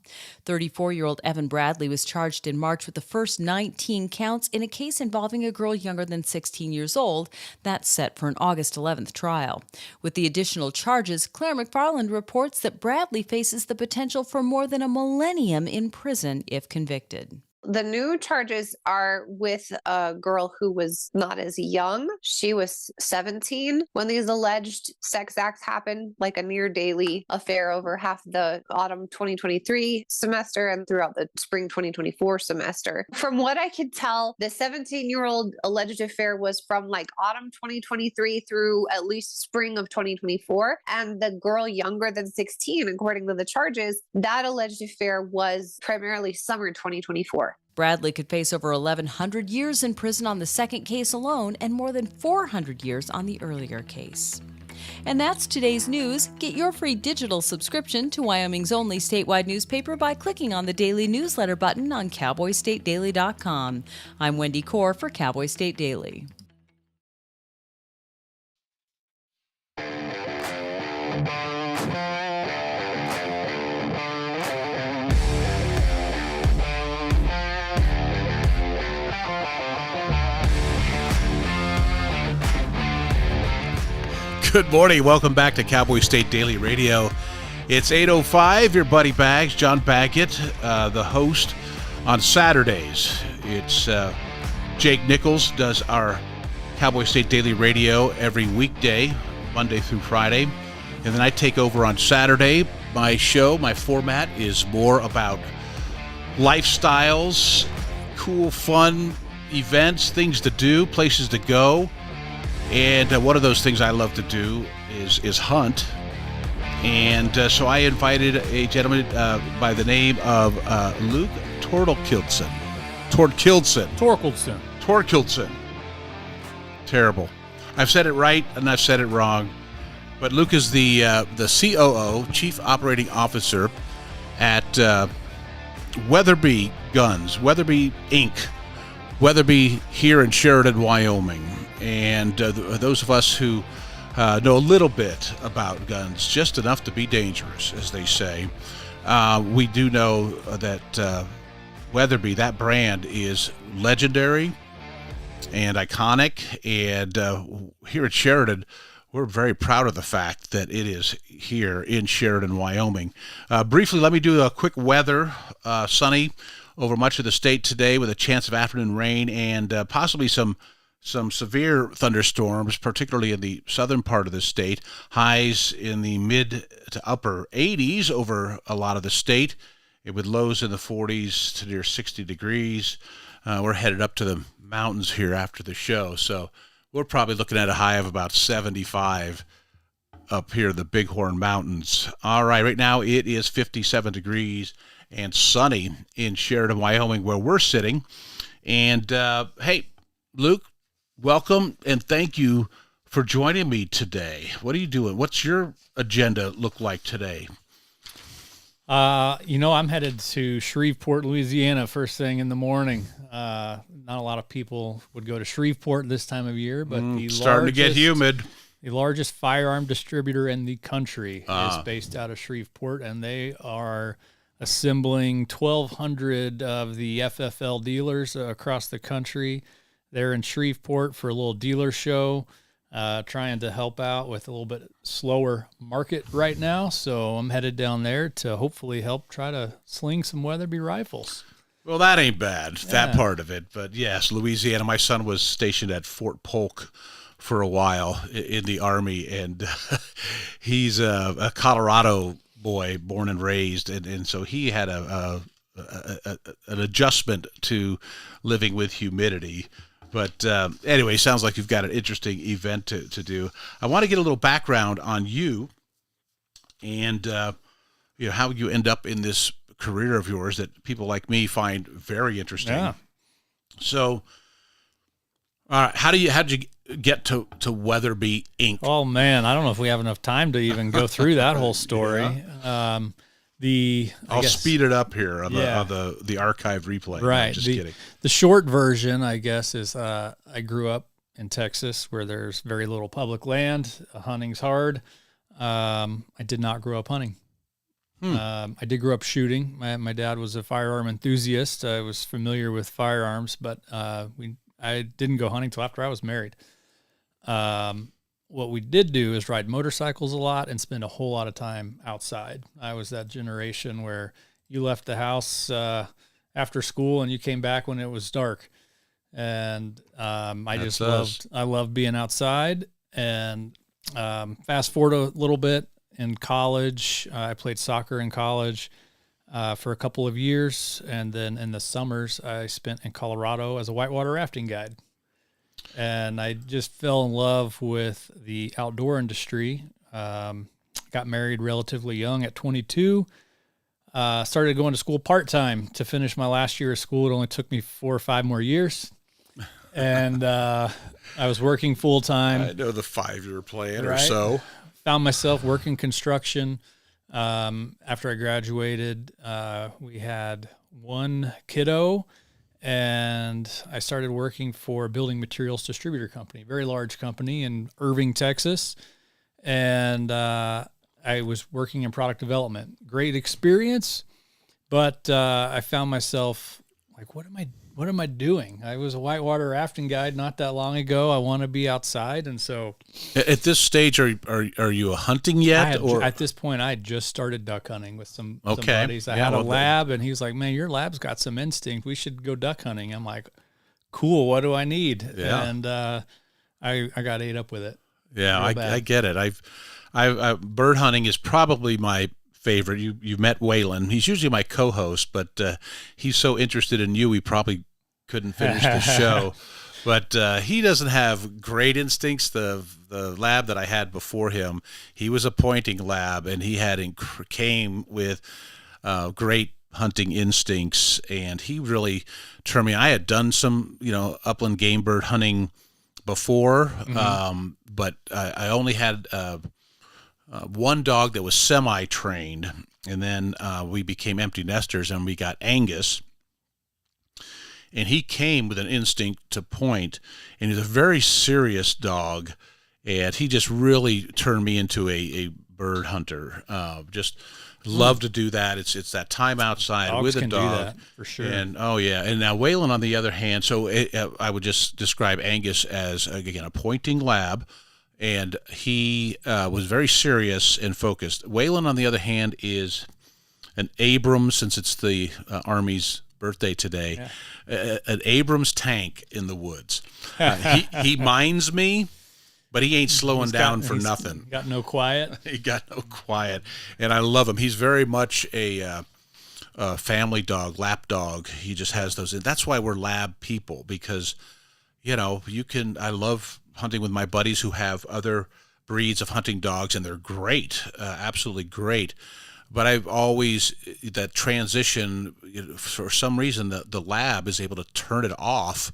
34-year-old Evan Bradley was charged in March with the first 19 counts in a case involving a girl younger than 16 years old that's set for an August 11th trial. With the additional charges, Claire McFarland reports that Bradley faces the potential for more than a millennium in prison if convicted. The new charges are with a girl who was not as young. She was 17 when these alleged sex acts happened, like a near daily affair over half the autumn 2023 semester and throughout the spring 2024 semester. From what I could tell, the 17-year-old alleged affair was from like autumn 2023 through at least spring of 2024. And the girl younger than 16, according to the charges, that alleged affair was primarily summer 2024. Bradley could face over 1,100 years in prison on the second case alone and more than 400 years on the earlier case. And that's today's news. Get your free digital subscription to Wyoming's only statewide newspaper by clicking on the daily newsletter button on cowboystatedaily.com. I'm Wendy Core for Cowboy State Daily. Good morning. Welcome back to Cowboy State Daily Radio. It's 8:05. Your buddy Bags, John Baggett, the host on Saturdays. It's Jake Nichols does our Cowboy State Daily Radio every weekday, Monday through Friday. And then I take over on Saturday. My show, my format is more about lifestyles, cool, fun events, things to do, places to go. And one of those things I love to do is hunt. And so I invited a gentleman by the name of Luke Torkildsen. Terrible. I've said it right and I've said it wrong. But Luke is the COO, Chief Operating Officer at Weatherbe Guns, Weatherbe Inc., Weatherbe here in Sheridan, Wyoming. And those of us who know a little bit about guns, just enough to be dangerous, as they say, we do know that Weatherbe, that brand, is legendary and iconic. And here at Sheridan, we're very proud of the fact that it is here in Sheridan, Wyoming. Briefly, let me do a quick weather. Sunny over much of the state today with a chance of afternoon rain and possibly some severe thunderstorms, particularly in the southern part of the state. Highs in the mid to upper 80s over a lot of the state, with lows in the 40s to near 60 degrees. We're headed up to the mountains here after the show, so we're probably looking at a high of about 75 up here in the Bighorn Mountains. All right, right now it is 57 degrees and sunny in Sheridan, Wyoming, where we're sitting. And, hey, Luke, welcome, and thank you for joining me today. What are you doing? What's your agenda look like today? I'm headed to Shreveport, Louisiana, first thing in the morning. Not a lot of people would go to Shreveport this time of year, but starting to get humid. The largest firearm distributor in the country is based out of Shreveport, and they are assembling 1,200 of the FFL dealers across the country. They're in Shreveport for a little dealer show, trying to help out with a little bit slower market right now. So I'm headed down there to hopefully help try to sling some Weatherbe rifles. Well, that ain't bad, that part of it. But yes, Louisiana, my son was stationed at Fort Polk for a while in the Army, and he's a Colorado boy, born and raised, and so he had an adjustment to living with humidity. But anyway, sounds like you've got an interesting event to do. I want to get a little background on you and how you end up in this career of yours that people like me find very interesting. Yeah. So, all right, how'd you get to Weatherbe Inc.? Oh man, I don't know if we have enough time to even go through that whole story. Yeah. I'll speed it up here on the archive replay. Right. No, just kidding. The short version, I guess, is I grew up in Texas where there's very little public land. Hunting's hard. I did not grow up hunting. I did grow up shooting. My dad was a firearm enthusiast. I was familiar with firearms, but I didn't go hunting till after I was married. What we did do is ride motorcycles a lot and spend a whole lot of time outside. I was that generation where you left the house after school and you came back when it was dark. And I loved being outside. And fast forward a little bit, in college, I played soccer in college for a couple of years. And then in the summers, I spent in Colorado as a whitewater rafting guide. And I just fell in love with the outdoor industry. Got married relatively young at 22. Started going to school part-time to finish my last year of school. It only took me 4 or 5 more years. And I was working full time. I know the 5-year plan or Right. so. Found myself working construction. After I graduated, we had one kiddo, and I started working for a building materials distributor company, very large company in Irving, Texas. And I was working in product development. Great experience, but I found myself like, what am I doing? I was a whitewater rafting guide not that long ago. I want to be outside, and so At this stage, are you a hunting yet? at this point, I had just started duck hunting with some Okay. buddies. I Yeah, had a well, lab, and he was like, "Man, your lab's got some instinct. We should go duck hunting." I'm like, "Cool. What do I need?" Yeah. And I got ate up with it. Yeah, Real I bad. get it. I bird hunting is probably my favorite. You've met Waylon. He's usually my co-host, but he's so interested in you, he probably couldn't finish the show. But he doesn't have great instincts. The lab that I had before him, he was a pointing lab, and he came with great hunting instincts, and he really turned me. I had done some, upland game bird hunting before, but I only had one dog that was semi-trained, and then we became empty nesters, and we got Angus. And he came with an instinct to point, and he's a very serious dog, and he just really turned me into a bird hunter. Just love to do that. It's that time outside Dogs with a can do dog. that, for sure. And and now Waylon, on the other hand, I would just describe Angus as, again, a pointing lab, and he was very serious and focused. Waylon, on the other hand, is an Abrams, since it's the Army's birthday today, an Abrams tank in the woods. He minds me, but he ain't slowing down for nothing. Got no quiet. He got no quiet, and I love him. He's very much a family dog, lap dog. He just has those. That's why we're lab people, because I love hunting with my buddies who have other breeds of hunting dogs, and they're great, absolutely great. But I've always, that transition, for some reason, the lab is able to turn it off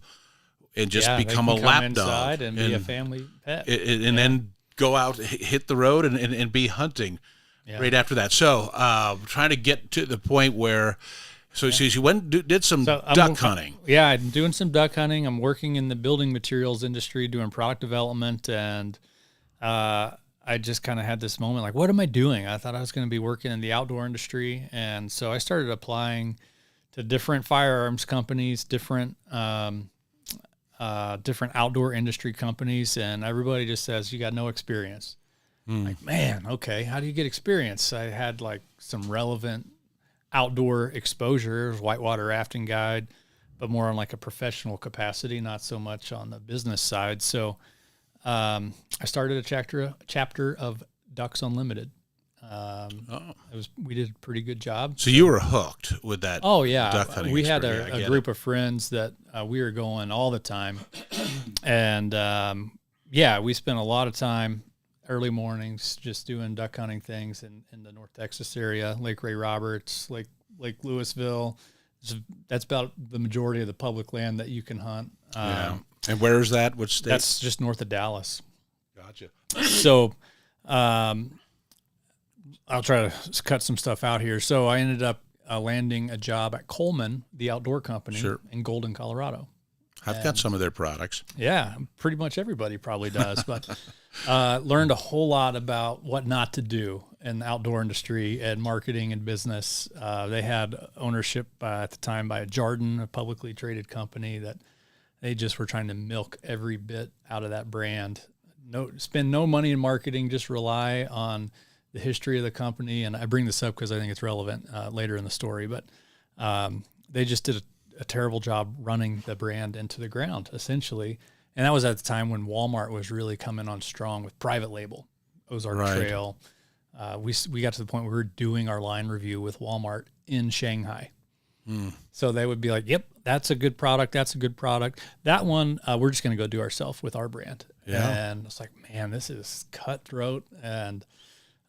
and just become a lap dog and be a family pet, and then go out, hit the road, and be hunting right after that. So trying to get to the point where, so you went and did some duck hunting. Yeah, I'm doing some duck hunting. I'm working in the building materials industry, doing product development, and I just kind of had this moment like, what am I doing? I thought I was going to be working in the outdoor industry. And so I started applying to different firearms companies, different outdoor industry companies. And everybody just says, you got no experience. Like, man, okay. How do you get experience? I had like some relevant outdoor exposure, whitewater rafting guide, but more on like a professional capacity, not so much on the business side. So I started a chapter of Ducks Unlimited. We did a pretty good job. So you were hooked with that. Oh yeah, duck hunting we had experience. a group of friends that we were going all the time, and we spent a lot of time early mornings just doing duck hunting things in the North Texas area, Lake Ray Roberts, Lake Louisville. That's about the majority of the public land that you can hunt. And where is that? Which state? That's just north of Dallas. Gotcha. So I'll try to cut some stuff out here. So I ended up landing a job at Coleman, the outdoor company in Golden, Colorado. I've got some of their products. Yeah, pretty much everybody probably does. But learned a whole lot about what not to do in the outdoor industry and marketing and business. They had ownership at the time by Jarden, a publicly traded company that they just were trying to milk every bit out of that brand. Spend no money in marketing, just rely on the history of the company. And I bring this up because I think it's relevant later in the story. But they just did a terrible job running the brand into the ground, essentially. And that was at the time when Walmart was really coming on strong with private label, Ozark Trail. We got to the point where we were doing our line review with Walmart in Shanghai. So they would be like, yep, that's a good product. That's a good product. That one, we're just going to go do ourselves with our brand. Yeah. And it's like, man, this is cutthroat. And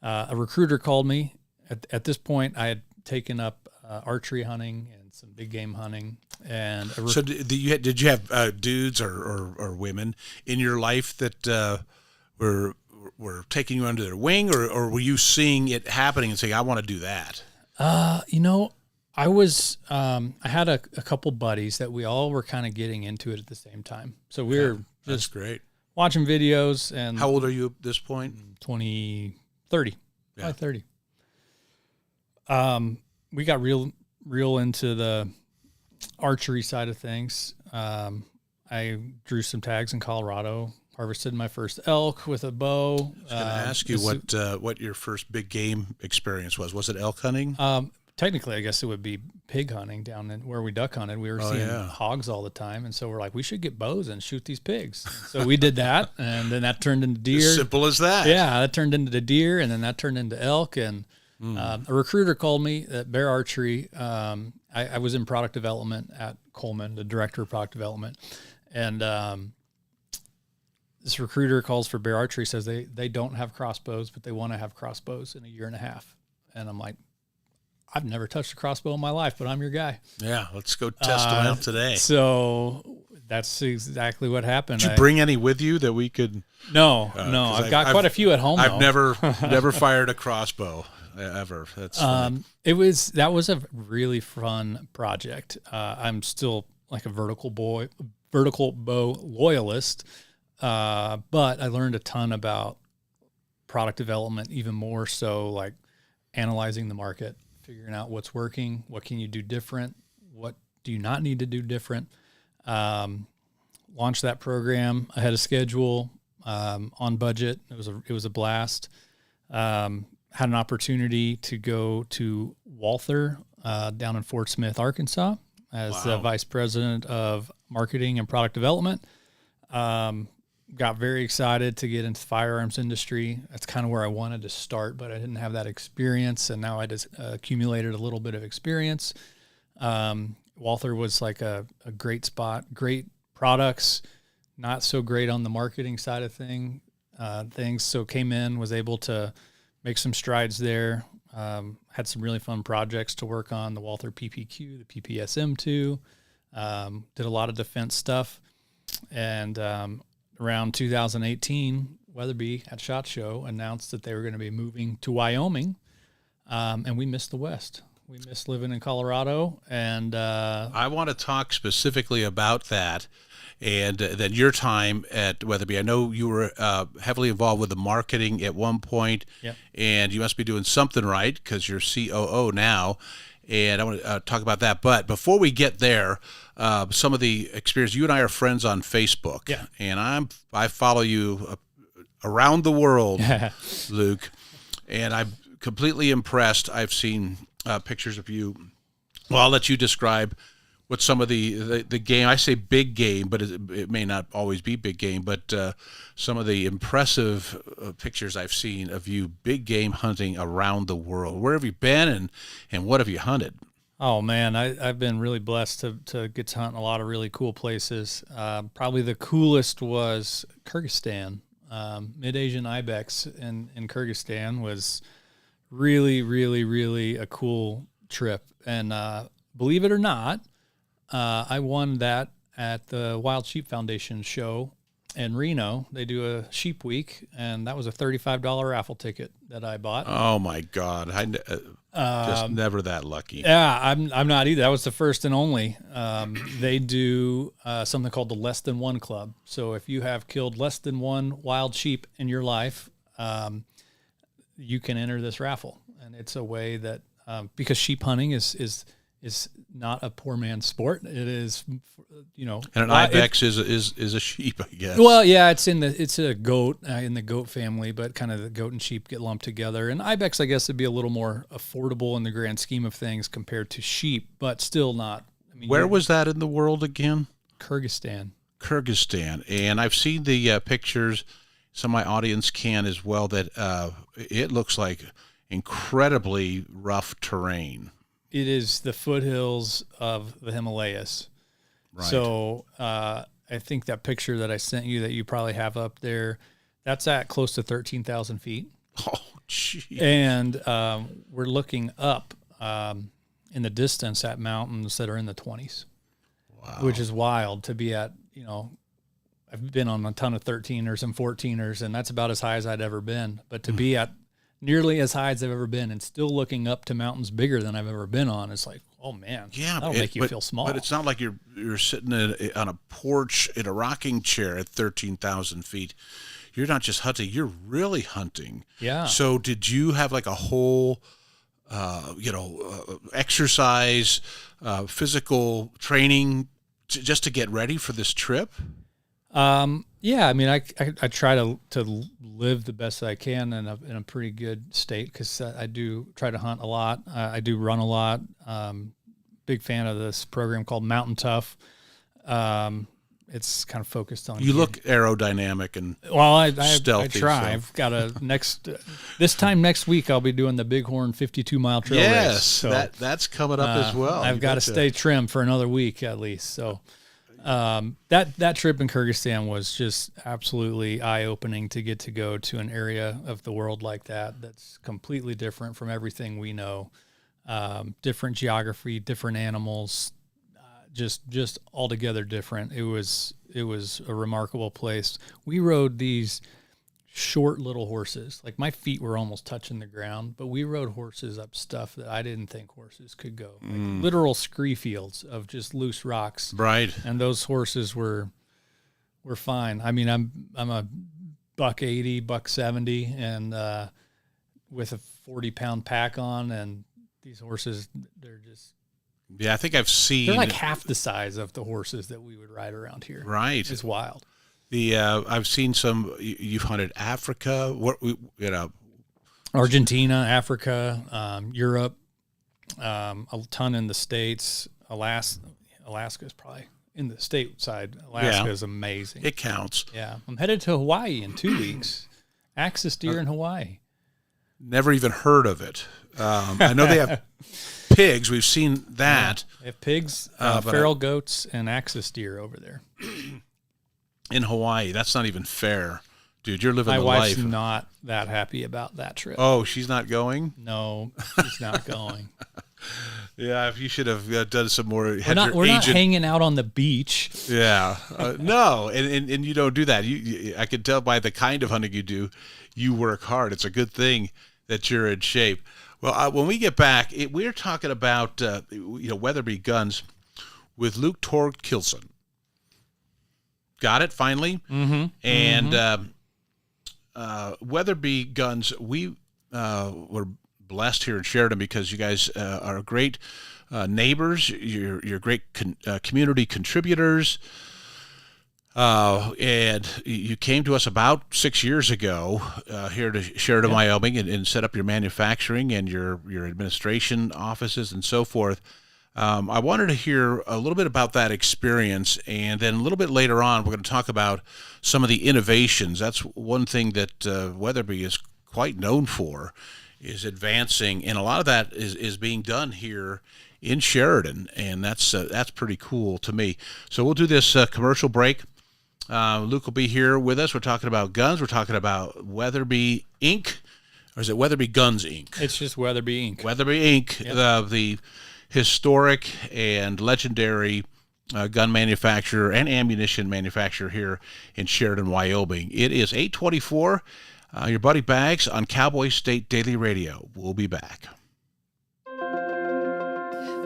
a recruiter called me. At this point, I had taken up archery hunting and some big game hunting. And so did you have dudes or women in your life that were taking you under their wing, or were you seeing it happening and saying, I want to do that? I was, I had a couple buddies that we all were kind of getting into it at the same time. So we were that's great. Watching videos. And how old are you at this point? 30, yeah. 30. We got real into the archery side of things. I drew some tags in Colorado, harvested my first elk with a bow. I was going to ask you what your first big game experience was. Was it elk hunting? Technically, I guess it would be pig hunting down in where we duck hunted. We were seeing hogs all the time. And so we're like, we should get bows and shoot these pigs. So we did that. And then that turned into deer. As simple as that. Yeah, that turned into the deer. And then that turned into elk. And a recruiter called me at Bear Archery. I was in product development at Coleman, the director of product development. And this recruiter calls for Bear Archery, says they don't have crossbows, but they want to have crossbows in a year and a half. And I'm like, I've never touched a crossbow in my life, but I'm your guy. Yeah, let's go test them out today. So that's exactly what happened. Did you bring any with you that we could? No. I've got quite a few at home. I've never fired a crossbow ever. That's that was a really fun project. I'm still like a vertical bow loyalist, but I learned a ton about product development, even more so like analyzing the market, figuring out what's working, what can you do different, what do you not need to do different. Launched that program ahead of schedule, on budget. It was a blast. Had an opportunity to go to Walther down in Fort Smith, Arkansas, as the vice president of marketing and product development. Got very excited to get into the firearms industry. That's kind of where I wanted to start, but I didn't have that experience, and now I just accumulated a little bit of experience. Walther was like a great spot, great products, not so great on the marketing side of things. So came in, was able to make some strides there. Had some really fun projects to work on, the Walther PPQ, the PPSM2, did a lot of defense stuff. And around 2018, Weatherbe at SHOT Show announced that they were going to be moving to Wyoming, and we missed the West. We missed living in Colorado, and I want to talk specifically about that, and then your time at Weatherbe. I know you were heavily involved with the marketing at one point, and you must be doing something right because you're COO now, and I want to talk about that. But before we get there, some of the experience, you and I are friends on Facebook, and I follow you around the world, Luke, and I'm completely impressed. I've seen pictures of you. Well, I'll let you describe what some of the game, I say big game, but it may not always be big game, but some of the impressive pictures I've seen of you big game hunting around the world. Where have you been and what have you hunted? Oh man, I've been really blessed to get to hunt in a lot of really cool places. Probably the coolest was Kyrgyzstan. Mid-Asian ibex in Kyrgyzstan was really, really, really a cool trip. And believe it or not, I won that at the Wild Sheep Foundation show in Reno. They do a sheep week, and that was a $35 raffle ticket that I bought. Oh my God. Just never that lucky. Yeah, I'm not either. That was the first and only. They do something called the Less Than One Club. So if you have killed less than one wild sheep in your life, you can enter this raffle. And it's a way that, because sheep hunting is not a poor man's sport. It is, And an ibex is a sheep, I guess. Well, yeah, it's a goat in the goat family, but kind of the goat and sheep get lumped together. And ibex, I guess, would be a little more affordable in the grand scheme of things compared to sheep, but still not. I mean, where was that in the world again? Kyrgyzstan. And I've seen the pictures. Some of my audience can as well. That it looks like incredibly rough terrain. It is the foothills of the Himalayas. Right. So I think that picture that I sent you that you probably have up there, that's at close to 13,000 feet. Oh, geez. And we're looking up in the distance at mountains that are in the 20s, which is wild to be at. I've been on a ton of 13ers and 14ers, and that's about as high as I'd ever been. But to be at nearly as high as I've ever been and still looking up to mountains bigger than I've ever been on, it's like, oh man, that'll make you feel small. But it's not like you're sitting on a porch in a rocking chair at 13,000 feet. You're not just hunting; you're really hunting. Yeah. So did you have like a whole, exercise, physical training just to get ready for this trip? Yeah, I mean, I try to live the best I can in a pretty good state, because I do try to hunt a lot. I do run a lot. Big fan of this program called Mountain Tough. It's kind of focused on. You look aerodynamic and stealthy. I try. I've got this time next week I'll be doing the Bighorn 52-mile trail race. Yes, So, that's coming up as well. I've got to stay trim for another week at least. So. That trip in Kyrgyzstan was just absolutely eye-opening to get to go to an area of the world like that that's completely different from everything we know. Different geography, different animals, just altogether different. It was a remarkable place. We rode these short little horses. Like, my feet were almost touching the ground, but we rode horses up stuff that I didn't think horses could go. Like literal scree fields of just loose rocks. Right. And those horses were fine. I mean, I'm a $180, $170, and with a 40-pound pack on, and these horses, they're just. Yeah, I think I've seen. They're like half the size of the horses that we would ride around here. Right. It's wild. I've seen some. You've hunted Africa. Argentina, Africa, Europe, a ton in the States. Alaska is probably in the state side. Alaska is amazing. It counts. Yeah, I'm headed to Hawaii in 2 weeks. Axis deer in Hawaii. Never even heard of it. I know they have pigs. We've seen that. They have pigs, feral goats, and axis deer over there. In Hawaii, that's not even fair, dude. You're living My the wife's life. not that happy about that trip. Oh, she's not going? No, she's not going. Yeah, if you should have done some more. We're not hanging out on the beach. Yeah, no, and you don't do that. I can tell by the kind of hunting you do. You work hard. It's a good thing that you're in shape. Well, when we get back, we're talking about Weatherbe guns with Luke Torkildsen. Got it finally. Mm-hmm. And Weatherbe guns, we were blessed here in Sheridan because you guys are great neighbors. You're great community contributors. And you came to us about 6 years ago here to Sheridan, Wyoming, and set up your manufacturing and your administration offices and so forth. I wanted to hear a little bit about that experience, and then a little bit later on, we're going to talk about some of the innovations. That's one thing that Weatherbe is quite known for, is advancing, and a lot of that is being done here in Sheridan, and that's pretty cool to me. So we'll do this commercial break. Luke will be here with us. We're talking about guns. We're talking about Weatherbe Inc., or is it Weatherbe Guns Inc.? It's just Weatherbe Inc. Weatherbe Inc., the historic and legendary gun manufacturer and ammunition manufacturer here in Sheridan, Wyoming. It is 8:24. Your buddy Bags on Cowboy State Daily Radio. We'll be back.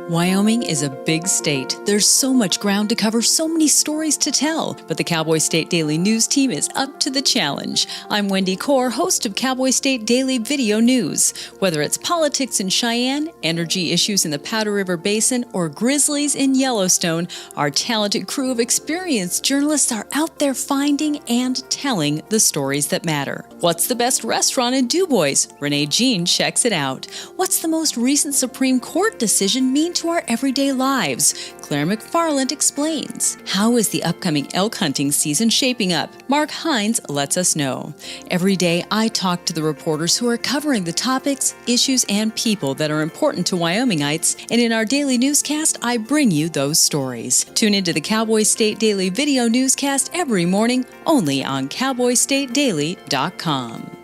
Wyoming is a big state. There's so much ground to cover, so many stories to tell. But the Cowboy State Daily News team is up to the challenge. I'm Wendy Core, host of Cowboy State Daily Video News. Whether it's politics in Cheyenne, energy issues in the Powder River Basin, or grizzlies in Yellowstone, our talented crew of experienced journalists are out there finding and telling the stories that matter. What's the best restaurant in DuBois? Renee Jean checks it out. What's the most recent Supreme Court decision mean to our everyday lives? Claire McFarland explains. How is the upcoming elk hunting season shaping up? Mark Hines lets us know. Every day, I talk to the reporters who are covering the topics, issues, and people that are important to Wyomingites, and in our daily newscast, I bring you those stories. Tune into the Cowboy State Daily Video Newscast every morning, only on CowboyStateDaily.com.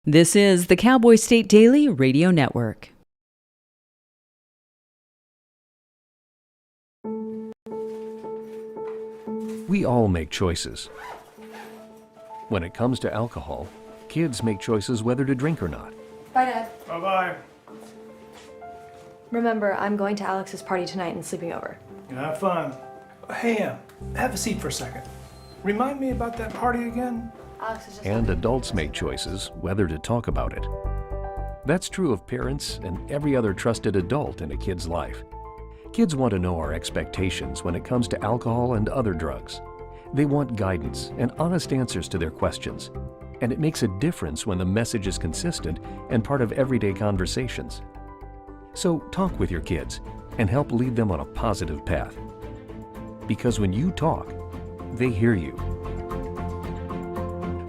This is the Cowboy State Daily Radio Network. We all make choices. When it comes to alcohol, kids make choices whether to drink or not. Bye, Dad. Bye-bye. Remember, I'm going to Alex's party tonight and sleeping over. Have fun. Hey, have a seat for a second. Remind me about that party again? Alex is just... And adults make choices whether to talk about it. That's true of parents and every other trusted adult in a kid's life. Kids want to know our expectations when it comes to alcohol and other drugs. They want guidance and honest answers to their questions. And it makes a difference when the message is consistent and part of everyday conversations. So talk with your kids and help lead them on a positive path. Because when you talk, they hear you.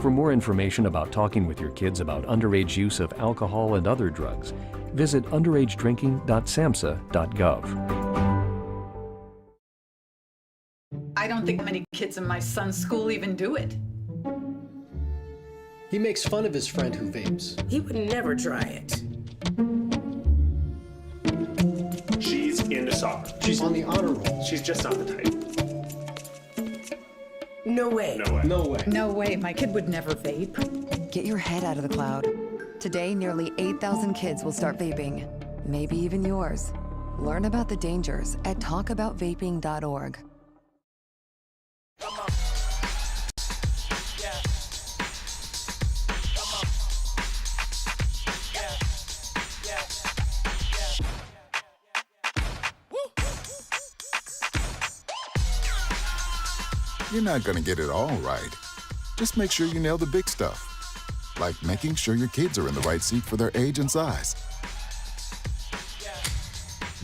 For more information about talking with your kids about underage use of alcohol and other drugs, visit underagedrinking.samhsa.gov. I don't think many kids in my son's school even do it. He makes fun of his friend who vapes. He would never try it. She's into soccer. She's on the honor roll. She's just not the type. No way. No way. No way. No way, my kid would never vape. Get your head out of the cloud. Today, nearly 8,000 kids will start vaping. Maybe even yours. Learn about the dangers at talkaboutvaping.org. You're not going to get it all right. Just make sure you nail the big stuff, like making sure your kids are in the right seat for their age and size.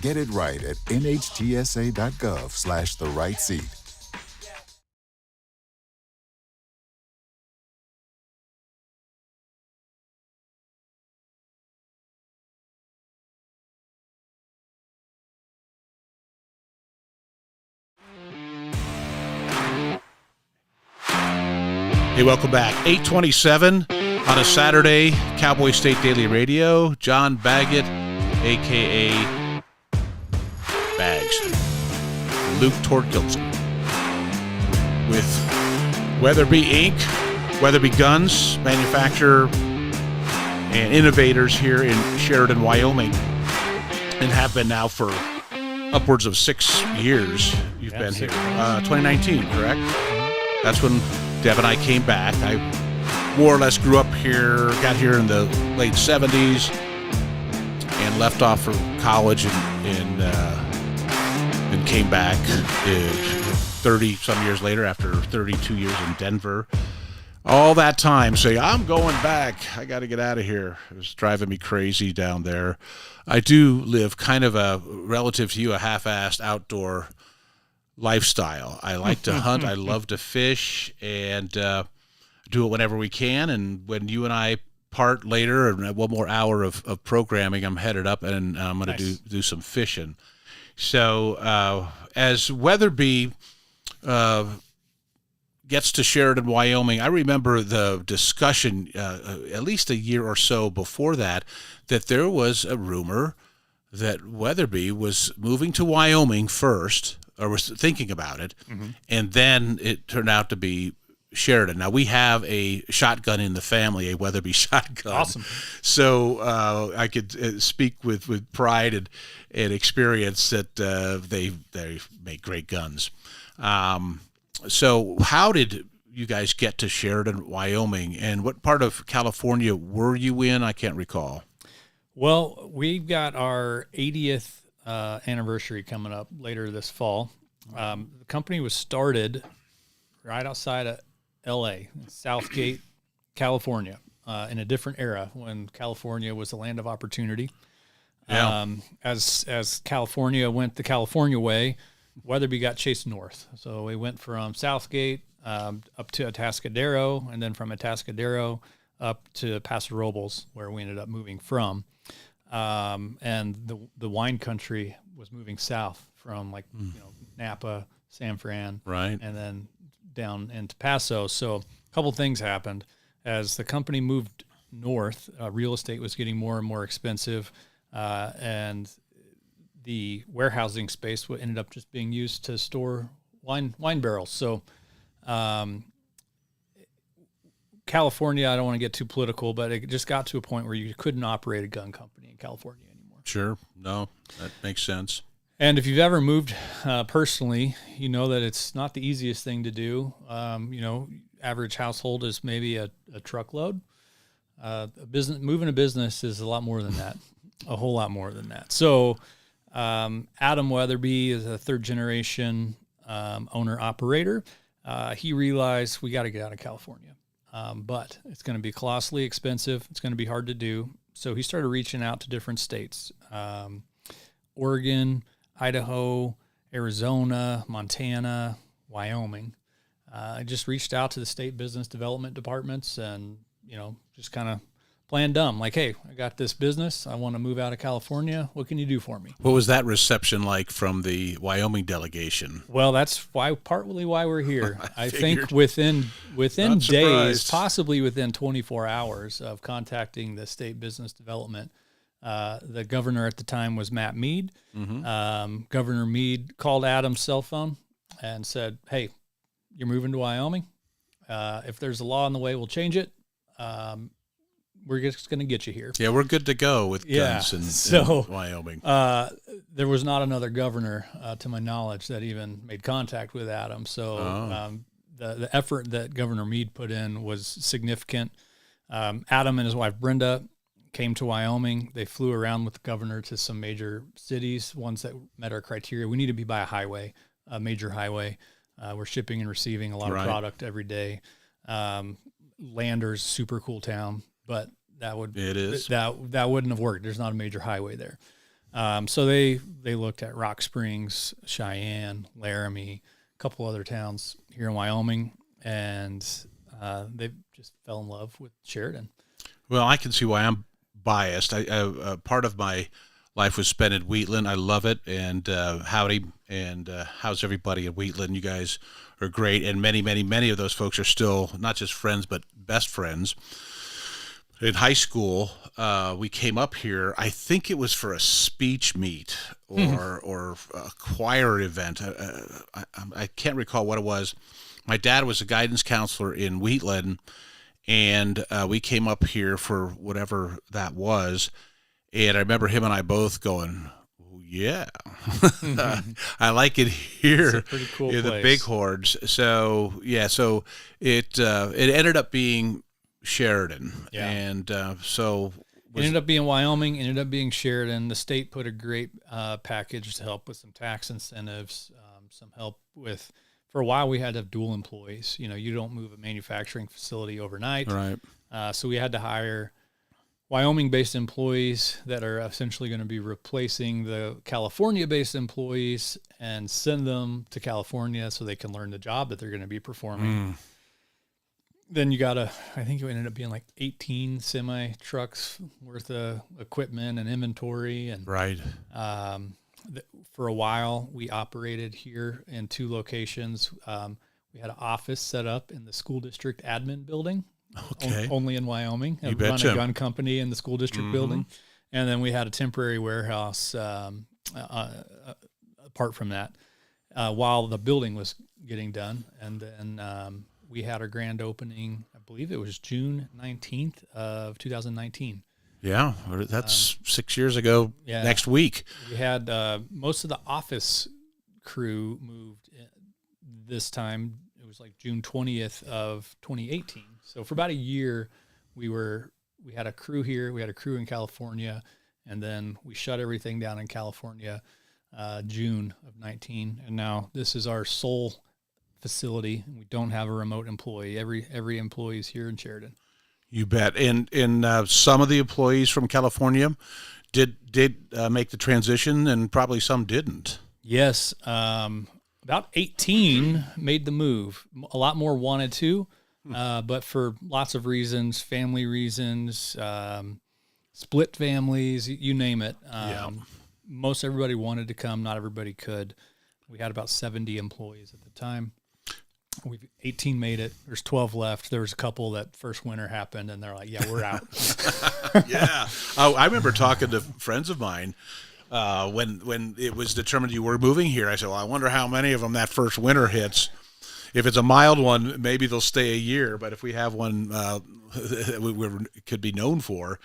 Get it right at nhtsa.gov/the right seat. Hey, welcome back. 8:27 on a Saturday, Cowboy State Daily Radio. John Baggett, a.k.a. Bags. Luke Torkelson. With Weatherbe Inc., Weatherbe Guns, manufacturer and innovators here in Sheridan, Wyoming, and have been now for upwards of 6 years. You've been here. 2019, correct? That's when Deb and I came back. I more or less grew up here, got here in the late 70s, and left off for college and came back 30-some years later after 32 years in Denver. All that time saying, I'm going back. I got to get out of here. It was driving me crazy down there. I do live kind of a, relative to you, a half-assed outdoor lifestyle. I like to hunt. I love to fish and do it whenever we can. And when you and I part later and one more hour of programming, I'm headed up and I'm going to do some fishing. So as Weatherbe gets to Sheridan, Wyoming, I remember the discussion at least a year or so before that there was a rumor that Weatherbe was moving to Wyoming first, or was thinking about it, and then it turned out to be Sheridan. Now, we have a shotgun in the family, a Weatherbe shotgun. Awesome. So I could speak with pride and experience that they make great guns. So how did you guys get to Sheridan, Wyoming, and what part of California were you in? I can't recall. Well, we've got our 80th anniversary coming up later this fall. The company was started right outside of L.A., Southgate, California, in a different era when California was the land of opportunity. Yeah. As California went the California way, Weatherbe got chased north. So we went from Southgate up to Atascadero, and then from Atascadero up to Paso Robles, where we ended up moving from. And the wine country was moving south from Napa, San Fran, right, and then down into Paso. So a couple things happened as the company moved north, real estate was getting more and more expensive, and the warehousing space ended up just being used to store wine barrels. So California, I don't want to get too political, but it just got to a point where you couldn't operate a gun company in California anymore. Sure. No, that makes sense. And if you've ever moved personally, you know that it's not the easiest thing to do. Average household is maybe a truckload. Moving a business is a lot more than that, a whole lot more than that. So Adam Weatherbe is a third generation owner operator. He realized we got to get out of California, but it's going to be colossally expensive. It's going to be hard to do. So he started reaching out to different states, Oregon, Idaho, Arizona, Montana, Wyoming. I just reached out to the state business development departments and, just kind of playing dumb. Like, hey, I got this business. I want to move out of California. What can you do for me? What was that reception like from the Wyoming delegation? Well, that's partly why we're here. I think within days, possibly within 24 hours of contacting the state business development, the governor at the time was Matt Mead. Mm-hmm. Governor Mead called Adam's cell phone and said, hey, you're moving to Wyoming. If there's a law in the way, we'll change it. We're just going to get you here. Yeah, we're good to go with guns in Wyoming. There was not another governor, to my knowledge, that even made contact with Adam. So the effort that Governor Mead put in was significant. Adam and his wife, Brenda, came to Wyoming. They flew around with the governor to some major cities, ones that met our criteria. We need to be by a major highway. We're shipping and receiving a lot of product every day. Landers, super cool town, but that wouldn't have worked. There's not a major highway there. So they looked at Rock Springs, Cheyenne, Laramie, a couple other towns here in Wyoming, and they just fell in love with Sheridan. Well, I can see why I'm biased. Part of my life was spent in Wheatland. I love it. And howdy, and how's everybody in Wheatland? You guys are great, and many of those folks are still not just friends but best friends. In high school, we came up here. I think it was for a speech meet or a choir event. I can't recall what it was. My dad was a guidance counselor in Wheatland, and we came up here for whatever that was. And I remember him and I both going, yeah, I like it here. It's a pretty cool place. The Bighorns. So yeah, so it ended up being Sheridan, and so it ended up being Wyoming. Ended up being Sheridan. The state put a great package to help with some tax incentives, some help with. For a while, we had to have dual employees. You don't move a manufacturing facility overnight, right? So we had to hire Wyoming-based employees that are essentially going to be replacing the California-based employees and send them to California so they can learn the job that they're going to be performing. Then you I think it ended up being like 18 semi-trucks worth of equipment and inventory. And for a while, we operated here in 2 locations. We had an office set up in the school district admin building. Okay. Only in Wyoming. You run betcha. a gun company in the school district building. And then we had a temporary warehouse apart from that while the building was getting done. And then we had our grand opening, I believe it was June 19th of 2019. Yeah, that's 6 years ago next week. We had most of the office crew moved this time. It was like June 20th of 2018. So for about a year, we had a crew here, we had a crew in California, and then we shut everything down in California June of 19. And now this is our sole facility. We don't have a remote employee. Every employee is here in Sheridan. You bet. And some of the employees from California did make the transition, and probably some didn't. Yes, about 18 made the move. A lot more wanted to. But for lots of reasons, family reasons, split families, you name it. Most everybody wanted to come. Not everybody could. We had about 70 employees at the time. We've 18 made it. There's 12 left. There was a couple that first winter happened, and they're like, "Yeah, we're out." Yeah. Oh, I remember talking to friends of mine when it was determined you were moving here. I said, "Well, I wonder how many of them that first winter hits. If it's a mild one, maybe they'll stay a year. But if we have one we could be known for,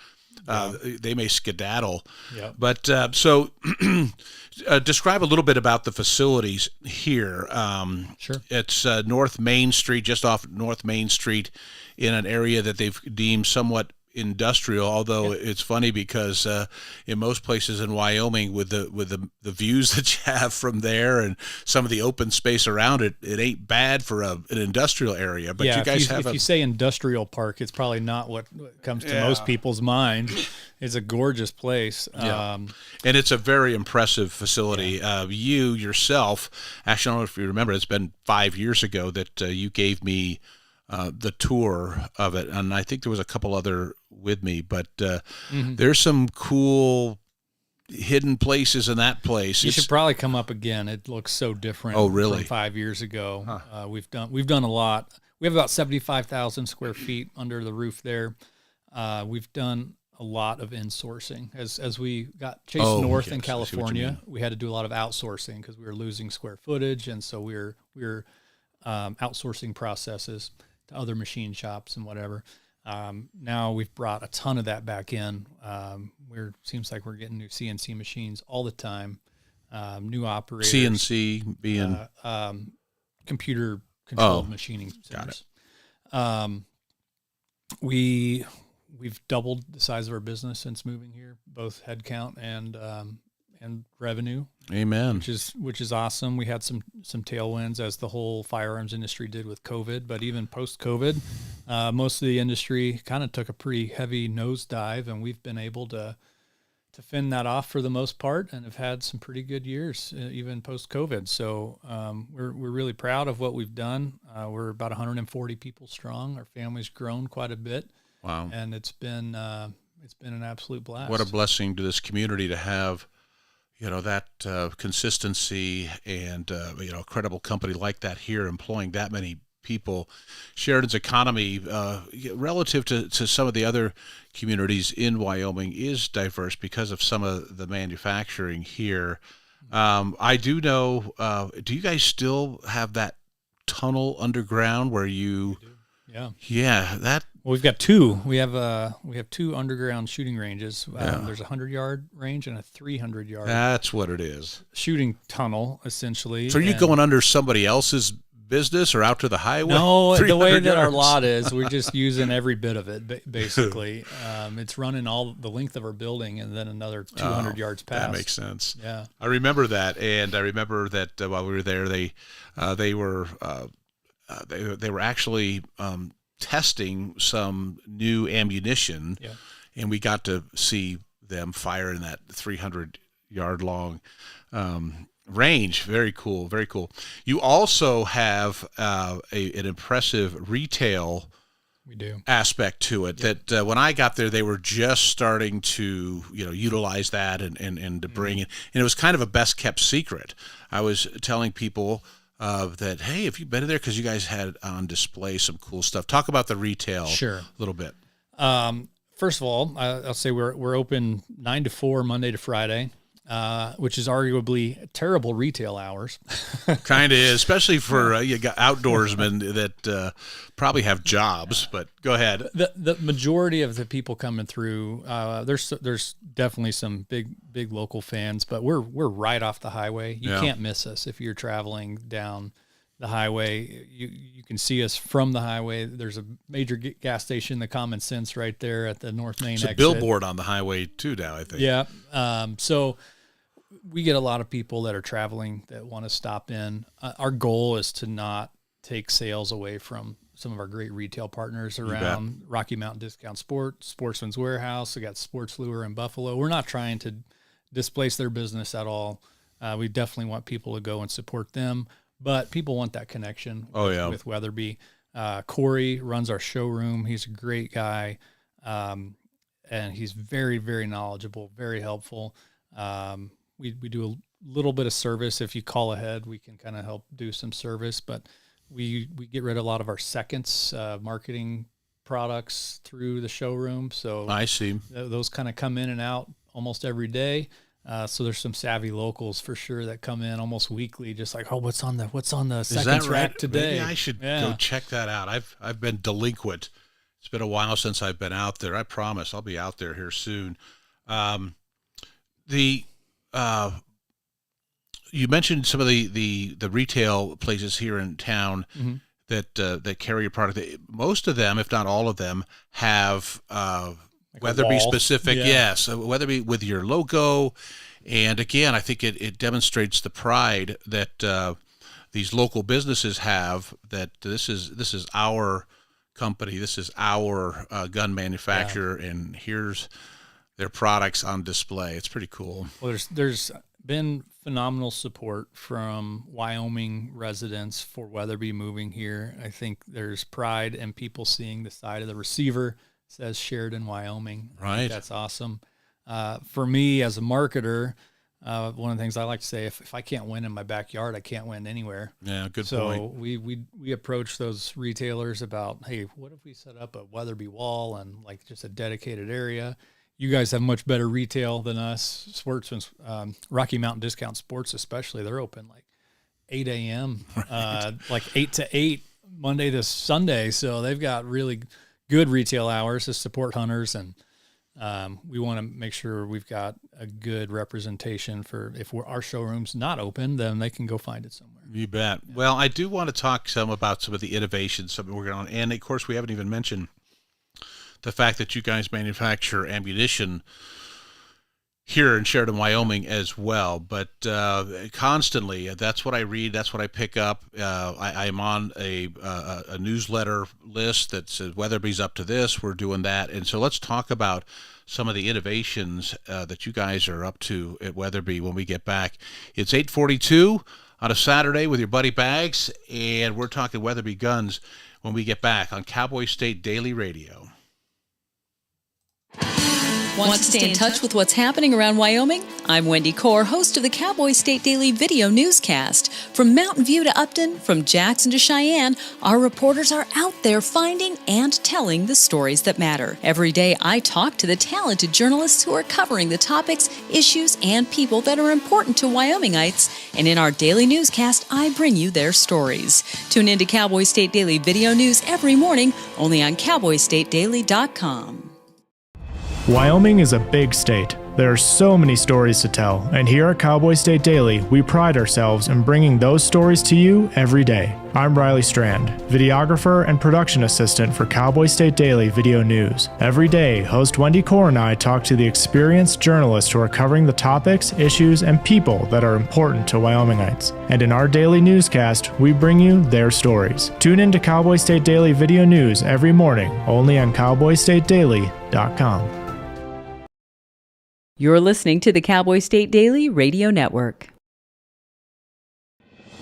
they may skedaddle." Yeah. But so describe a little bit about the facilities here. Sure. It's North Main Street, just off North Main Street, in an area that they've deemed somewhat industrial, although it's funny because in most places in Wyoming, with the views that you have from there and some of the open space around it, it ain't bad for an industrial area. But you guys if you say industrial park, it's probably not what comes to most people's mind. It's a gorgeous place. And it's a very impressive facility. You yourself, actually, I don't know if you remember, it's been 5 years ago that you gave me the tour of it, and I think there was a couple other with me, but there's some cool hidden places in that place. You should probably come up again. It looks so different. Oh, really? From 5 years ago. Huh. We've done a lot. We have about 75,000 square feet under the roof there. We've done a lot of insourcing as we got chased north in California. We had to do a lot of outsourcing because we were losing square footage, and so we were outsourcing processes to other machine shops and whatever. Now we've brought a ton of that back in. Seems like we're getting new CNC machines all the time, new operators. CNC being computer controlled machining centers. Got it. We've doubled the size of our business since moving here, both headcount and revenue. Amen. Which is awesome. We had some tailwinds, as the whole firearms industry did with COVID, but even post-COVID, most of the industry kind of took a pretty heavy nosedive, and we've been able to fend that off for the most part, and have had some pretty good years even post-COVID. So we're really proud of what we've done. We're about 140 people strong. Our family's grown quite a bit. Wow. And it's been an absolute blast. What a blessing to this community to have, that consistency and, a credible company like that here employing that many people. Sheridan's economy, relative to some of the other communities in Wyoming, is diverse because of some of the manufacturing here. I do know, do you guys still have that tunnel underground where you... Yeah, Well, we've got two. We have two underground shooting ranges. There's a 100-yard range and a 300-yard. That's what it is. Shooting tunnel, essentially. So are you going under somebody else's business or out to the highway? No, the way that our lot is, we're just using every bit of it, basically. It's running all the length of our building and then another 200 yards past. That makes sense. Yeah. I remember that, and I remember that while we were there, they were actually testing some new ammunition, and we got to see them fire in that 300-yard long range. Very cool, very cool. You also have an impressive retail aspect to it. That when I got there, they were just starting to utilize that and to bring it, and it was kind of a best kept secret. I was telling people that, hey, have you been in there? Because you guys had on display some cool stuff. Talk about the retail a little bit. First of all, I'll say we're open 9 to 4 Monday to Friday, which is arguably terrible retail hours. Kind of is, especially for you got outdoorsmen that probably have jobs. But go ahead. The majority of the people coming through, there's definitely some big local fans, but we're right off the highway. You can't miss us if you're traveling down the highway. You can see us from the highway. There's a major gas station, the Common Sense, right there at the North Main exit. It's a billboard on the highway too now, I think. Yeah. So we get a lot of people that are traveling that want to stop in. Our goal is to not take sales away from some of our great retail partners around Rocky Mountain Discount Sportsman's Warehouse. We got Sports Lure in Buffalo. We're not trying to displace their business at all. We definitely want people to go and support them, but people want that connection with Weatherbe. Corey runs our showroom. He's a great guy, and he's very, very knowledgeable, very helpful. We do a little bit of service. If you call ahead, we can kind of help do some service, but we get rid of a lot of our seconds marketing products through the showroom. So I see. Those kind of come in and out almost every day. So there's some savvy locals for sure that come in almost weekly, just like, oh, what's on the second rack today? Maybe I should go check that out. I've been delinquent. It's been a while since I've been out there. I promise I'll be out there here soon. You mentioned some of the retail places here in town that carry your product. Most of them, if not all of them, have Weatherbe specific. Yes, Weatherbe with your logo. And again, I think it demonstrates the pride that these local businesses have, that this is our company, this is our gun manufacturer, and here's their products on display. It's pretty cool. Well, there's been phenomenal support from Wyoming residents for Weatherbe moving here. I think there's pride in people seeing the side of the receiver says Sheridan, Wyoming. Right. That's awesome. For me as a marketer, one of the things I like to say, if I can't win in my backyard, I can't win anywhere. Yeah, good point. point. So we approach those retailers about, hey, what if we set up a Weatherbe wall and like just a dedicated area? You guys have much better retail than us. Sportsman's, Rocky Mountain Discount Sports especially, they're open like 8 a.m., like 8 to 8, Monday to Sunday. So they've got really good retail hours to support hunters, and we want to make sure we've got a good representation for if our showroom's not open, then they can go find it somewhere. You bet. Yeah. Well, I do want to talk about some of the innovations, something we're going on. And of course, we haven't even mentioned the fact that you guys manufacture ammunition here in Sheridan, Wyoming as well. But constantly, that's what I read, that's what I pick up. I am on a newsletter list that says Weatherbe's up to this, we're doing that. And so let's talk about some of the innovations that you guys are up to at Weatherbe when we get back. It's 8:42 on a Saturday with your buddy Bags, and we're talking Weatherbe guns when we get back on Cowboy State Daily Radio. Want to stay in touch with what's happening around Wyoming? I'm Wendy Core, host of the Cowboy State Daily video newscast. From Mountain View to Upton, from Jackson to Cheyenne, our reporters are out there finding and telling the stories that matter. Every day, I talk to the talented journalists who are covering the topics, issues, and people that are important to Wyomingites. And in our daily newscast, I bring you their stories. Tune in to Cowboy State Daily video news every morning, only on CowboyStateDaily.com. Wyoming is a big state. There are so many stories to tell, and here at Cowboy State Daily, we pride ourselves in bringing those stories to you every day. I'm Riley Strand, videographer and production assistant for Cowboy State Daily Video News. Every day, host Wendy Core and I talk to the experienced journalists who are covering the topics, issues, and people that are important to Wyomingites. And in our daily newscast, we bring you their stories. Tune in to Cowboy State Daily Video News every morning, only on CowboyStateDaily.com. You're listening to the Cowboy State Daily Radio Network.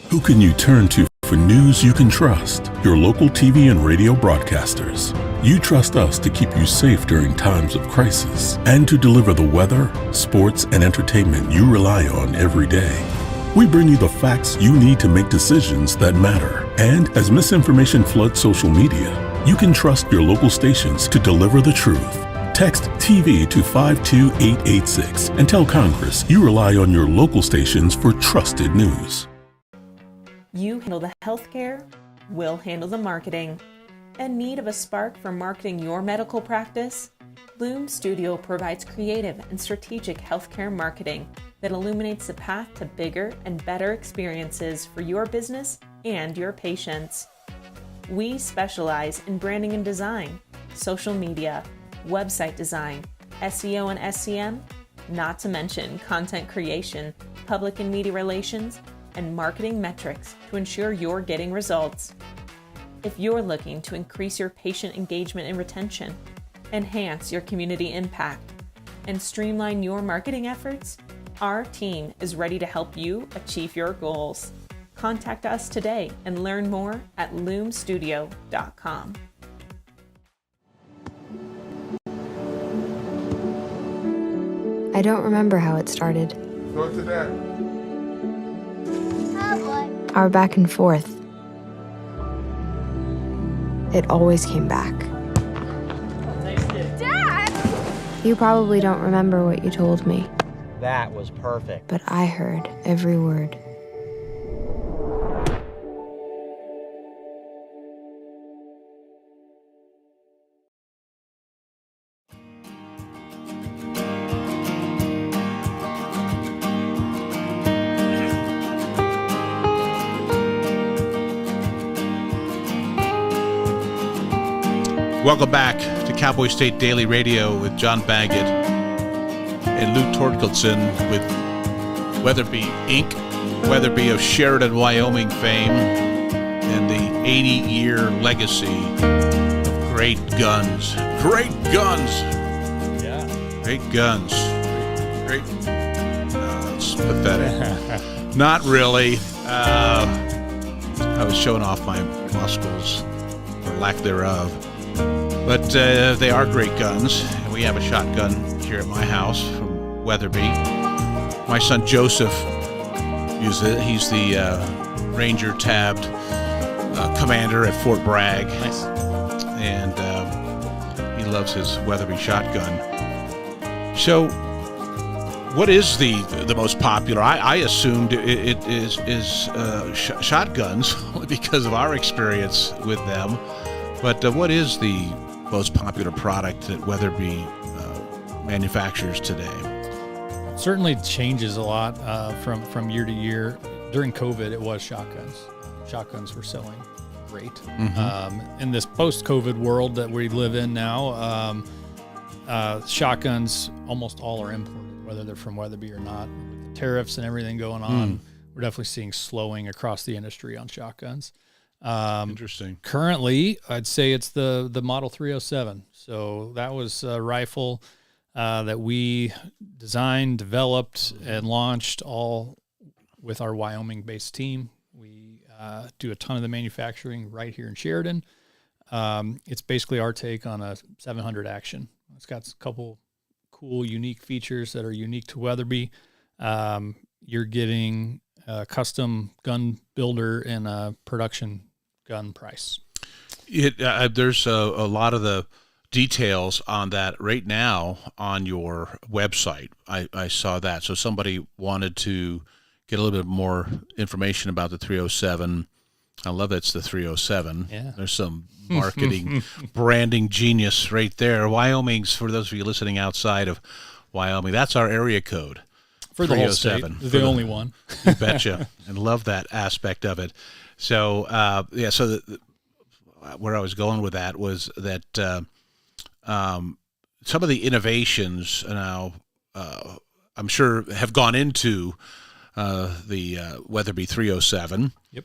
Who can you turn to for news you can trust? Your local TV and radio broadcasters. You trust us to keep you safe during times of crisis and to deliver the weather, sports, and entertainment you rely on every day. We bring you the facts you need to make decisions that matter. And as misinformation floods social media, you can trust your local stations to deliver the truth. Text TV to 52886 and tell Congress you rely on your local stations for trusted news. You handle the healthcare, we'll handle the marketing. In need of a spark for marketing your medical practice? Loom Studio provides creative and strategic healthcare marketing that illuminates the path to bigger and better experiences for your business and your patients. We specialize in branding and design, social media, website design, SEO and SEM, not to mention content creation, public and media relations, and marketing metrics to ensure you're getting results. If you're looking to increase your patient engagement and retention, enhance your community impact, and streamline your marketing efforts, our team is ready to help you achieve your goals. Contact us today and learn more at loomstudio.com. I don't remember how it started. Go to that. Our back and forth. it always came back. Dad! You probably don't remember what you told me, That was perfect. but I heard every word. Welcome back to Cowboy State Daily Radio with John Baggett and Lou Torkelson with Weatherbe Inc., Weatherbe of Sheridan, Wyoming fame, and the 80-year legacy of great guns. Great guns! Yeah. Great guns. Great. It's pathetic. Not really. I was showing off my muscles, or lack thereof. But they are great guns, and we have a shotgun here at my house from Weatherbe. My son Joseph uses it. He's the Ranger tabbed commander at Fort Bragg. Nice. And he loves his Weatherbe shotgun. So, what is the most popular? I assumed it is shotguns, only because of our experience with them. But what is the most popular product that Weatherbe manufactures today? Certainly changes a lot from year to year. During COVID, it was shotguns. Shotguns were selling great. Mm-hmm. In this post-COVID world that we live in now, shotguns almost all are imported, whether they're from Weatherbe or not. With the tariffs and everything going on, we're definitely seeing slowing across the industry on shotguns. Interesting. Currently, I'd say it's the Model 307. So that was a rifle that we designed, developed, and launched all with our Wyoming-based team. We do a ton of the manufacturing right here in Sheridan. It's basically our take on a 700 action. It's got a couple cool, unique features that are unique to Weatherbe. You're getting a custom gun builder and a production gun price. There's a lot of the details on that right now on your website. I saw that. So somebody wanted to get a little bit more information about the 307. I love that it's the 307. Yeah. There's some marketing, branding genius right there. Wyoming's, for those of you listening outside of Wyoming, that's our area code. For the whole state, the only one. You betcha. And love that aspect of it. So, where I was going with that was that some of the innovations now, I'm sure, have gone into the Weatherbe 307. Yep.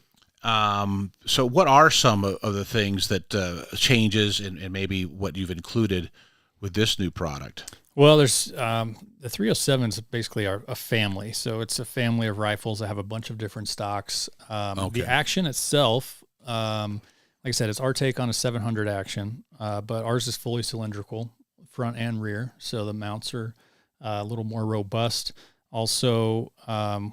So what are some of the things that changes and maybe what you've included with this new product? Well, there's the 307 is basically a family. So it's a family of rifles that have a bunch of different stocks. Okay. The action itself, like I said, it's our take on a 700 action, but ours is fully cylindrical, front and rear. So the mounts are a little more robust. Also,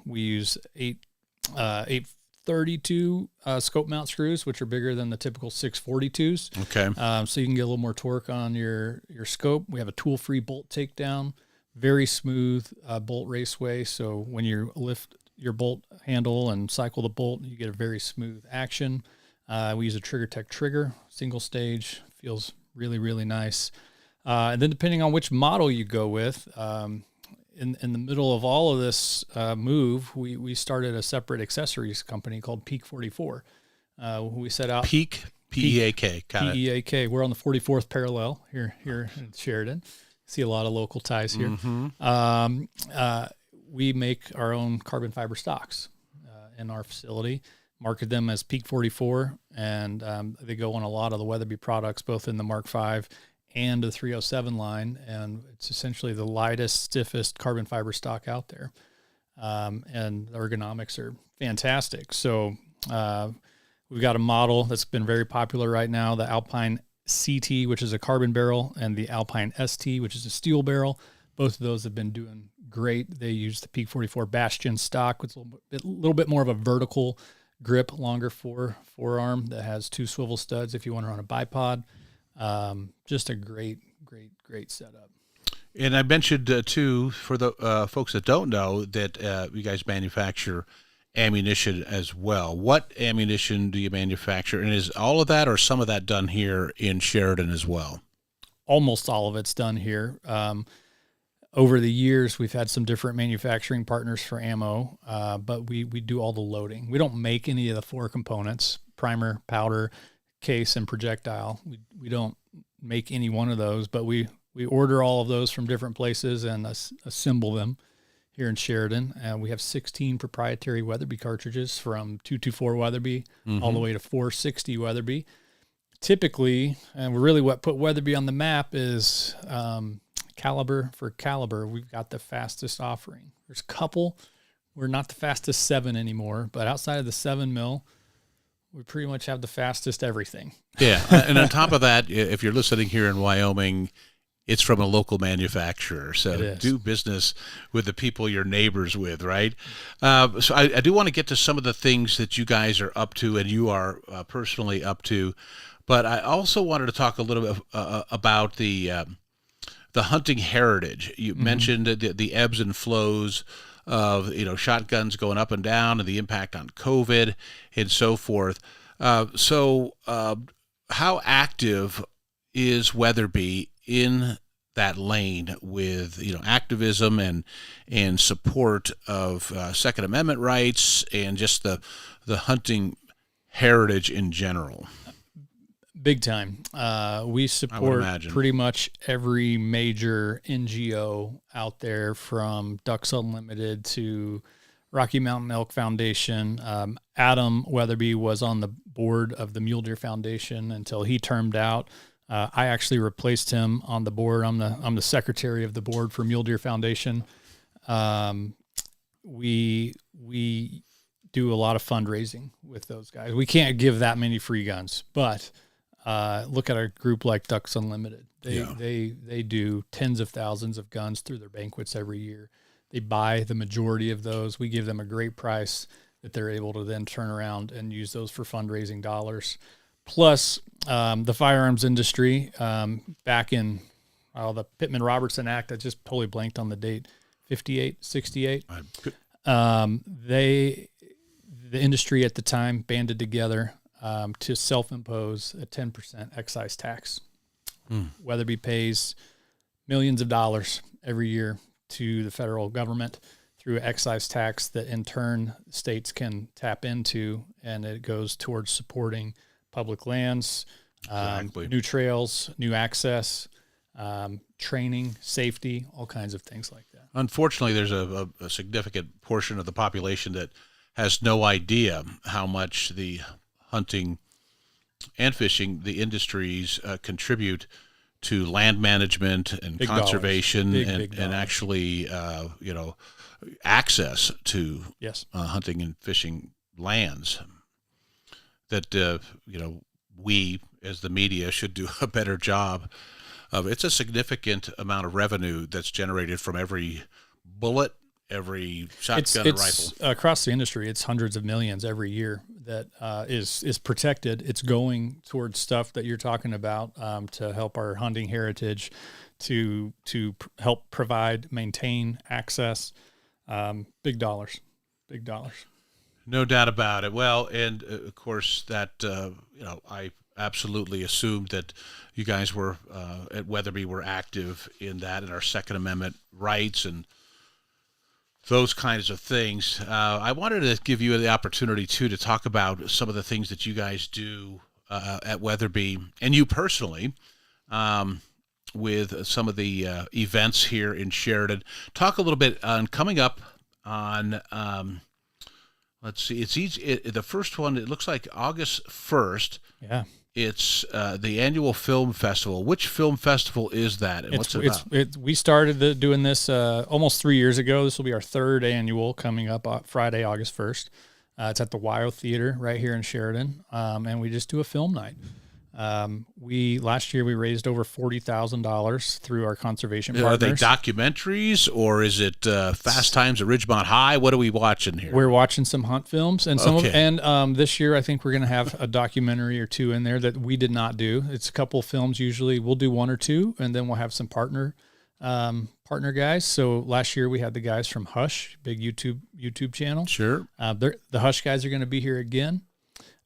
we use 832 scope mount screws, which are bigger than the typical 642s. Okay. So you can get a little more torque on your scope. We have a tool-free bolt takedown, very smooth bolt raceway. So when you lift your bolt handle and cycle the bolt, you get a very smooth action. We use a TriggerTech trigger, single stage, feels really, really nice. And then depending on which model you go with, in the middle of all of this move, we started a separate accessories company called Peak 44. We set out Peak, P-E-A-K. P-E-A-K. We're on the 44th parallel here in Sheridan. See a lot of local ties here. Mm-hmm. We make our own carbon fiber stocks in our facility, market them as Peak 44, and they go on a lot of the Weatherbe products, both in the Mark V and the 307 line, and it's essentially the lightest, stiffest carbon fiber stock out there. And the ergonomics are fantastic. So we've got a model that's been very popular right now, the Alpine CT, which is a carbon barrel, and the Alpine ST, which is a steel barrel. Both of those have been doing great. They use the Peak 44 Bastion stock, with a little bit more of a vertical grip, longer forearm that has 2 swivel studs if you want to run a bipod. Just a great setup. And I mentioned, too, for the folks that don't know, that you guys manufacture ammunition as well. What ammunition do you manufacture? And is all of that or some of that done here in Sheridan as well? Almost all of it's done here. Over the years, we've had some different manufacturing partners for ammo, but we do all the loading. We don't make any of the 4 components, primer, powder, case, and projectile. We don't make any one of those, but we order all of those from different places and assemble them here in Sheridan. We have 16 proprietary Weatherbe cartridges from 224 Weatherbe all the way to 460 Weatherbe. Typically, and really what put Weatherbe on the map is caliber for caliber. We've got the fastest offering. There's a couple. We're not the fastest 7 anymore, but outside of the 7 mil, we pretty much have the fastest everything. Yeah, and on top of that, if you're listening here in Wyoming, it's from a local manufacturer. So do business with the people you're neighbors with, right? So I do want to get to some of the things that you guys are up to and you are personally up to. But I also wanted to talk a little bit about the hunting heritage. You mentioned the ebbs and flows of shotguns going up and down and the impact on COVID and so forth. So how active is Weatherbe in that lane with activism and support of Second Amendment rights and just the hunting heritage in general? Big time. We support pretty much every major NGO out there, from Ducks Unlimited to Rocky Mountain Elk Foundation. Adam Weatherbe was on the board of the Mule Deer Foundation until he termed out. I actually replaced him on the board. I'm the secretary of the board for Mule Deer Foundation. We do a lot of fundraising with those guys. We can't give that many free guns, but look at a group like Ducks Unlimited. They do tens of thousands of guns through their banquets every year. They buy the majority of those. We give them a great price that they're able to then turn around and use those for fundraising dollars. Plus, the firearms industry, back in the Pittman-Robertson Act, I just totally blanked on the date, 58, 68. The industry at the time banded together to self-impose a 10% excise tax. Weatherbe pays millions of dollars every year to the federal government through excise tax that in turn states can tap into, and it goes towards supporting public lands, new trails, new access, training, safety, all kinds of things like that. Unfortunately, there's a significant portion of the population that has no idea how much the hunting and fishing, the industries, contribute to land management and big conservation big and actually, access to hunting and fishing lands. That, we as the media should do a better job of. It's a significant amount of revenue that's generated from every bullet, every shotgun and rifle. Across the industry, it's hundreds of millions every year that is protected. It's going towards stuff that you're talking about to help our hunting heritage, to help provide, maintain access. Big dollars. No doubt about it. Well, and of course that, I absolutely assumed that you guys were at Weatherbe were active in that and our Second Amendment rights and those kinds of things. I wanted to give you the opportunity too to talk about some of the things that you guys do at Weatherbe and you personally with some of the events here in Sheridan. Talk a little bit on coming up on. Let's see. It's easy. The first one, it looks like August 1st. Yeah. It's the annual film festival. Which film festival is that, and what's it about? We started doing this almost 3 years ago. This will be our third annual, coming up Friday, August 1st. It's at the Wyo Theater right here in Sheridan, and we just do a film night. Last year we raised over $40,000 through our conservation partners. Are they documentaries, or is it Fast Times at Ridgemont High? What are we watching here? We're watching some hunt films, and this year I think we're going to have a documentary or two in there that we did not do. It's a couple of films. Usually we'll do one or two, and then we'll have some partner guys. So last year we had the guys from Hush, big YouTube channel. Sure. The Hush guys are going to be here again,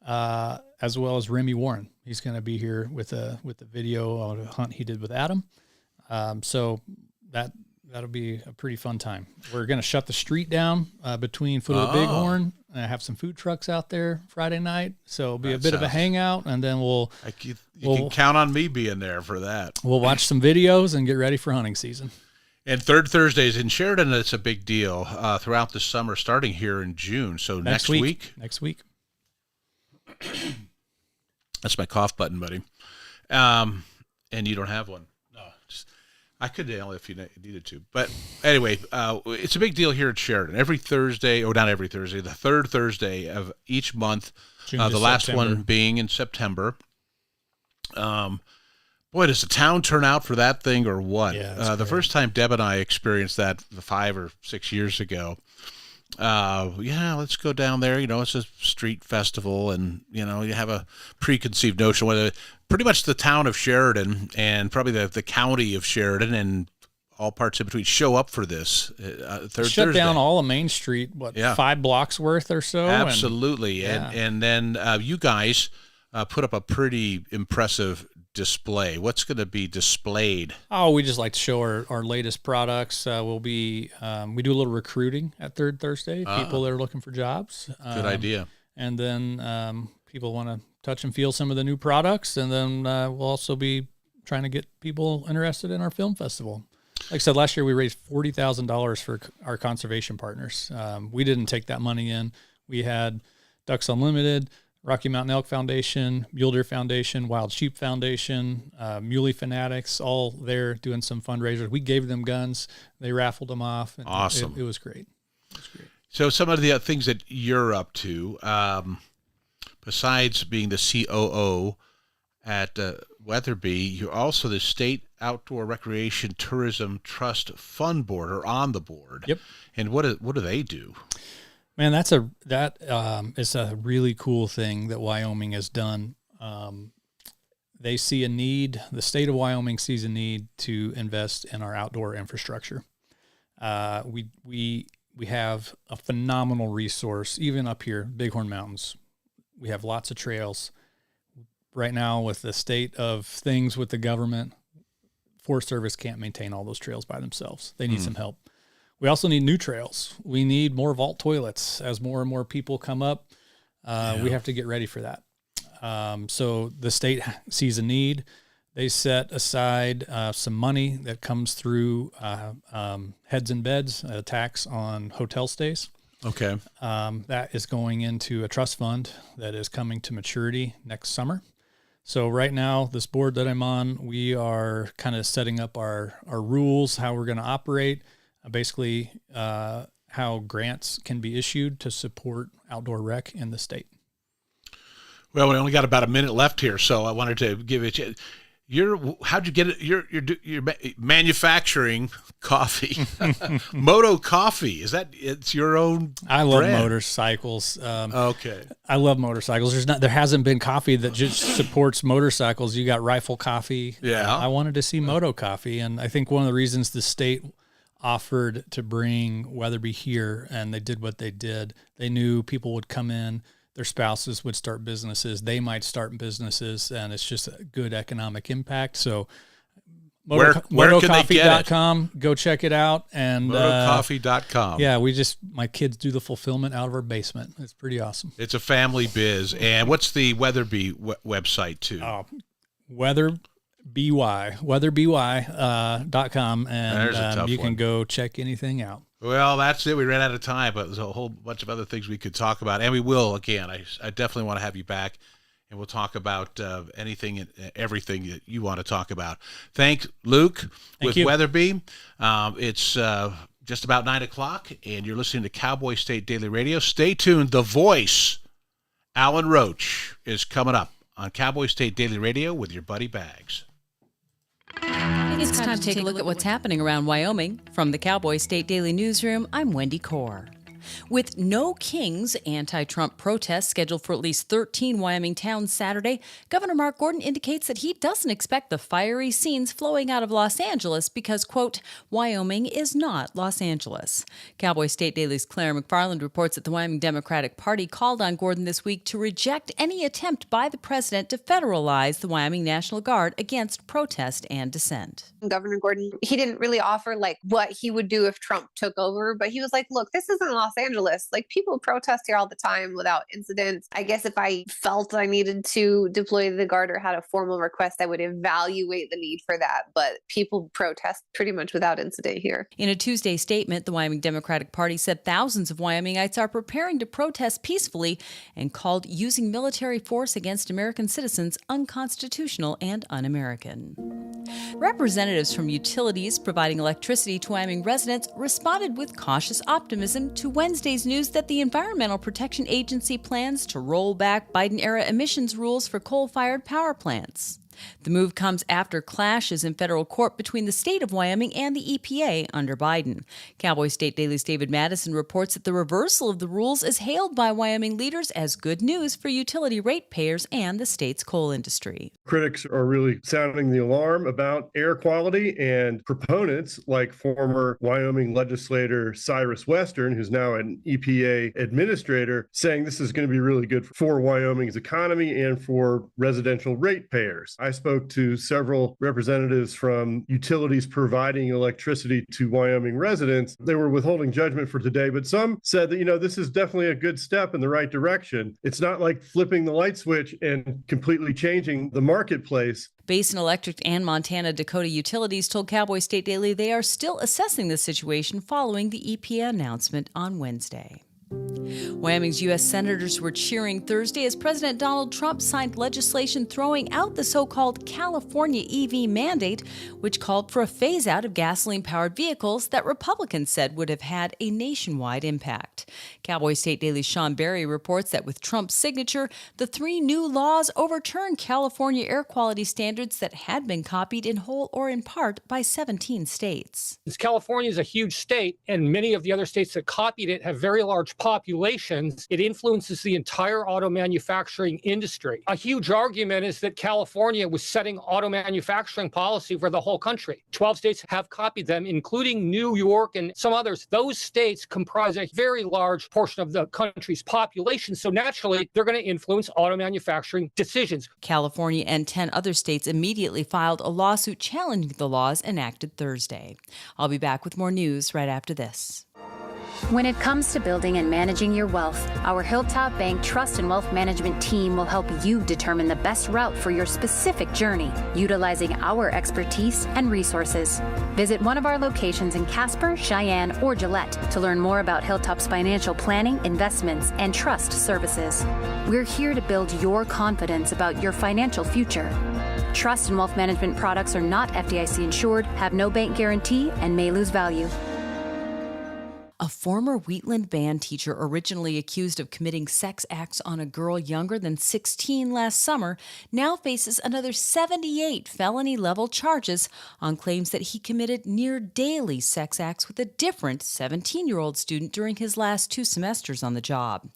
as well as Remy Warren. He's going to be here with a video on a hunt he did with Adam. So that'll be a pretty fun time. We're going to shut the street down between Foot of the Bighorn and have some food trucks out there Friday night. So it'll be a bit of a hangout, and then we'll you can count on me being there for that. We'll watch some videos and get ready for hunting season. And third Thursdays in Sheridan, it's a big deal throughout the summer, starting here in June. So next week. Next week. That's my cough button, buddy. And you don't have one. No, I could nail it if you needed to. But anyway, it's a big deal here at Sheridan. Every Thursday, or not every Thursday, the third Thursday of each month, the last September. one being in September. Boy, does the town turn out for that thing or what? Yeah, the first time Deb and I experienced that 5 or 6 years ago, let's go down there. It's a street festival, and you have a preconceived notion whether pretty much the town of Sheridan and probably the county of Sheridan and all parts in between show up for this third Thursday. Shut down all of Main Street, 5 blocks worth or so? Absolutely. And then you guys put up a pretty impressive display. What's going to be displayed? Oh, we just like to show our latest products. We do a little recruiting at Third Thursday, people that are looking for jobs. Good idea. And then people want to touch and feel some of the new products, and then we'll also be trying to get people interested in our film festival. Like I said, last year we raised $40,000 for our conservation partners. We didn't take that money in. We had Ducks Unlimited, Rocky Mountain Elk Foundation, Mule Deer Foundation, Wild Sheep Foundation, Muley Fanatics, all there doing some fundraisers. We gave them guns. They raffled them off. And awesome. It was great. So some of the things that you're up to, besides being the COO at Weatherbe, you're also the State Outdoor Recreation Tourism Trust Fund Board, or on the board. Yep. And what do they do? Man, that is a really cool thing that Wyoming has done. They see a need. The state of Wyoming sees a need to invest in our outdoor infrastructure. We have a phenomenal resource, even up here, Bighorn Mountains. We have lots of trails. Right now, with the state of things with the government, Forest Service can't maintain all those trails by themselves. They need some help. We also need new trails. We need more vault toilets as more and more people come up. We have to get ready for that. So the state sees a need. They set aside some money that comes through heads and beds, a tax on hotel stays. Okay. That is going into a trust fund that is coming to maturity next summer. So right now, this board that I'm on, we are kind of setting up our rules, how we're going to operate. Basically, how grants can be issued to support outdoor rec in the state. Well, we only got about a minute left here, so I wanted to give it. How'd you get it? You're manufacturing coffee, Moto Coffee. It's your own? I love brand. motorcycles. Okay, I love motorcycles. There hasn't been coffee that just supports motorcycles. You got Rifle Coffee. Yeah, I wanted to see Moto Coffee, and I think one of the reasons the state offered to bring Weatherbe here, and they did what they did. They knew people would come in, their spouses would start businesses, they might start businesses, and it's just a good economic impact. So where can they get it? Go check it out. And motocoffee.com. Yeah, my kids do the fulfillment out of our basement. It's pretty awesome. It's a family biz. And what's the Weatherbe website too? weatherby.com, and you can go check anything out. Well, that's it. We ran out of time, but there's a whole bunch of other things we could talk about, and we will again. I definitely want to have you back, and we'll talk about anything and everything that you want to talk about. Thanks, Luke, with Weatherbe. It's just about 9 o'clock, and you're listening to Cowboy State Daily Radio. Stay tuned. The Voice, Alan Roach, is coming up on Cowboy State Daily Radio with your buddy Bags. It's time to take a look at what's happening around Wyoming. From the Cowboy State Daily Newsroom, I'm Wendy Core. With No Kings anti-Trump protests scheduled for at least 13 Wyoming towns Saturday, Governor Mark Gordon indicates that he doesn't expect the fiery scenes flowing out of Los Angeles because, quote, Wyoming is not Los Angeles. Cowboy State Daily's Claire McFarland reports that the Wyoming Democratic Party called on Gordon this week to reject any attempt by the president to federalize the Wyoming National Guard against protest and dissent. Governor Gordon, he didn't really offer like what he would do if Trump took over, but he was like, look, this isn't Los Angeles. Like, people protest here all the time without incident. I guess if I felt I needed to deploy the guard or had a formal request, I would evaluate the need for that. But people protest pretty much without incident here. In a Tuesday statement, the Wyoming Democratic Party said thousands of Wyomingites are preparing to protest peacefully and called using military force against American citizens unconstitutional and un-American. Representatives from utilities providing electricity to Wyoming residents responded with cautious optimism to Wednesday's news that the Environmental Protection Agency plans to roll back Biden-era emissions rules for coal-fired power plants. The move comes after clashes in federal court between the state of Wyoming and the EPA under Biden. Cowboy State Daily's David Madison reports that the reversal of the rules is hailed by Wyoming leaders as good news for utility ratepayers and the state's coal industry. Critics are really sounding the alarm about air quality, and proponents like former Wyoming legislator Cyrus Western, who's now an EPA administrator, saying this is going to be really good for Wyoming's economy and for residential ratepayers. I spoke to several representatives from utilities providing electricity to Wyoming residents. They were withholding judgment for today, but some said that, this is definitely a good step in the right direction. It's not like flipping the light switch and completely changing the marketplace. Basin Electric and Montana Dakota Utilities told Cowboy State Daily they are still assessing the situation following the EPA announcement on Wednesday. Wyoming's U.S. senators were cheering Thursday as President Donald Trump signed legislation throwing out the so-called California EV mandate, which called for a phase-out of gasoline-powered vehicles that Republicans said would have had a nationwide impact. Cowboy State Daily's Sean Berry reports that with Trump's signature, the three new laws overturn California air quality standards that had been copied in whole or in part by 17 states. California is a huge state, and many of the other states that copied it have very large populations. It influences the entire auto manufacturing industry. A huge argument is that California was setting auto manufacturing policy for the whole country. 12 states have copied them, including New York and some others. Those states comprise a very large portion of the country's population, so naturally, they're going to influence auto manufacturing decisions. California and 10 other states immediately filed a lawsuit challenging the laws enacted Thursday. I'll be back with more news right after this. When it comes to building and managing your wealth, our Hilltop Bank Trust and Wealth Management team will help you determine the best route for your specific journey, utilizing our expertise and resources. Visit one of our locations in Casper, Cheyenne, or Gillette to learn more about Hilltop's financial planning, investments, and trust services. We're here to build your confidence about your financial future. Trust and wealth management products are not FDIC insured, have no bank guarantee, and may lose value. A former Wheatland band teacher originally accused of committing sex acts on a girl younger than 16 last summer now faces another 78 felony-level charges on claims that he committed near-daily sex acts with a different 17-year-old student during his last 2 semesters on the job.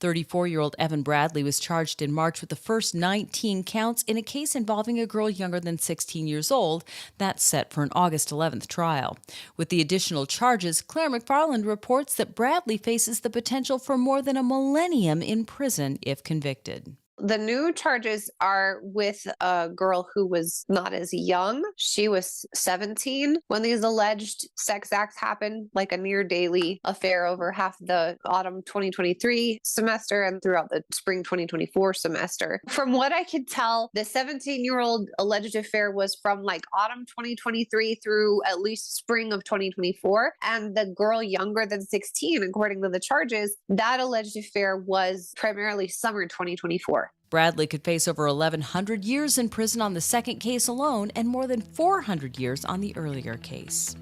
34-year-old Evan Bradley was charged in March with the first 19 counts in a case involving a girl younger than 16 years old that's set for an August 11th trial. With the additional charges, Claire McFarland reports that Bradley faces the potential for more than a millennium in prison if convicted. The new charges are with a girl who was not as young. She was 17 when these alleged sex acts happened, like a near daily affair over half the autumn 2023 semester and throughout the spring 2024 semester. From what I could tell, the 17-year-old alleged affair was from like autumn 2023 through at least spring of 2024. And the girl younger than 16, according to the charges, that alleged affair was primarily summer 2024. Bradley could face over 1,100 years in prison on the second case alone and more than 400 years on the earlier case.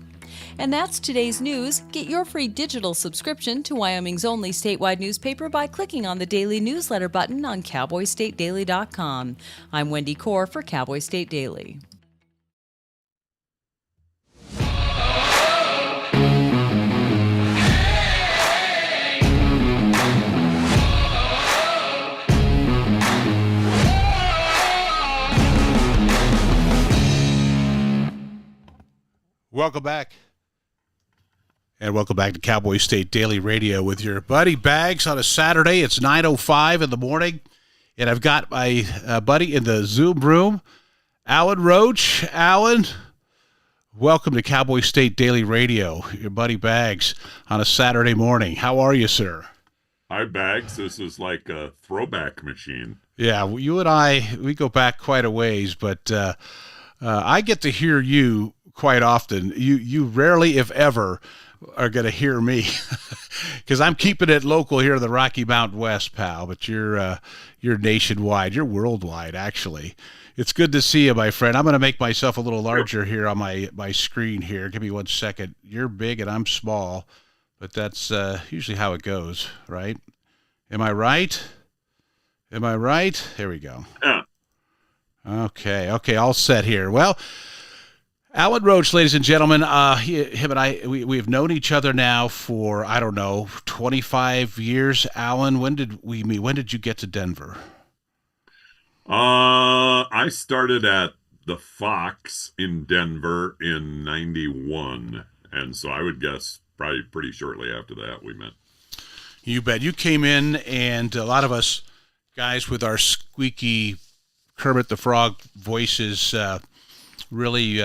And that's today's news. Get your free digital subscription to Wyoming's only statewide newspaper by clicking on the daily newsletter button on cowboystatedaily.com. I'm Wendy Core for Cowboy State Daily. Welcome back. And welcome back to Cowboy State Daily Radio with your buddy Bags on a Saturday. It's 9:05 in the morning, and I've got my buddy in the Zoom room, Alan Roach. Alan, welcome to Cowboy State Daily Radio, your buddy Bags on a Saturday morning. How are you, sir? Hi, Bags. This is like a throwback machine. Yeah, well, you and I, we go back quite a ways, but I get to hear you quite often. You rarely, if ever, are going to hear me because I'm keeping it local here in the Rocky Mountain West, pal. But you're nationwide. You're worldwide, actually. It's good to see you, my friend. I'm going to make myself a little larger here on my screen here. Give me 1 second. You're big and I'm small, but that's usually how it goes, right? Am I right? Am I right? Here we go. Yeah. Okay, all set here. Well, Alan Roach, ladies and gentlemen, him and I, we've known each other now for, 25 years. Alan, when did we meet? When did you get to Denver? I started at the Fox in Denver in 91. And so I would guess probably pretty shortly after that we met. You bet. You came in, and a lot of us guys with our squeaky Kermit the Frog voices really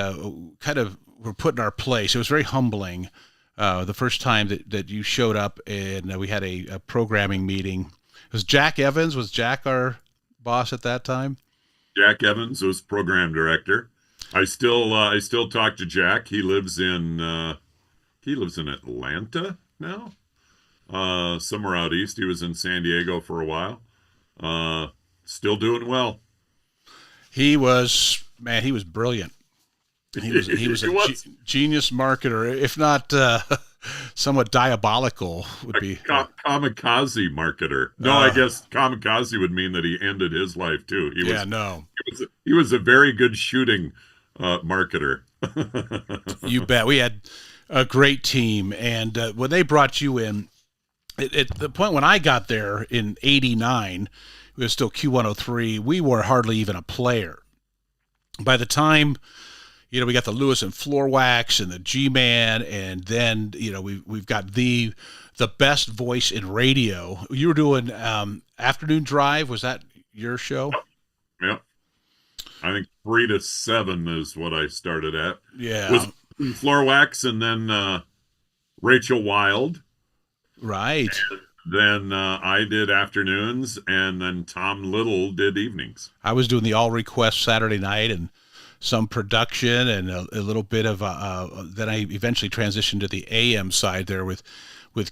kind of were put in our place. It was very humbling the first time that you showed up, and we had a programming meeting. It was Jack Evans. Was Jack our boss at that time? Jack Evans was program director. I still talk to Jack. He lives in Atlanta now, somewhere out east. He was in San Diego for a while. Still doing well. He was brilliant. He was a genius marketer, if not somewhat diabolical would be. Kamikaze marketer. No, I guess kamikaze would mean that he ended his life too. He was a very good shooting marketer. You bet. We had a great team, and when they brought you in, at the point when I got there in '89, it was still Q103. We were hardly even a player. By the time, we got the Lewis and Floor Wax and the G-Man, and then, we've got the best voice in radio. You were doing Afternoon Drive. Was that your show? Yeah. I think 3 to 7 is what I started at. Yeah. Was Floor Wax and then Rachel Wild. Right. Then I did afternoons, and then Tom Little did evenings. I was doing the all request Saturday night and some production and a little bit of then I eventually transitioned to the AM side there with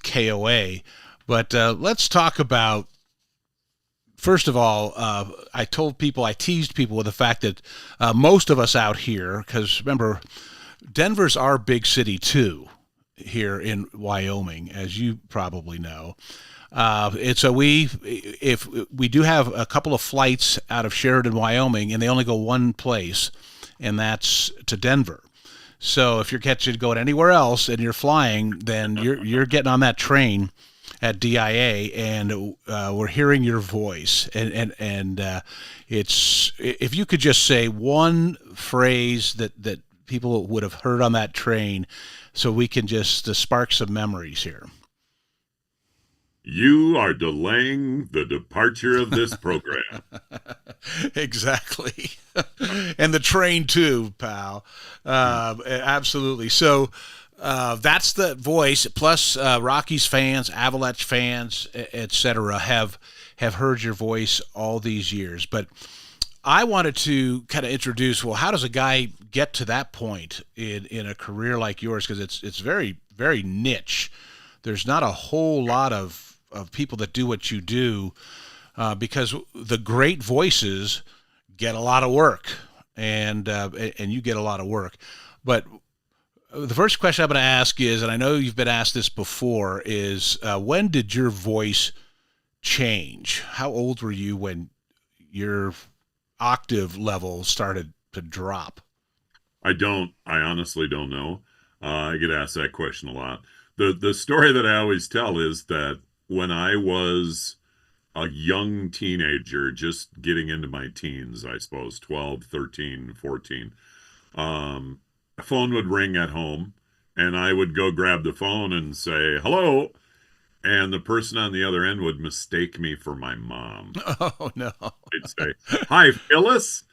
KOA. But let's talk about, first of all, I teased people with the fact that most of us out here, because remember, Denver's our big city too, here in Wyoming, as you probably know. And so we do have a couple of flights out of Sheridan, Wyoming, and they only go one place, and that's to Denver. So if you're going anywhere else and you're flying, then you're getting on that train at DIA, and we're hearing your voice. And it's, if you could just say one phrase that people would have heard on that train, so we can just spark some memories here. You are delaying the departure of this program. Exactly. And the train too, pal. Absolutely. So that's the voice. Plus Rockies fans, Avalanche fans, etc. have heard your voice all these years. But I wanted to kind of introduce, well, how does a guy get to that point in a career like yours? Because it's very, very niche. There's not a whole lot of people that do what you do, because the great voices get a lot of work, and you get a lot of work. But The first question I'm going to ask is, and I know you've been asked this before, is when did your voice change? How old were you when your octave level started to drop? I honestly don't know. I get asked that question a lot. The story that I always tell is that when I was a young teenager, just getting into my teens, I suppose, 12, 13, 14, a phone would ring at home, and I would go grab the phone and say, hello, and the person on the other end would mistake me for my mom. Oh, no. They'd say, hi, Phyllis.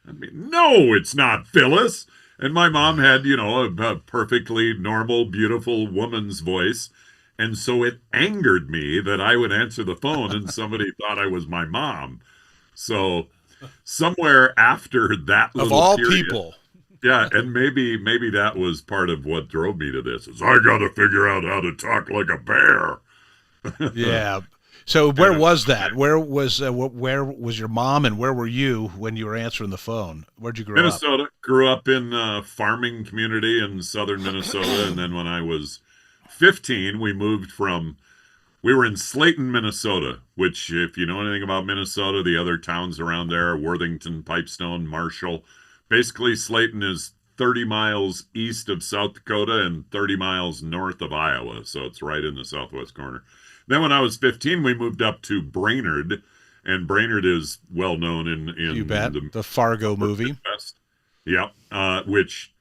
I mean, no, it's not Phyllis. And my mom had, a perfectly normal, beautiful woman's voice. And so it angered me that I would answer the phone and somebody thought I was my mom. So somewhere after that little of all period, people. Yeah, and maybe that was part of what drove me to this. Is I got to figure out how to talk like a bear. Yeah. So where was that? Where was your mom, and where were you when you were answering the phone? Where'd you grow up? Minnesota. Grew up in a farming community in southern Minnesota, and then when I was 15, we were in Slayton, Minnesota, which, if you know anything about Minnesota, the other towns around there are Worthington, Pipestone, Marshall. Basically, Slayton is 30 miles east of South Dakota and 30 miles north of Iowa, so it's right in the southwest corner. Then when I was 15, we moved up to Brainerd, and Brainerd is well known in you bet. The Fargo movie. West. Yeah, which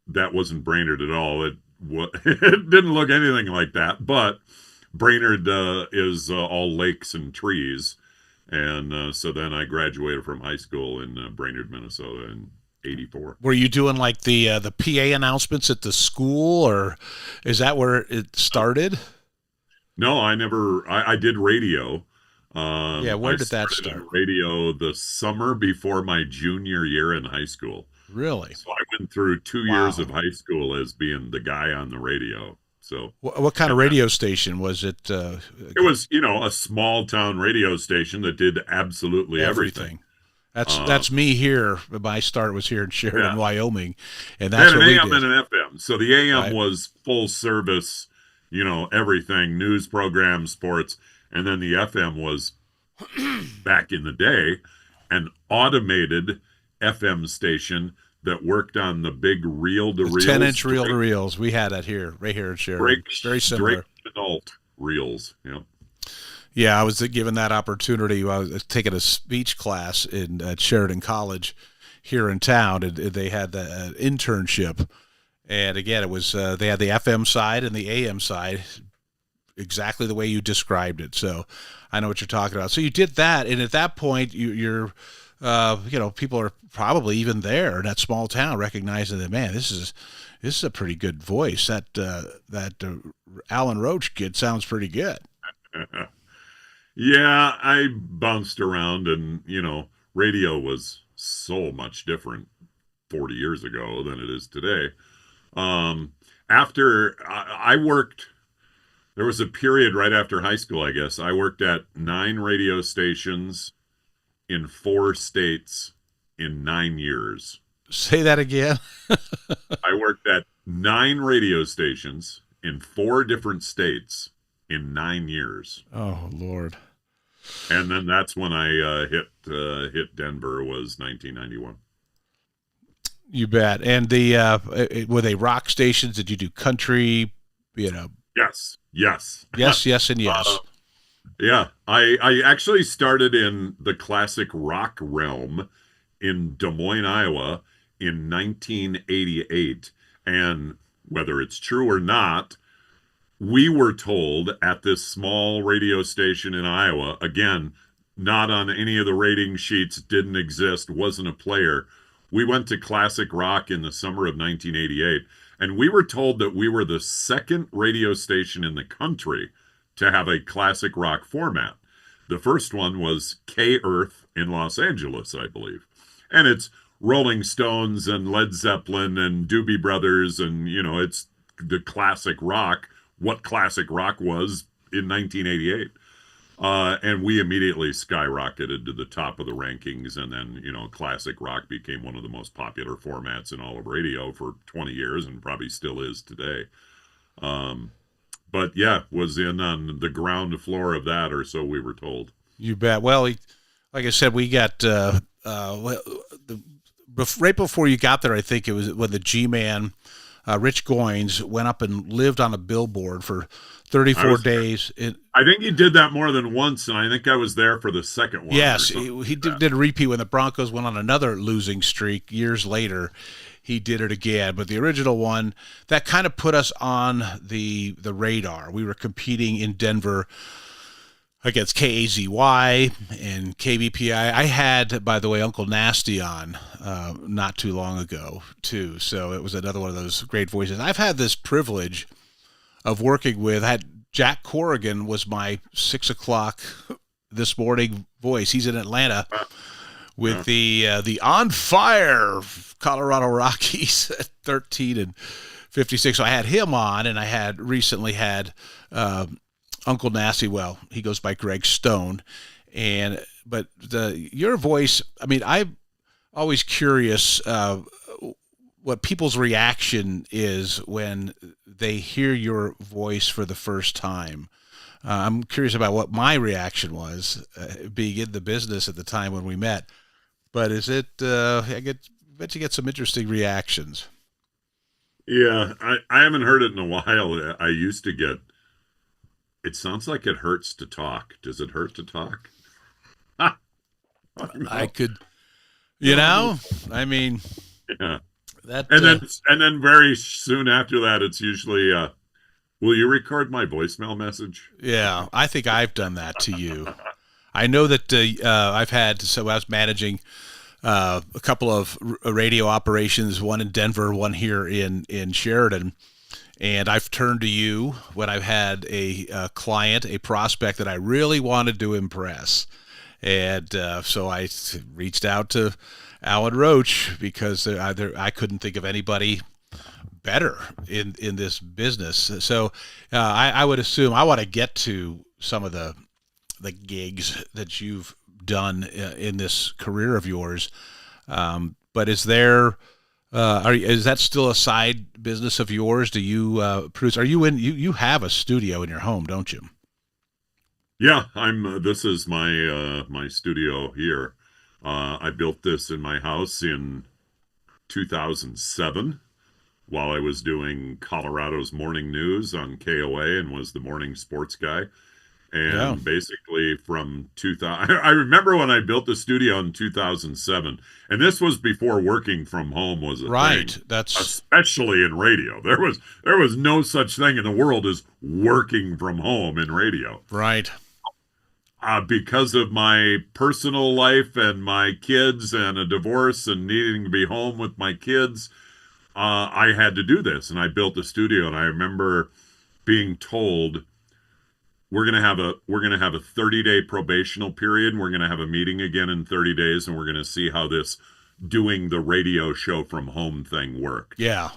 that wasn't Brainerd at all. It didn't look anything like that, but Brainerd is all lakes and trees, and so then I graduated from high school in Brainerd, Minnesota in 84. Were you doing like the PA announcements at the school, or is that where it started? No, I did radio. Where did that start? Radio the summer before my junior year in high school. Really? So I went through 2 years of high school as being the guy on the radio. So what kind of radio station was it? It was, a small town radio station that did absolutely everything. That's me here. My start was here in Sheridan, Wyoming, and that's what we AM did. and an FM. So the AM was full service, everything, news programs, sports, and then the FM was back in the day an automated FM station that worked on the big reel-to-reels. 10-inch reel-to-reels. We had that here, right here in Sheridan. Very similar. Adult reels, Yeah, I was given that opportunity. I was taking a speech class at Sheridan College here in town, and they had an internship. And again, it was they had the FM side and the AM side, exactly the way you described it. So I know what you're talking about. So you did that, and at that point, you're people are probably even there in that small town recognizing that, man, this is a pretty good voice. That Alan Roach kid sounds pretty good. Yeah, I bounced around, and radio was so much different 40 years ago than it is today. After I worked, there was a period right after high school, I guess. I worked at 9 radio stations in 4 states in 9 years. Say that again. I worked at 9 radio stations in 4 different states in 9 years. Oh, Lord. And then that's when I hit Denver, was 1991. You bet. And were they rock stations? Did you do country? Yes. Yes, yes, and yes. Yeah. I actually started in the classic rock realm in Des Moines, Iowa in 1988. And whether it's true or not, we were told at this small radio station in Iowa, again, not on any of the rating sheets, didn't exist, wasn't a player. We went to classic rock in the summer of 1988, and we were told that we were the second radio station in the country to have a classic rock format. The first one was K-Earth in Los Angeles, I believe. And it's Rolling Stones and Led Zeppelin and Doobie Brothers, and, it's the classic rock, what classic rock was in 1988. And we immediately skyrocketed to the top of the rankings. And then, classic rock became one of the most popular formats in all of radio for 20 years and probably still is today. But yeah, was in on the ground floor of that, or so we were told. You bet. Well, like I said, we got right before you got there, I think it was when the G-Man, Rich Goins, went up and lived on a billboard for 34 days. I think he did that more than once, and I think I was there for the second one. Yes, he did a repeat when the Broncos went on another losing streak years later. He did it again, but the original one, that kind of put us on the radar. We were competing in Denver against KAZY and KBPI. I had, by the way, Uncle Nasty on not too long ago, too, so it was another one of those great voices. I've had this privilege of working with, Jack Corgan was my 6 o'clock this morning voice. He's in Atlanta with the on fire Colorado Rockies at 13-56. So I had him on, and I had recently had Uncle Nasty. Well, he goes by Greg Stone, but your voice. I mean, I'm always curious what people's reaction is when they hear your voice for the first time. I'm curious about what my reaction was, being in the business at the time when we met. But is it? I bet you get some interesting reactions. Yeah, I haven't heard it in a while. I used to get. It sounds like it hurts to talk. Does it hurt to talk? I could, I mean, yeah. That and then very soon after that, it's usually, will you record my voicemail message? Yeah, I think I've done that to you. I know that I was managing a couple of radio operations, one in Denver, one here in Sheridan. And I've turned to you when I've had a client, a prospect that I really wanted to impress. And so I reached out to Alan Roach because I couldn't think of anybody better in this business. So I would assume I want to get to some of the gigs that you've done in this career of yours. But is there... is that still a side business of yours? Do you produce? Are you you have a studio in your home, don't you? Yeah, this is my my studio here. I built this in my house in 2007 while I was doing Colorado's morning news on KOA and was the morning sports guy. And basically from 2000, I remember when I built the studio in 2007, and this was before working from home was a thing. That's especially in radio. There was no such thing in the world as working from home in radio. Right. Because of my personal life and my kids and a divorce and needing to be home with my kids, I had to do this, and I built a studio. And I remember being told, we're gonna have a 30-day probational period, and we're gonna have a meeting again in 30 days, and we're gonna see how this doing the radio show from home thing worked. Yeah.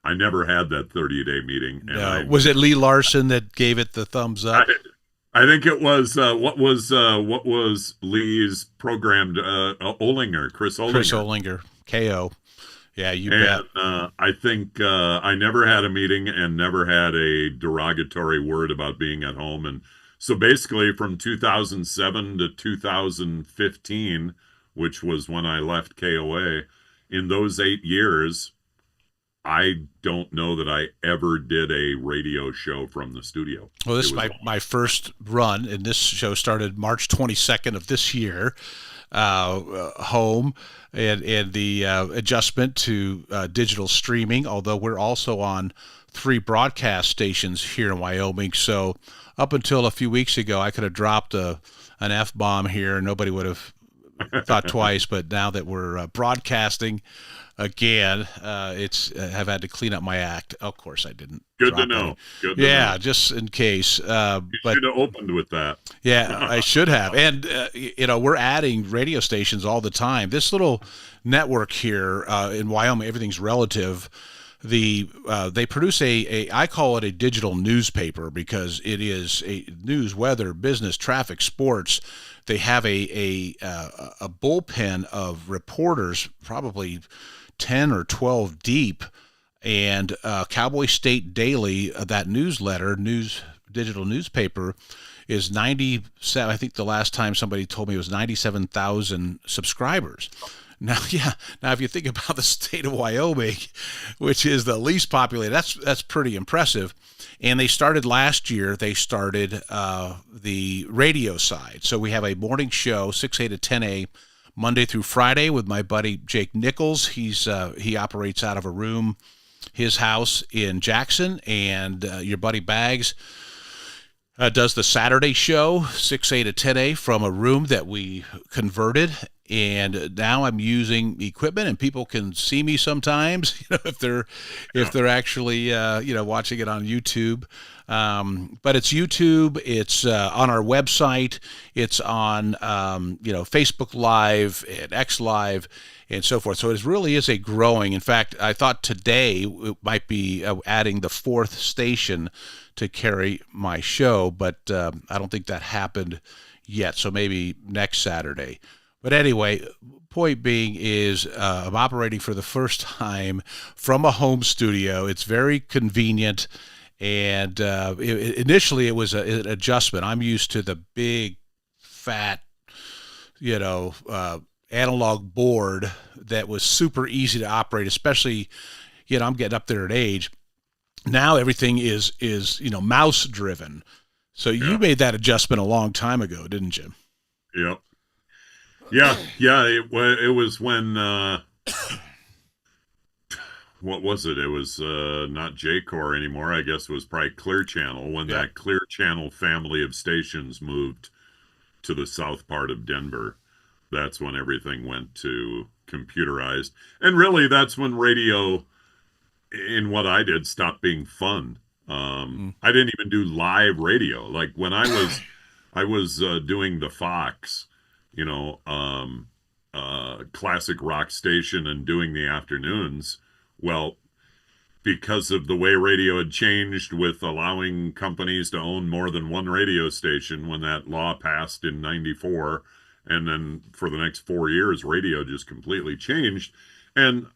I never had that 30-day meeting. And was it Lee Larson that gave it the thumbs up? I think it was what was Lee's programmed Olinger, Chris Olinger. Chris Olinger, KO. Yeah, you bet. I think I never had a meeting and never had a derogatory word about being at home. And so basically from 2007 to 2015, which was when I left KOA, in those 8 years, I don't know that I ever did a radio show from the studio. Well, this is my first run, and this show started March 22nd of this year. Home and the adjustment to digital streaming, although we're also on 3 broadcast stations here in Wyoming. So up until a few weeks ago, I could have dropped an F-bomb here and nobody would have thought twice. But now that we're broadcasting again, have had to clean up my act. Of course, I didn't. Good to know. Good to know. Just in case. You should have opened with that. Yeah, I should have. And we're adding radio stations all the time. This little network here in Wyoming, everything's relative. they produce I call it a digital newspaper because it is a news, weather, business, traffic, sports. They have a bullpen of reporters, probably 10 or 12 deep, and Cowboy State Daily, that newsletter, digital newspaper, is 97. I think the last time somebody told me it was 97,000 subscribers. Now, if you think about the state of Wyoming, which is the least populated, that's pretty impressive. And they started last year. They started the radio side. So we have a morning show, 6A to 10A, Monday through Friday, with my buddy Jake Nichols. He operates out of a room, his house in Jackson, and your buddy Bags does the Saturday show, 6A to 10A, from a room that we converted. And now I'm using equipment, and people can see me sometimes, if they're actually watching it on YouTube. But it's YouTube. It's on our website. It's on Facebook Live and X Live and so forth. So it really is a growing. In fact, I thought today it might be adding the fourth station to carry my show, but I don't think that happened yet. So maybe next Saturday. But anyway, point being is I'm operating for the first time from a home studio. It's very convenient, and initially it was an adjustment. I'm used to the big, fat, analog board that was super easy to operate, especially, I'm getting up there in age. Now everything is mouse driven. So you made that adjustment a long time ago, didn't you? Yep. Yeah. It was when what was it? It was not J-Core anymore. I guess it was probably Clear Channel when that Clear Channel family of stations moved to the south part of Denver. That's when everything went to computerized, and really that's when radio, in what I did, stopped being fun. I didn't even do live radio. Like when I was doing the Fox, classic rock station and doing the afternoons. Well, because of the way radio had changed with allowing companies to own more than one radio station when that law passed in 94, and then for the next 4 years, radio just completely changed. And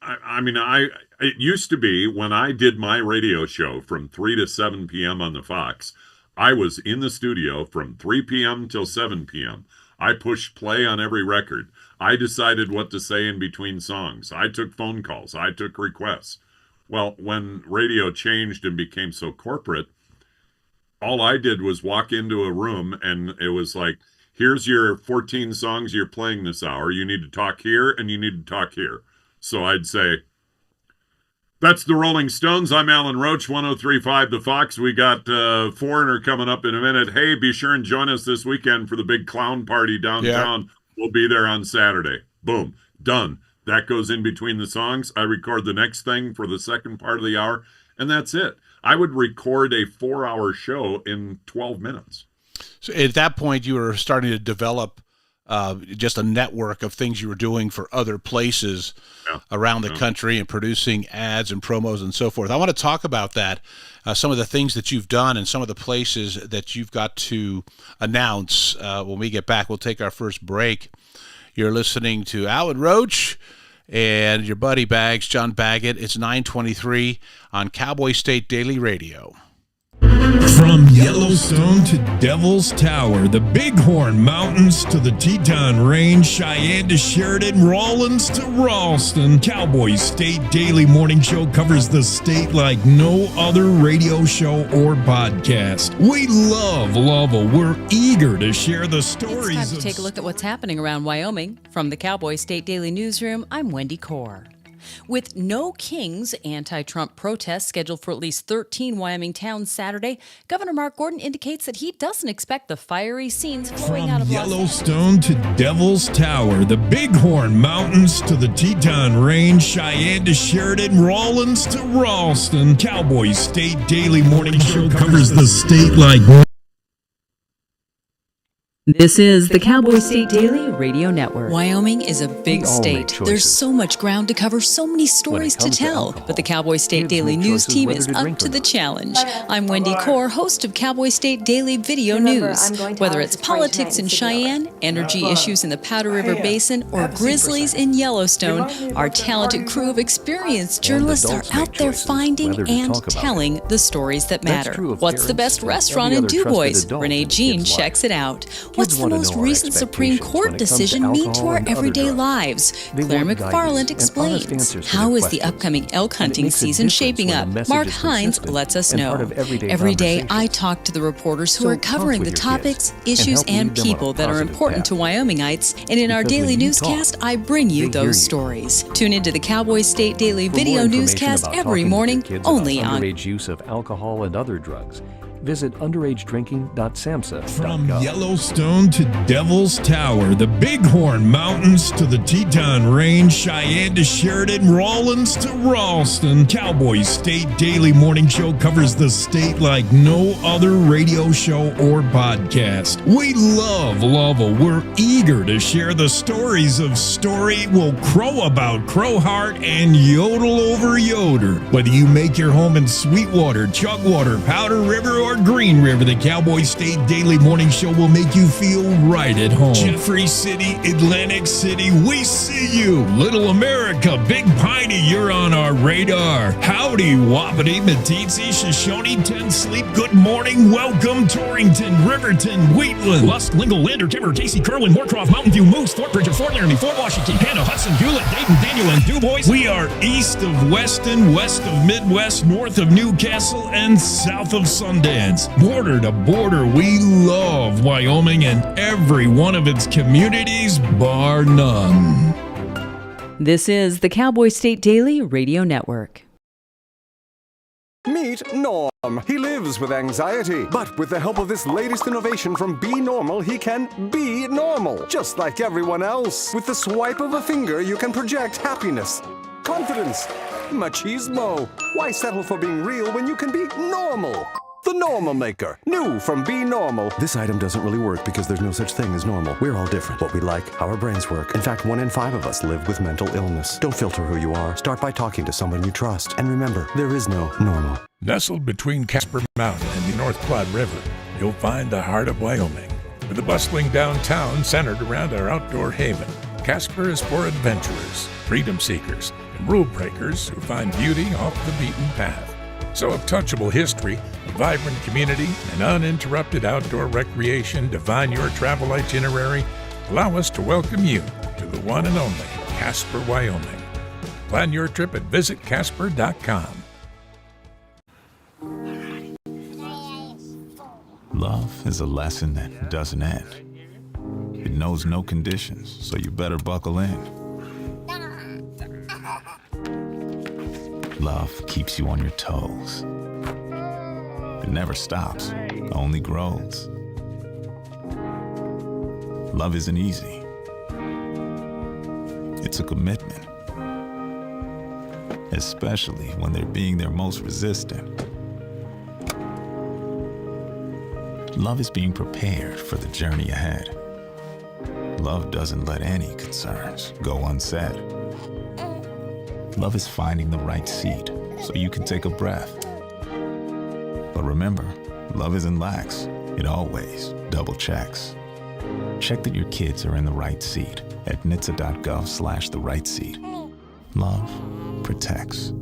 it used to be when I did my radio show from 3 to 7 p.m. on the Fox, I was in the studio from 3 p.m. till 7 p.m. I pushed play on every record. I decided what to say in between songs. I took phone calls. I took requests. Well, when radio changed and became so corporate, all I did was walk into a room and it was like, here's your 14 songs you're playing this hour. You need to talk here and you need to talk here. So I'd say, that's the Rolling Stones. I'm Alan Roach, 103.5 The Fox. We got Foreigner coming up in a minute. Hey, be sure and join us this weekend for the big clown party downtown. Yeah. We'll be there on Saturday. Boom. Done. That goes in between the songs. I record the next thing for the second part of the hour, and that's it. I would record a 4-hour show in 12 minutes. So at that point, you were starting to develop just a network of things you were doing for other places around the country and producing ads and promos and so forth. I want to talk about that, some of the things that you've done and some of the places that you've got to announce when we get back. We'll take our first break. You're listening to Alan Roach and your buddy Bags, John Baggett. It's 9:23 on Cowboy State Daily Radio. From Yellowstone to Devil's Tower, the Bighorn Mountains to the Teton Range, Cheyenne to Sheridan, Rawlins to Ralston, Cowboy State Daily Morning Show covers the state like no other radio show or podcast. We love Lovell. We're eager to share the stories. It's time to take a look at what's happening around Wyoming. From the Cowboy State Daily Newsroom, I'm Wendy Core. With No Kings anti-Trump protests scheduled for at least 13 Wyoming towns Saturday, Governor Mark Gordon indicates that he doesn't expect the fiery scenes flowing out of Yellowstone to Devil's Tower, the Bighorn Mountains to the Teton Range, Cheyenne to Sheridan, Rawlins to Ralston, Cowboy State Daily Morning Show covers the state like This is the Cowboy State Daily Radio Network. Wyoming is a big state. There's so much ground to cover, so many stories to tell. But the Cowboy State Daily News team is up to the challenge. I'm Wendy Core, host of Cowboy State Daily Video News. Whether it's politics in Cheyenne, energy issues in the Powder River Basin, or grizzlies in Yellowstone, our talented crew of experienced journalists are out there finding and telling the stories that matter. What's the best restaurant in Du Bois? Renee Jean checks it out. What's the most recent Supreme Court decision mean to our everyday lives? Claire McFarland explains. How is the upcoming elk hunting season shaping up? Mark Hines lets us know. Every day, I talk to the reporters who are covering the topics, issues, and people that are important to Wyomingites, and in our daily newscast, I bring you those stories. Tune into the Cowboy State Daily Video Newscast every morning, only on underage use of alcohol and other drugs. Visit underagedrinking.samhsa.gov. From Yellowstone to Devil's Tower, the Bighorn Mountains to the Teton Range, Cheyenne to Sheridan, Rawlins to Ralston, Cowboy State Daily Morning Show covers the state like no other radio show or podcast. We love Lovell. We're eager to share the stories of Story, Will Crow About Crowheart, and Yodel Over Yoder. Whether you make your home in Sweetwater, Chugwater, Powder River, or Green River, the Cowboy State Daily Morning Show will make you feel right at home. Jeffrey City, Atlantic City, we see you. Little America, Big Piney, you're on our radar. Howdy, Wapiti, Meeteetse, Shoshone, Ten Sleep, good morning, welcome, Torrington, Riverton, Wheatland, Lusk, Lingle, Lander, Timber, Casey, Kerwin, Moorcroft, Mountain View, Moose, Fort Bridger, Fort Laramie, Fort Washington, Hannah, Hudson, Hewlett, Dayton, Daniel, and Du Bois. We are east of Weston, west of Midwest, north of Newcastle, and south of Sundance. Border to border, we love Wyoming and every one of its communities, bar none. This is the Cowboy State Daily Radio Network. Meet Norm. He lives with anxiety, but with the help of this latest innovation from Be Normal, he can be normal, just like everyone else. With the swipe of a finger, you can project happiness, confidence, machismo. Why settle for being real when you can be normal? The Normal Maker, new from Be Normal. This item doesn't really work because there's no such thing as normal. We're all different. What we like, how our brains work. In fact, 1 in 5 of us live with mental illness. Don't filter who you are. Start by talking to someone you trust. And remember, there is no normal. Nestled between Casper Mountain and the North Platte River, you'll find the heart of Wyoming. With a bustling downtown centered around our outdoor haven, Casper is for adventurers, freedom seekers, and rule breakers who find beauty off the beaten path. So if touchable history, a vibrant community, and uninterrupted outdoor recreation define your travel itinerary, allow us to welcome you to the one and only Casper, Wyoming. Plan your trip at visitcasper.com. Love is a lesson that doesn't end. It knows no conditions, so you better buckle in. Love keeps you on your toes. It never stops, only grows. Love isn't easy. It's a commitment. Especially when they're being their most resistant. Love is being prepared for the journey ahead. Love doesn't let any concerns go unsaid. Love is finding the right seat so you can take a breath. But remember, love isn't lax. It always double checks. Check that your kids are in the right seat at nhtsa.gov/the right seat. Love protects.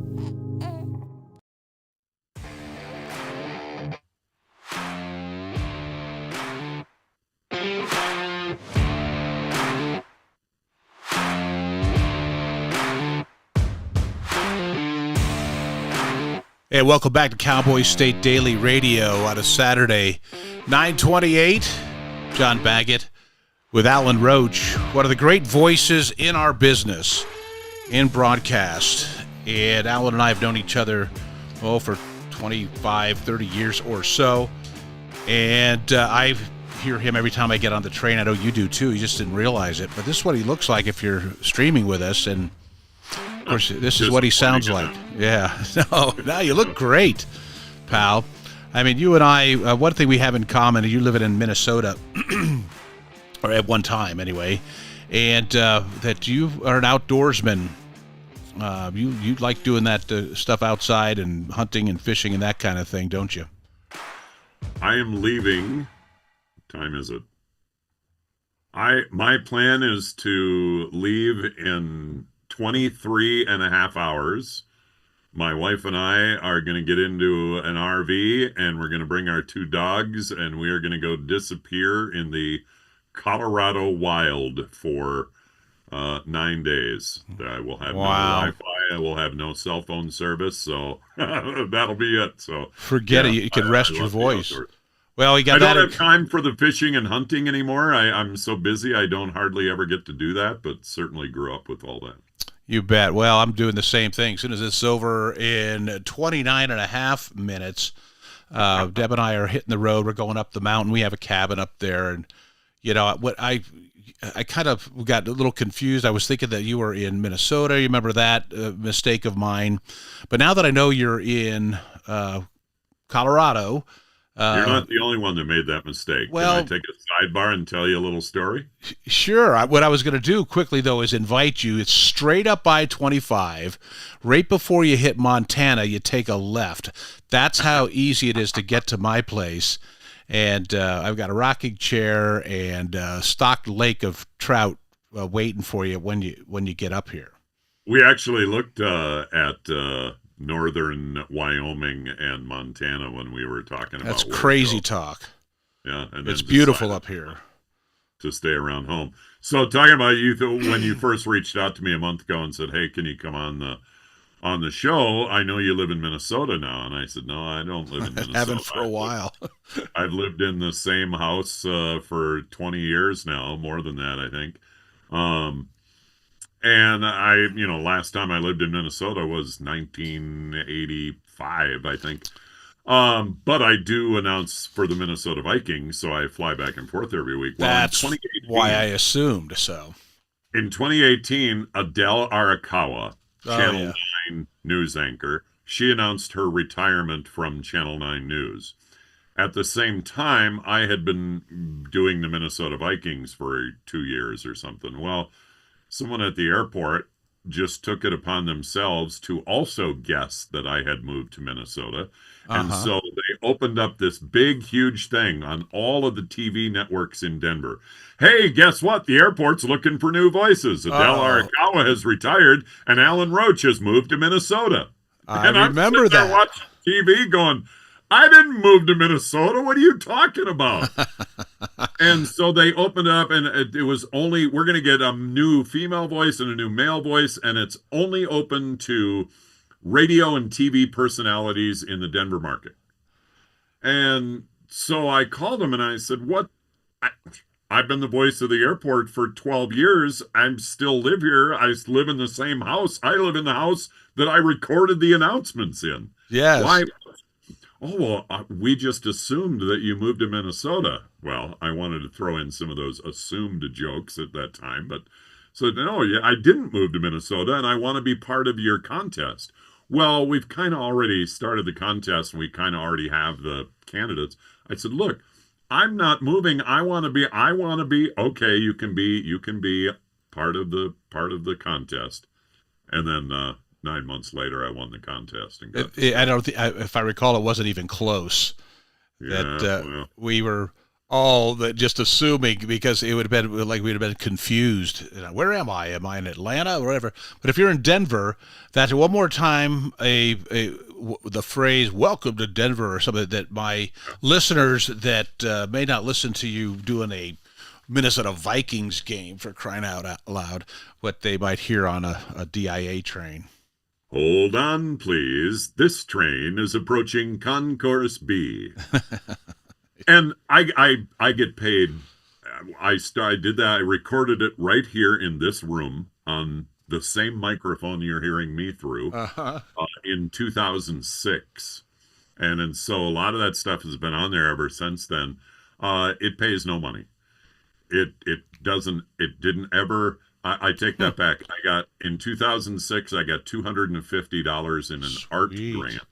Hey, welcome back to Cowboy State Daily Radio on a Saturday, 9:28. John Baggett with Alan Roach, one of the great voices in our business in broadcast. And Alan and I have known each other, for 25, 30 years or so. And I hear him every time I get on the train. I know you do too. You just didn't realize it. But this is what he looks like if you're streaming with us. And of course, this is what he sounds like. Yeah. No, you look great, pal. I mean, you and I, one thing we have in common is you live in Minnesota. or at one time anyway, and that you are an outdoorsman. You like doing that stuff outside and hunting and fishing and that kind of thing, don't you? I am leaving. What time is it? My plan is to leave in 23 and a half hours. My wife and I are going to get into an RV, and we're going to bring our 2 dogs, and we are going to go disappear in the Colorado wild for 9 days. I will have no Wi-Fi. I will have no cell phone service, so that'll be it. So forget it. You can rest your voice. Well, I don't have time for the fishing and hunting anymore. I'm so busy, I don't hardly ever get to do that, but certainly grew up with all that. You bet. Well, I'm doing the same thing. As soon as it's over in 29 and a half minutes, Deb and I are hitting the road. We're going up the mountain. We have a cabin up there, and what I kind of got a little confused. I was thinking that you were in Minnesota. You remember that mistake of mine. But now that I know you're in Colorado. You're not the only one that made that mistake. Well, can I take a sidebar and tell you a little story? Sure. What I was going to do quickly, though, is invite you. It's straight up I-25. Right before you hit Montana, you take a left. That's how easy it is to get to my place. And I've got a rocking chair and a stocked lake of trout waiting for you when you get up here. We actually looked at northern Wyoming and Montana when we were talking about. That's crazy talk. Yeah, and it's beautiful up here. To stay around home. So talking about you, when you first reached out to me a month ago and said, "Hey, can you come on the show? I know you live in Minnesota now," and I said, "No, I don't live in Minnesota. Haven't for a while. I've lived in the same house for 20 years now, more than that, I think." And last time I lived in Minnesota was 1985, I think. But I do announce for the Minnesota Vikings, so I fly back and forth every week. Well, that's why I assumed so. In 2018, Adele Arakawa, Channel 9 news anchor, she announced her retirement from Channel 9 News. At the same time, I had been doing the Minnesota Vikings for 2 years or something. Well, someone at the airport just took it upon themselves to also guess that I had moved to Minnesota. And so they opened up this big, huge thing on all of the TV networks in Denver. Hey, guess what? The airport's looking for new voices. Adele Arakawa has retired, and Alan Roach has moved to Minnesota. I remember that. I'm watching TV going, I didn't move to Minnesota. What are you talking about? And so they opened up, and it was only, we're going to get a new female voice and a new male voice, and it's only open to radio and TV personalities in the Denver market. And so I called them and I said, I've been the voice of the airport for 12 years. I still live here. I live in the same house. I live in the house that I recorded the announcements in. Yes. Why? Oh, well, we just assumed that you moved to Minnesota. Well, I wanted to throw in some of those assumed jokes at that time, but so no, I didn't move to Minnesota, and I want to be part of your contest. Well, we've kind of already started the contest, and we kind of already have the candidates. I said, look, I'm not moving. I want to be. Okay, you can be part of the contest. And then 9 months later, I won the contest. And I don't think, if I recall, it wasn't even close. Yeah, we were all just assuming, because it would have been like we'd have been confused. Where am I? Am I in Atlanta or whatever? But if you're in Denver, that's one more time the phrase "Welcome to Denver" or something that my listeners that may not listen to you doing a Minnesota Vikings game, for crying out loud, what they might hear on a DIA train. Hold on, please. This train is approaching Concourse B. And I get paid. I did that. I recorded it right here in this room on the same microphone you're hearing me through in 2006. And so a lot of that stuff has been on there ever since then. It pays no money. It didn't ever. I take that back. In 2006, I got $250 in an art grant,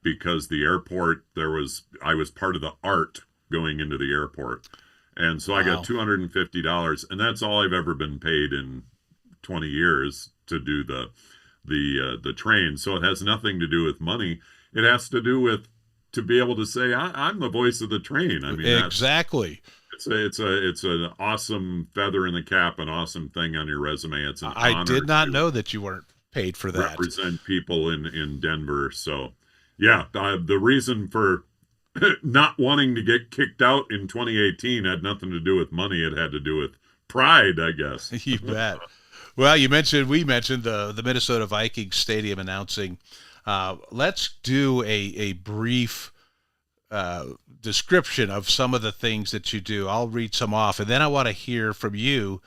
because the airport, I was part of the art going into the airport. And so I got $250, and that's all I've ever been paid in 20 years to do the train. So it has nothing to do with money. It has to do with to be able to say I'm the voice of the train. I mean, exactly. It's an awesome feather in the cap, an awesome thing on your resume. It's an I honor did not to know that you weren't paid for that. represent people in Denver. So yeah, the reason for not wanting to get kicked out in 2018 had nothing to do with money. It had to do with pride, I guess. You bet. Well, we mentioned the Minnesota Vikings stadium announcing. Let's do a brief description of some of the things that you do. I'll read some off, and then I want to hear from you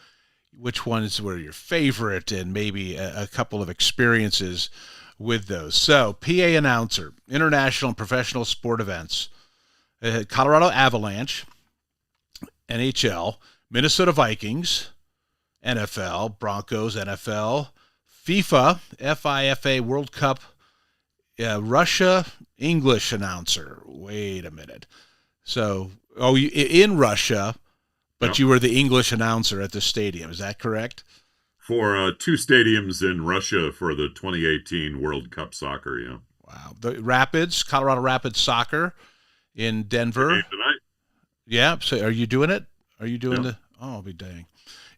which ones were your favorite and maybe a couple of experiences with those. So, PA announcer, international and professional sport events, Colorado Avalanche, NHL, Minnesota Vikings, NFL, Broncos, NFL, FIFA, FIFA World Cup, Russia, English announcer. Wait a minute. So, in Russia, but you were the English announcer at the stadium. Is that correct? For 2 stadiums in Russia for the 2018 World Cup soccer, yeah. Wow. The Rapids, Colorado Rapids soccer in Denver. Tonight. Yeah. So are you doing it? Are you doing the? Oh, I'll be dang.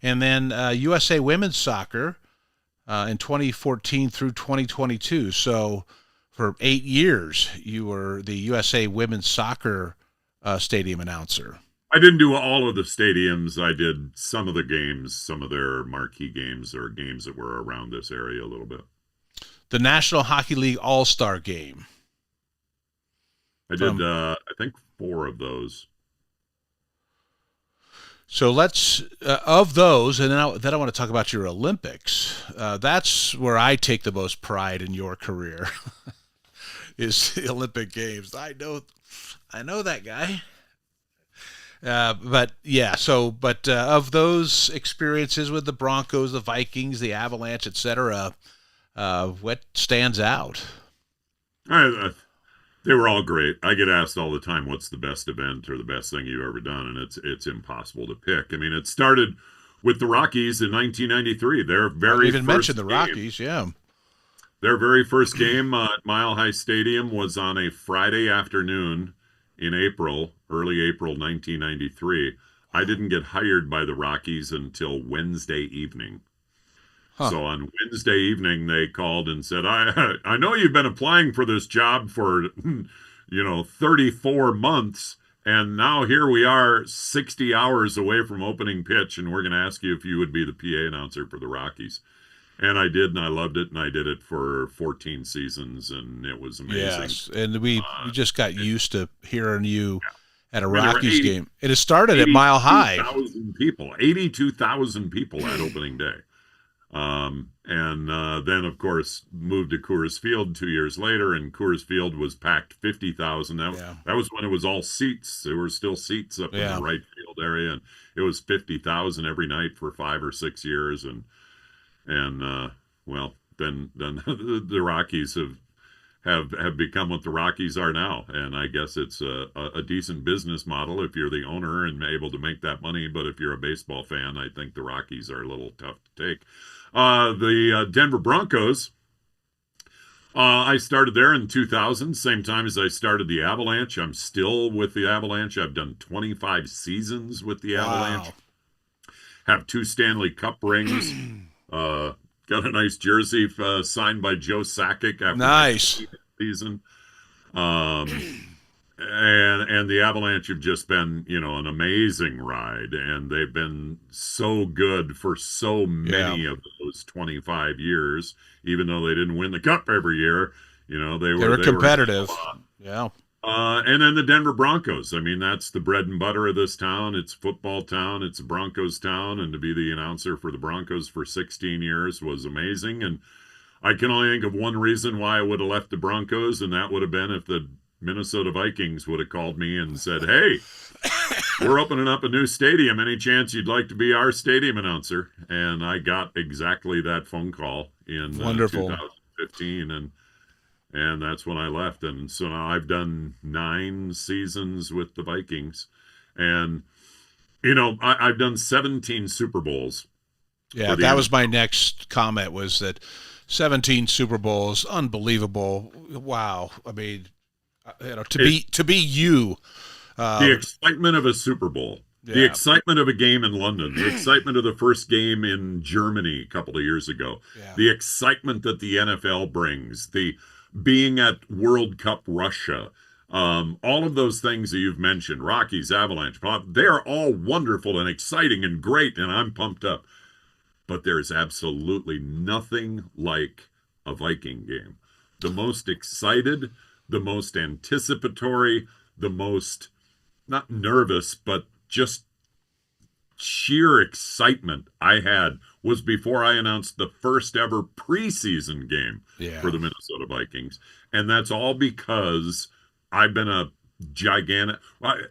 And then USA Women's Soccer in 2014 through 2022. So for 8 years, you were the USA Women's Soccer stadium announcer. I didn't do all of the stadiums. I did some of the games, some of their marquee games or games that were around this area a little bit. The National Hockey League All-Star Game. I did, I think, 4 of those. So let's, of those, and then I want to talk about your Olympics. That's where I take the most pride in your career, is the Olympic Games. I know that guy. But of those experiences with the Broncos, the Vikings, the Avalanche, etc., what stands out? They were all great. I get asked all the time, what's the best event or the best thing you've ever done? And it's impossible to pick. I mean, it started with the Rockies in 1993. Their very I even first mentioned the game. Rockies, yeah. Their very first game at Mile High Stadium was on a Friday afternoon in early April 1993. I didn't get hired by the Rockies until Wednesday evening. Huh. So on Wednesday evening, they called and said, I know you've been applying for this job for, 34 months, and now here we are 60 hours away from opening pitch, and we're going to ask you if you would be the PA announcer for the Rockies. And I did, and I loved it, and I did it for 14 seasons, and it was amazing. Yes, and we just got used to hearing you at a Rockies game. It has started at Mile High. 82,000 people at opening day. Then, of course, moved to Coors Field 2 years later, and Coors Field was packed 50,000. That was when it was all seats. There were still seats up in the right field area, and it was 50,000 every night for 5 or 6 years. Then the Rockies have become what the Rockies are now, and I guess it's a decent business model if you're the owner and able to make that money. But if you're a baseball fan, I think the Rockies are a little tough to take. The Denver Broncos, I started there in 2000, same time as I started the Avalanche. I'm still with the Avalanche. I've done 25 seasons with the Avalanche. Have 2 Stanley Cup rings. Got a nice jersey signed by Joe Sakic after the season. And the Avalanche have just been, an amazing ride, and they've been so good for so many of those 25 years, even though they didn't win the cup every year. They were competitive. And then the Denver Broncos. I mean, that's the bread and butter of this town. It's a football town. It's a Broncos town. And to be the announcer for the Broncos for 16 years was amazing. And I can only think of one reason why I would have left the Broncos, and that would have been if the Minnesota Vikings would have called me and said, hey, we're opening up a new stadium. Any chance you'd like to be our stadium announcer? And I got exactly that phone call in 2015. And that's when I left. And so now I've done 9 seasons with the Vikings. And I've done 17 Super Bowls. Yeah, that was my next comment, was that 17 Super Bowls, unbelievable. Wow. I mean, to be you. The excitement of a Super Bowl, the excitement of a game in London, the excitement of the first game in Germany a couple of years ago, the excitement that the NFL brings, the being at World Cup Russia, all of those things that you've mentioned, Rockies, Avalanche, they're all wonderful and exciting and great, and I'm pumped up. But there's absolutely nothing like a Viking game. The most excited, the most anticipatory, the most, not nervous, but just sheer excitement I had was before I announced the first ever preseason game for the Minnesota Vikings. And that's all because I've been a gigantic,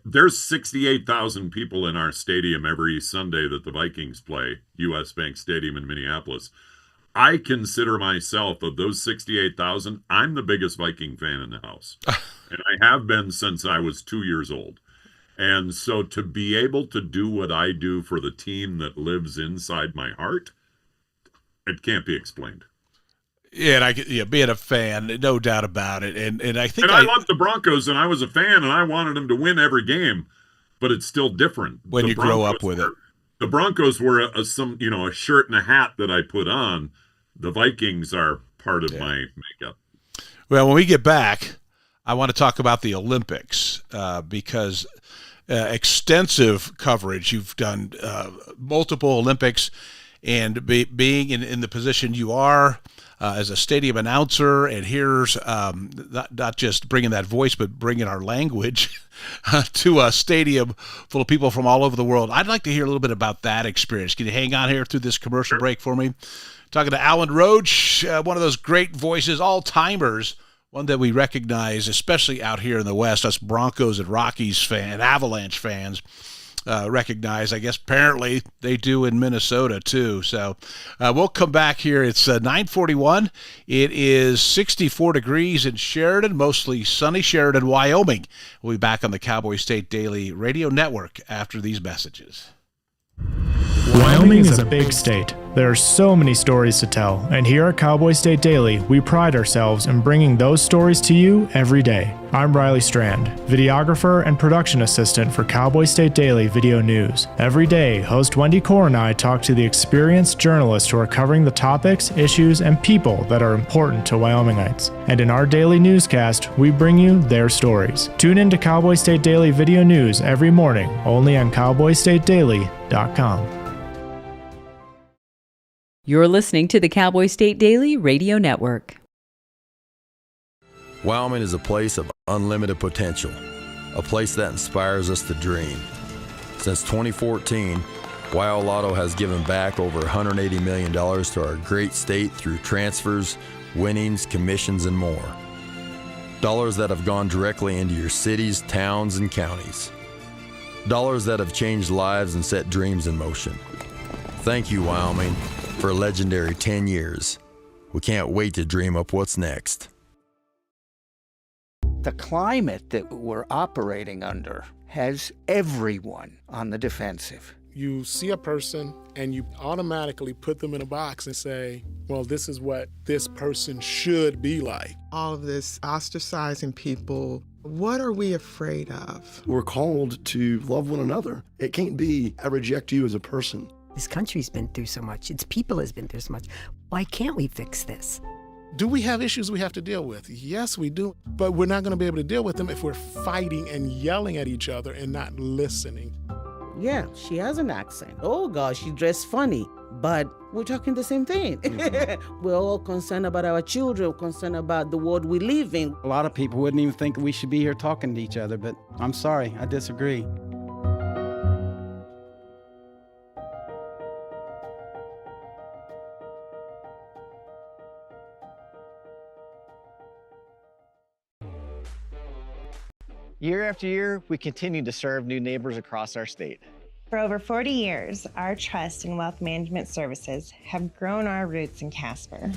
there's 68,000 people in our stadium every Sunday that the Vikings play, US Bank Stadium in Minneapolis. I consider myself, of those 68,000, I'm the biggest Viking fan in the house. And I have been since I was 2 years old. And so to be able to do what I do for the team that lives inside my heart, it can't be explained. Yeah, and being a fan, no doubt about it. And I think I love the Broncos, and I was a fan, and I wanted them to win every game, but it's still different when you grow up with it. The Broncos were a shirt and a hat that I put on. The Vikings are part of my makeup. Well, when we get back, I want to talk about the Olympics because extensive coverage. You've done multiple Olympics, and being in the position you are as a stadium announcer, and here's not just bringing that voice, but bringing our language to a stadium full of people from all over the world. I'd like to hear a little bit about that experience. Can you hang on here through this commercial break for me? Talking to Alan Roach, one of those great voices, all-timers, one that we recognize, especially out here in the West, us Broncos and Rockies fans, Avalanche fans, recognize. I guess apparently they do in Minnesota too. So we'll come back here. It's 9:41. It is 64 degrees in Sheridan, mostly sunny Sheridan, Wyoming. We'll be back on the Cowboy State Daily Radio Network after these messages. Wyoming is a big state. There are so many stories to tell, and here at Cowboy State Daily, we pride ourselves in bringing those stories to you every day. I'm Riley Strand, videographer and production assistant for Cowboy State Daily Video News. Every day, host Wendy Core and I talk to the experienced journalists who are covering the topics, issues, and people that are important to Wyomingites. And in our daily newscast, we bring you their stories. Tune in to Cowboy State Daily Video News every morning, only on cowboystatedaily.com. You're listening to the Cowboy State Daily Radio Network. Wyoming is a place of unlimited potential, a place that inspires us to dream. Since 2014, Wyo Lotto has given back over $180 million to our great state through transfers, winnings, commissions, and more. Dollars that have gone directly into your cities, towns, and counties. Dollars that have changed lives and set dreams in motion. Thank you, Wyoming, for a legendary 10 years. We can't wait to dream up what's next. The climate that we're operating under has everyone on the defensive. You see a person and you automatically put them in a box and say, well, this is what this person should be like. All of this ostracizing people, what are we afraid of? We're called to love one another. It can't be, I reject you as a person. This country's been through so much. Its people has been through so much. Why can't we fix this? Do we have issues we have to deal with? Yes, we do. But we're not going to be able to deal with them if we're fighting and yelling at each other and not listening. Yeah, she has an accent. Oh, gosh, she dressed funny. But we're talking the same thing. Mm-hmm. We're all concerned about our children, concerned about the world we live in. A lot of people wouldn't even think we should be here talking to each other, but I'm sorry, I disagree. Year after year, we continue to serve new neighbors across our state. For over 40 years, our trust in wealth management services have grown our roots in Casper.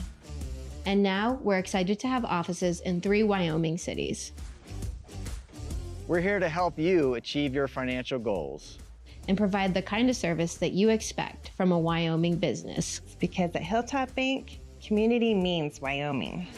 And now we're excited to have offices in 3 Wyoming cities. We're here to help you achieve your financial goals. and provide the kind of service that you expect from a Wyoming business. Because at Hilltop Bank, community means Wyoming.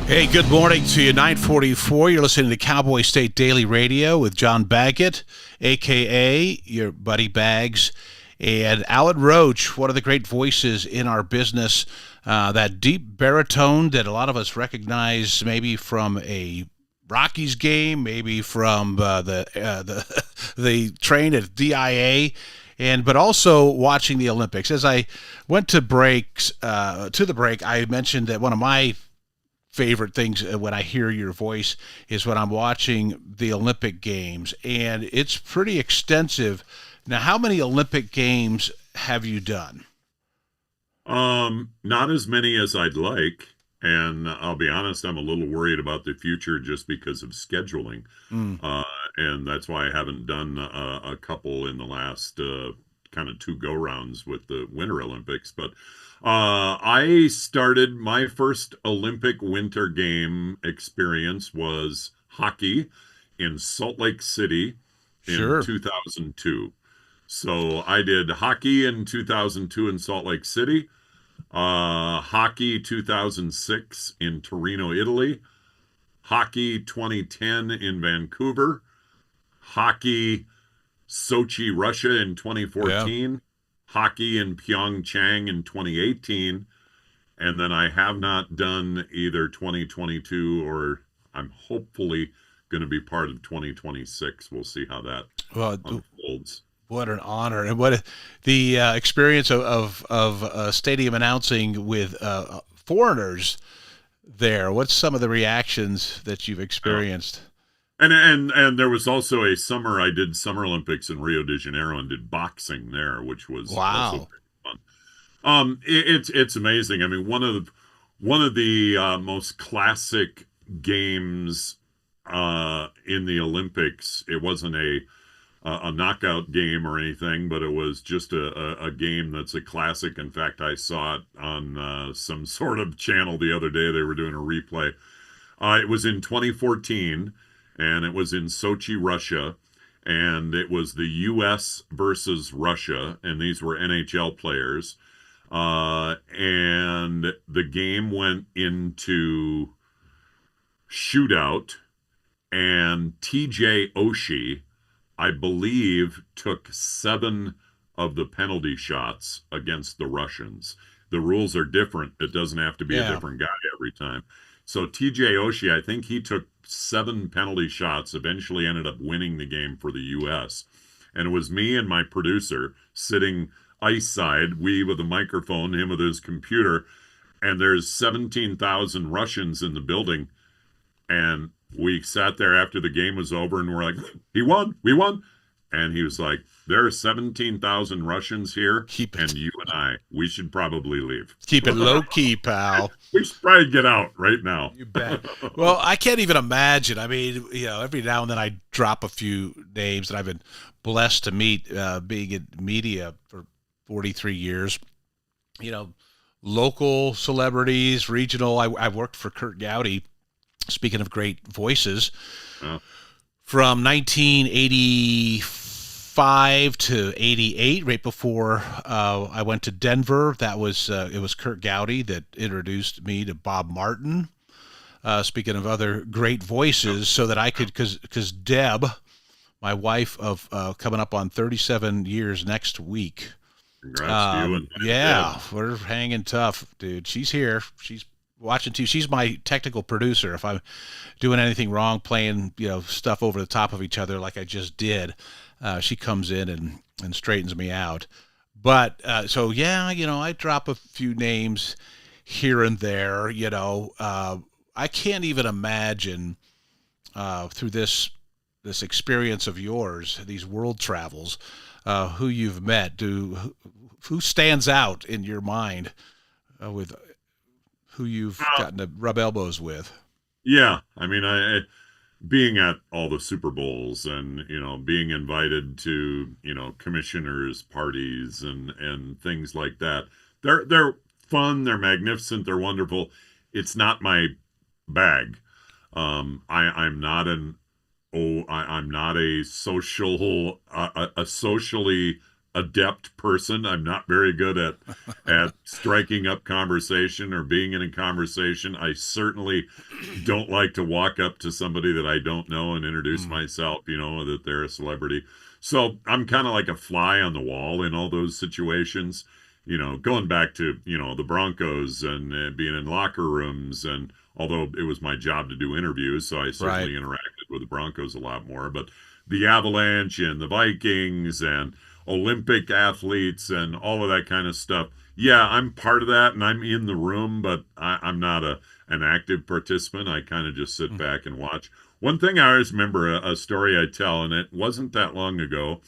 Hey, good morning to you. 9:44. You're listening to Cowboy State Daily Radio with John Baggett, a.k.a. your buddy Bags, and Alan Roach, one of the great voices in our business, that deep baritone that a lot of us recognize maybe from a Rockies game, maybe from the train at DIA, but also watching the Olympics. As I went to the break, I mentioned that one of my favorite things when I hear your voice is when I'm watching the Olympic Games, and it's pretty extensive. Now, how many Olympic Games have you done? Not as many as I'd like, and I'll be honest, I'm a little worried about the future just because of scheduling, and that's why I haven't done a couple in the last kind of 2 go-rounds with the Winter Olympics, but I started my first Olympic winter game experience was hockey in Salt Lake City in 2002. So I did hockey in 2002 in Salt Lake City, hockey 2006 in Torino, Italy, hockey 2010 in Vancouver, hockey Sochi, Russia in 2014, hockey in Pyeongchang in 2018, and then I have not done either 2022 or I'm hopefully going to be part of 2026. We'll see how that unfolds. What an honor, and what the experience of stadium announcing with foreigners there. What's some of the reactions that you've experienced? And there was also a summer I did Summer Olympics in Rio de Janeiro and did boxing there, which was also very fun. It's amazing. I mean, one of the most classic games in the Olympics. It wasn't a knockout game or anything, but it was just a game that's a classic. In fact, I saw it on some sort of channel the other day. They were doing a replay. It was in 2014. And it was in Sochi, Russia, and it was the U.S. versus Russia, and these were NHL players. And the game went into shootout, and TJ Oshie, I believe, took 7 of the penalty shots against the Russians. The rules are different. It doesn't have to be a different guy every time. So TJ Oshie, I think he took 7 penalty shots, eventually ended up winning the game for the U.S. And it was me and my producer sitting ice side, we with a microphone, him with his computer, and there's 17,000 Russians in the building. And we sat there after the game was over and we're like, we won. And he was like, there are 17,000 Russians here, and you and I, we should probably leave. Keep it low-key, pal. We should probably get out right now. You bet. Well, I can't even imagine. I mean, every now and then I drop a few names that I've been blessed to meet being in media for 43 years. Local celebrities, regional. I worked for Kurt Gowdy, speaking of great voices, from 1985 to 88, right before I went to Denver. It was Kurt Gowdy that introduced me to Bob Martin. Speaking of other great voices, so that I could, because Deb, my wife of coming up on 37 years next week. Congrats to you and Deb. We're hanging tough, dude. She's here. She's watching too. She's my technical producer. If I'm doing anything wrong, playing stuff over the top of each other like I just did, she comes in and straightens me out. But I drop a few names here and there. I can't even imagine through this experience of yours, these world travels, who you've met. Who stands out in your mind with who you've gotten to rub elbows with? Yeah, I mean, being at all the Super Bowls and, being invited to, commissioners' parties and things like that. They're fun, they're magnificent, they're wonderful. It's not my bag. I'm not I'm not a socially adept person. I'm not very good at striking up conversation or being in a conversation. I certainly don't like to walk up to somebody that I don't know and introduce myself, that they're a celebrity. So I'm kind of like a fly on the wall in all those situations, going back to, the Broncos and being in locker rooms. And although it was my job to do interviews, so I certainly interacted with the Broncos a lot more, but the Avalanche and the Vikings and Olympic athletes and all of that kind of stuff. Yeah, I'm part of that and I'm in the room, but I'm not an active participant. I kind of just sit back and watch. One thing I always remember, a story I tell, and it wasn't that long ago.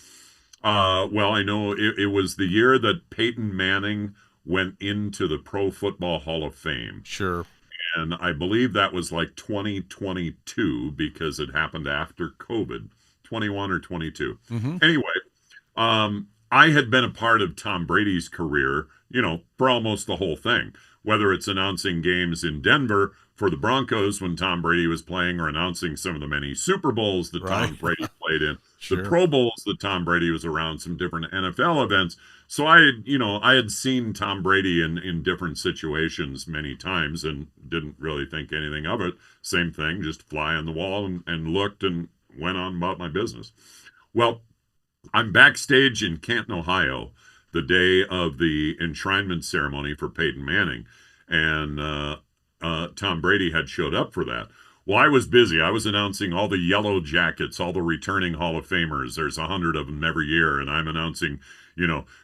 Well, I know it was the year that Peyton Manning went into the Pro Football Hall of Fame. Sure. And I believe that was like 2022 because it happened after COVID, 21 or 22. Anyway, I had been a part of Tom Brady's career, for almost the whole thing, whether it's announcing games in Denver for the Broncos when Tom Brady was playing or announcing some of the many Super Bowls that Tom Brady played in, the Pro Bowls that Tom Brady was around, some different NFL events. So I had seen Tom Brady in different situations many times and didn't really think anything of it. Same thing, just fly on the wall and looked and went on about my business. Well, I'm backstage in Canton, Ohio, the day of the enshrinement ceremony for Peyton Manning, and Tom Brady had showed up for that. Well, I was busy. I was announcing all the Yellow Jackets, all the returning Hall of Famers. There's 100 of them every year, and I'm announcing,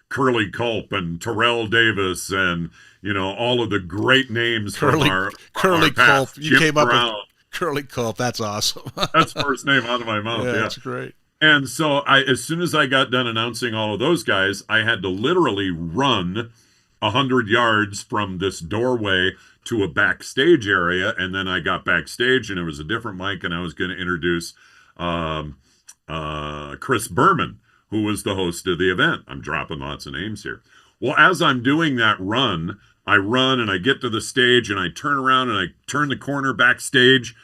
Curly Culp and Terrell Davis and, all of the great names Curly Culp. Past. You Jim came up Brown. with Curly Culp. That's awesome. That's the first name out of my mouth. Yeah, that's great. And so as soon as I got done announcing all of those guys, I had to literally run 100 yards from this doorway to a backstage area. And then I got backstage and it was a different mic and I was going to introduce Chris Berman, who was the host of the event. I'm dropping lots of names here. Well, as I'm doing that run, I run and I get to the stage and I turn around and I turn the corner backstage.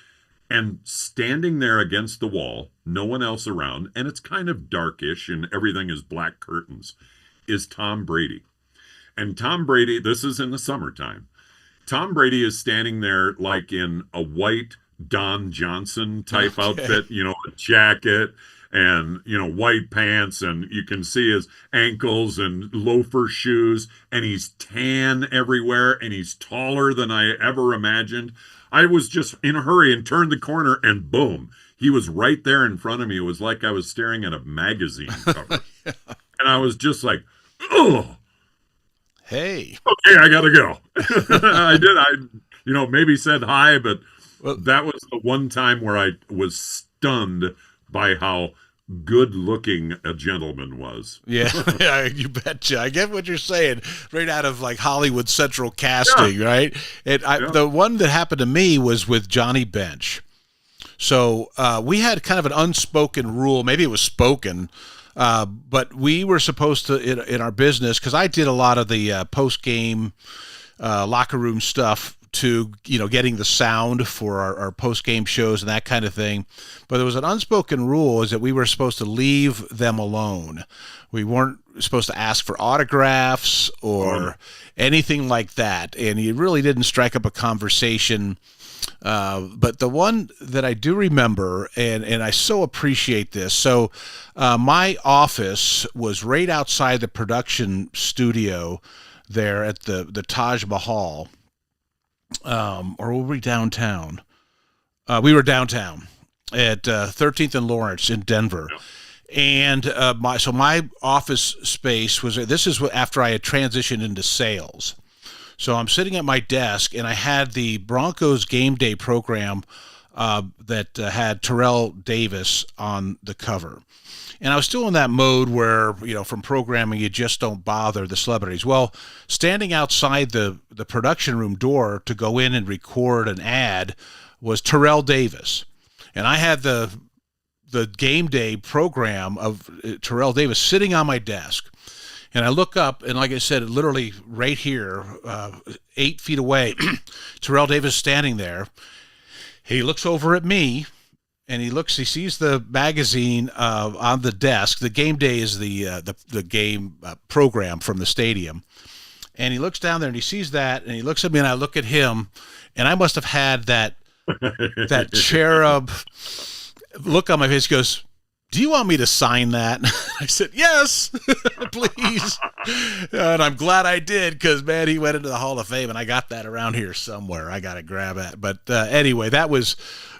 And standing there against the wall, no one else around, and it's kind of darkish and everything is black curtains, is Tom Brady. And Tom Brady, this is in the summertime. Tom Brady is standing there like in a white Don Johnson type outfit, a jacket and, white pants, and you can see his ankles and loafer shoes, and he's tan everywhere, and he's taller than I ever imagined. I was just in a hurry and turned the corner and boom, he was right there in front of me. It was like I was staring at a magazine cover. And I was just like, oh, hey, okay, I got to go. I did. Maybe said hi, but that was the one time where I was stunned by how good looking a gentleman was. Yeah, you betcha. I get what you're saying. Right out of like Hollywood Central casting, right? The one that happened to me was with Johnny Bench. So we had kind of an unspoken rule. Maybe it was spoken, but we were supposed to, in our business, because I did a lot of the post-game locker room stuff to, getting the sound for our post-game shows and that kind of thing. But there was an unspoken rule is that we were supposed to leave them alone. We weren't supposed to ask for autographs or anything like that. And you really didn't strike up a conversation. But the one that I do remember, and I so appreciate this. So my office was right outside the production studio there at the Taj Mahal. Or were we downtown? We were downtown at 13th and Lawrence in Denver. And my office space was, this is after I had transitioned into sales. So I'm sitting at my desk and I had the Broncos game day program that had Terrell Davis on the cover. And I was still in that mode where, from programming, you just don't bother the celebrities. Well, standing outside the production room door to go in and record an ad was Terrell Davis. and I had the game day program of Terrell Davis sitting on my desk. And I look up, and like I said, literally right here, 8 feet away, Terrell Davis standing there. He looks over at me, and he sees the magazine on the desk. The game day is the game program from the stadium. And he looks down there, and he sees that, and he looks at me, and I look at him, and I must have had that cherub look on my face. He goes, "Do you want me to sign that?" I said, "Yes, please." And I'm glad I did, because, man, he went into the Hall of Fame, and I got that around here somewhere. I got to grab it. But anyway, that was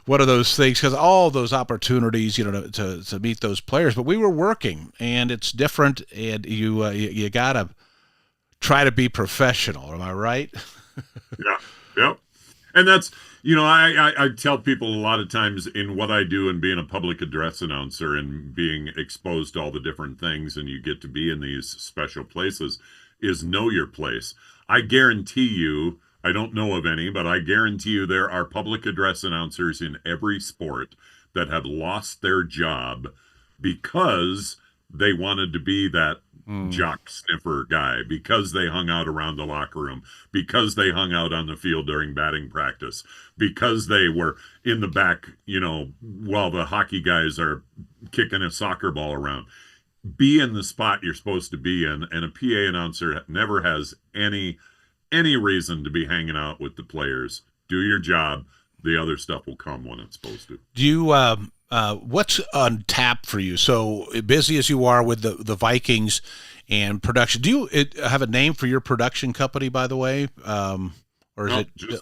one of those things, because all those opportunities, to meet those players. But we were working, and it's different, and you got to try to be professional. Am I right? Yeah. Yep. And that's, I tell people a lot of times in what I do and being a public address announcer and being exposed to all the different things, and you get to be in these special places, is know your place. I guarantee you, I don't know of any, but I guarantee you there are public address announcers in every sport that have lost their job because they wanted to be that jock sniffer guy, because they hung out around the locker room, because they hung out on the field during batting practice, because they were in the back, while the hockey guys are kicking a soccer ball around. Be in the spot you're supposed to be in, and a PA announcer never has any reason to be hanging out with the players. Do your job. The other stuff will come when it's supposed to. Do you what's on tap for you? So busy as you are with the Vikings and production, do you have a name for your production company, by the way? Or is it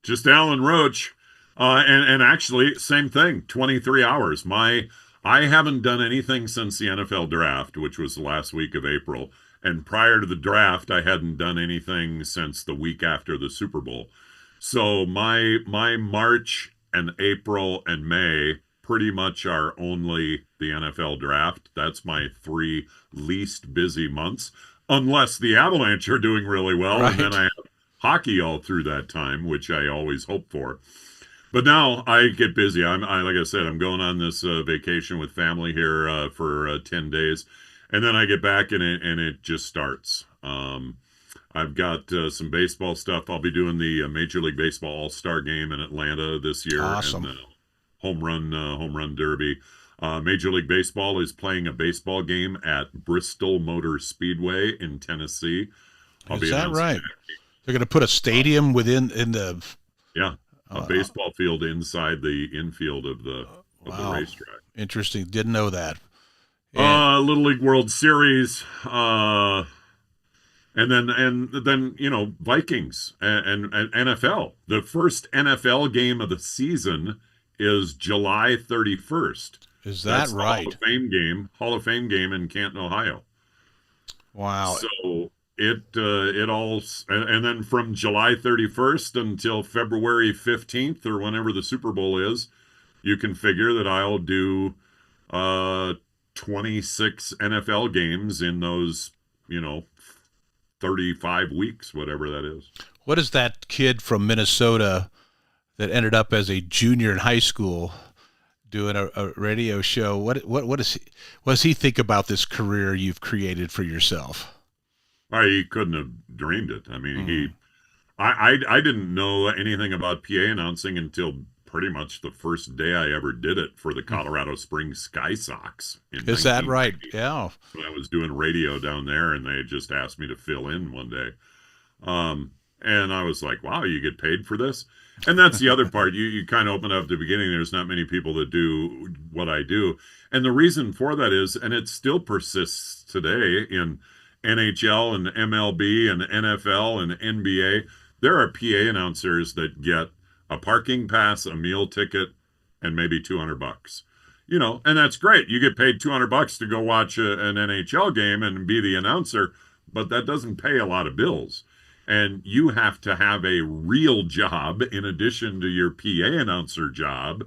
just Alan Roach? And actually, same thing, 23 hours. I haven't done anything since the NFL draft, which was the last week of April. And prior to the draft, I hadn't done anything since the week after the Super Bowl. So my March and April and May pretty much are only the NFL draft. That's my 3 least busy months, unless the Avalanche are doing really well. Right. And then I have hockey all through that time, which I always hope for. But now I get busy. I like I said, I'm going on this vacation with family here for 10 days. And then I get back and it just starts. I've got some baseball stuff. I'll be doing the Major League Baseball All-Star Game in Atlanta this year. Awesome. And home run derby. Major League Baseball is playing a baseball game at Bristol Motor Speedway in Tennessee. Is that right? They're going to put a stadium in the... Yeah, a baseball field inside the infield of the racetrack. Interesting. Didn't know that. Little League World Series, and then Vikings and NFL. The first NFL game of the season is July 31st. Is that right? Hall of Fame game in Canton, Ohio. Wow. So it all, and then from July 31st until February 15th or whenever the Super Bowl is, you can figure that I'll do 26 NFL games in those, 35 weeks, whatever that is. What is that kid from Minnesota that ended up as a junior in high school doing a radio show? What does he think about this career you've created for yourself? He couldn't have dreamed it. I mean, I didn't know anything about PA announcing until pretty much the first day I ever did it for the Colorado Springs Sky Sox. Is that right? Yeah. So I was doing radio down there, and they just asked me to fill in one day. And I was like, wow, you get paid for this? And that's the other part. You kind of open up at the beginning. There's not many people that do what I do. And the reason for that is, and it still persists today in NHL and MLB and NFL and NBA, there are PA announcers that get a parking pass, a meal ticket, and maybe $200. And that's great. You get paid $200 to go watch an NHL game and be the announcer, but that doesn't pay a lot of bills. And you have to have a real job in addition to your PA announcer job.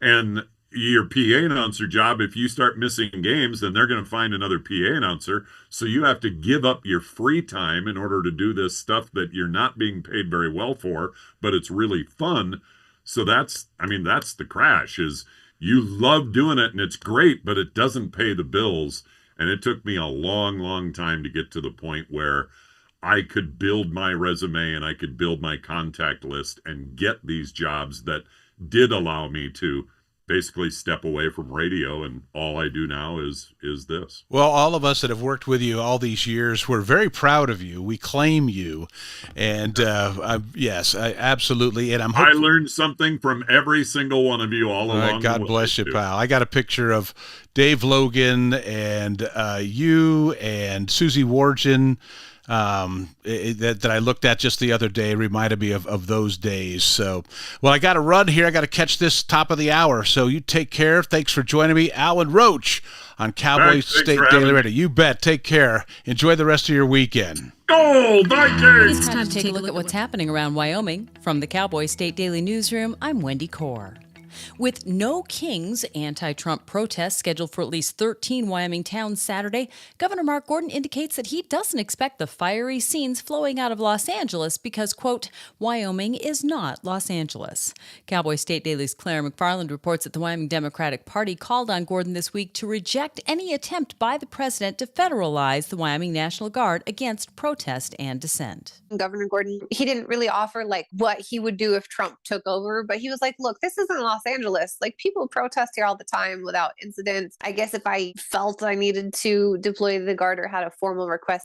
And your PA announcer job, if you start missing games, then they're going to find another PA announcer. So you have to give up your free time in order to do this stuff that you're not being paid very well for, but it's really fun. So that's the crash is you love doing it and it's great, but it doesn't pay the bills. And it took me a long, long time to get to the point where I could build my resume and I could build my contact list and get these jobs that did allow me to basically step away from radio, and all I do now is this. Well, all of us that have worked with you all these years, we're very proud of you. We claim you, and yes, absolutely. And I learned something from every single one of you all along. God bless you, pal. I got a picture of Dave Logan and you and Susie Wargen. That I looked at just the other day reminded me of those days. So, well, I got to run here. I got to catch this top of the hour. So you take care. Thanks for joining me, Alan Roach on Cowboy State Daily Radio. You bet. Take care. Enjoy the rest of your weekend. Go Vikings! It's time to take a look at what's happening around Wyoming. From the Cowboy State Daily Newsroom, I'm Wendy Core. With No Kings anti-Trump protests scheduled for at least 13 Wyoming towns Saturday, Governor Mark Gordon indicates that he doesn't expect the fiery scenes flowing out of Los Angeles because, quote, Wyoming is not Los Angeles. Cowboy State Daily's Claire McFarland reports that the Wyoming Democratic Party called on Gordon this week to reject any attempt by the president to federalize the Wyoming National Guard against protest and dissent. Governor Gordon, he didn't really offer like what he would do if Trump took over, but he was like, look, this isn't Los Angeles. Like, people protest here all the time without incidents. I guess if I felt I needed to deploy the guard or had a formal request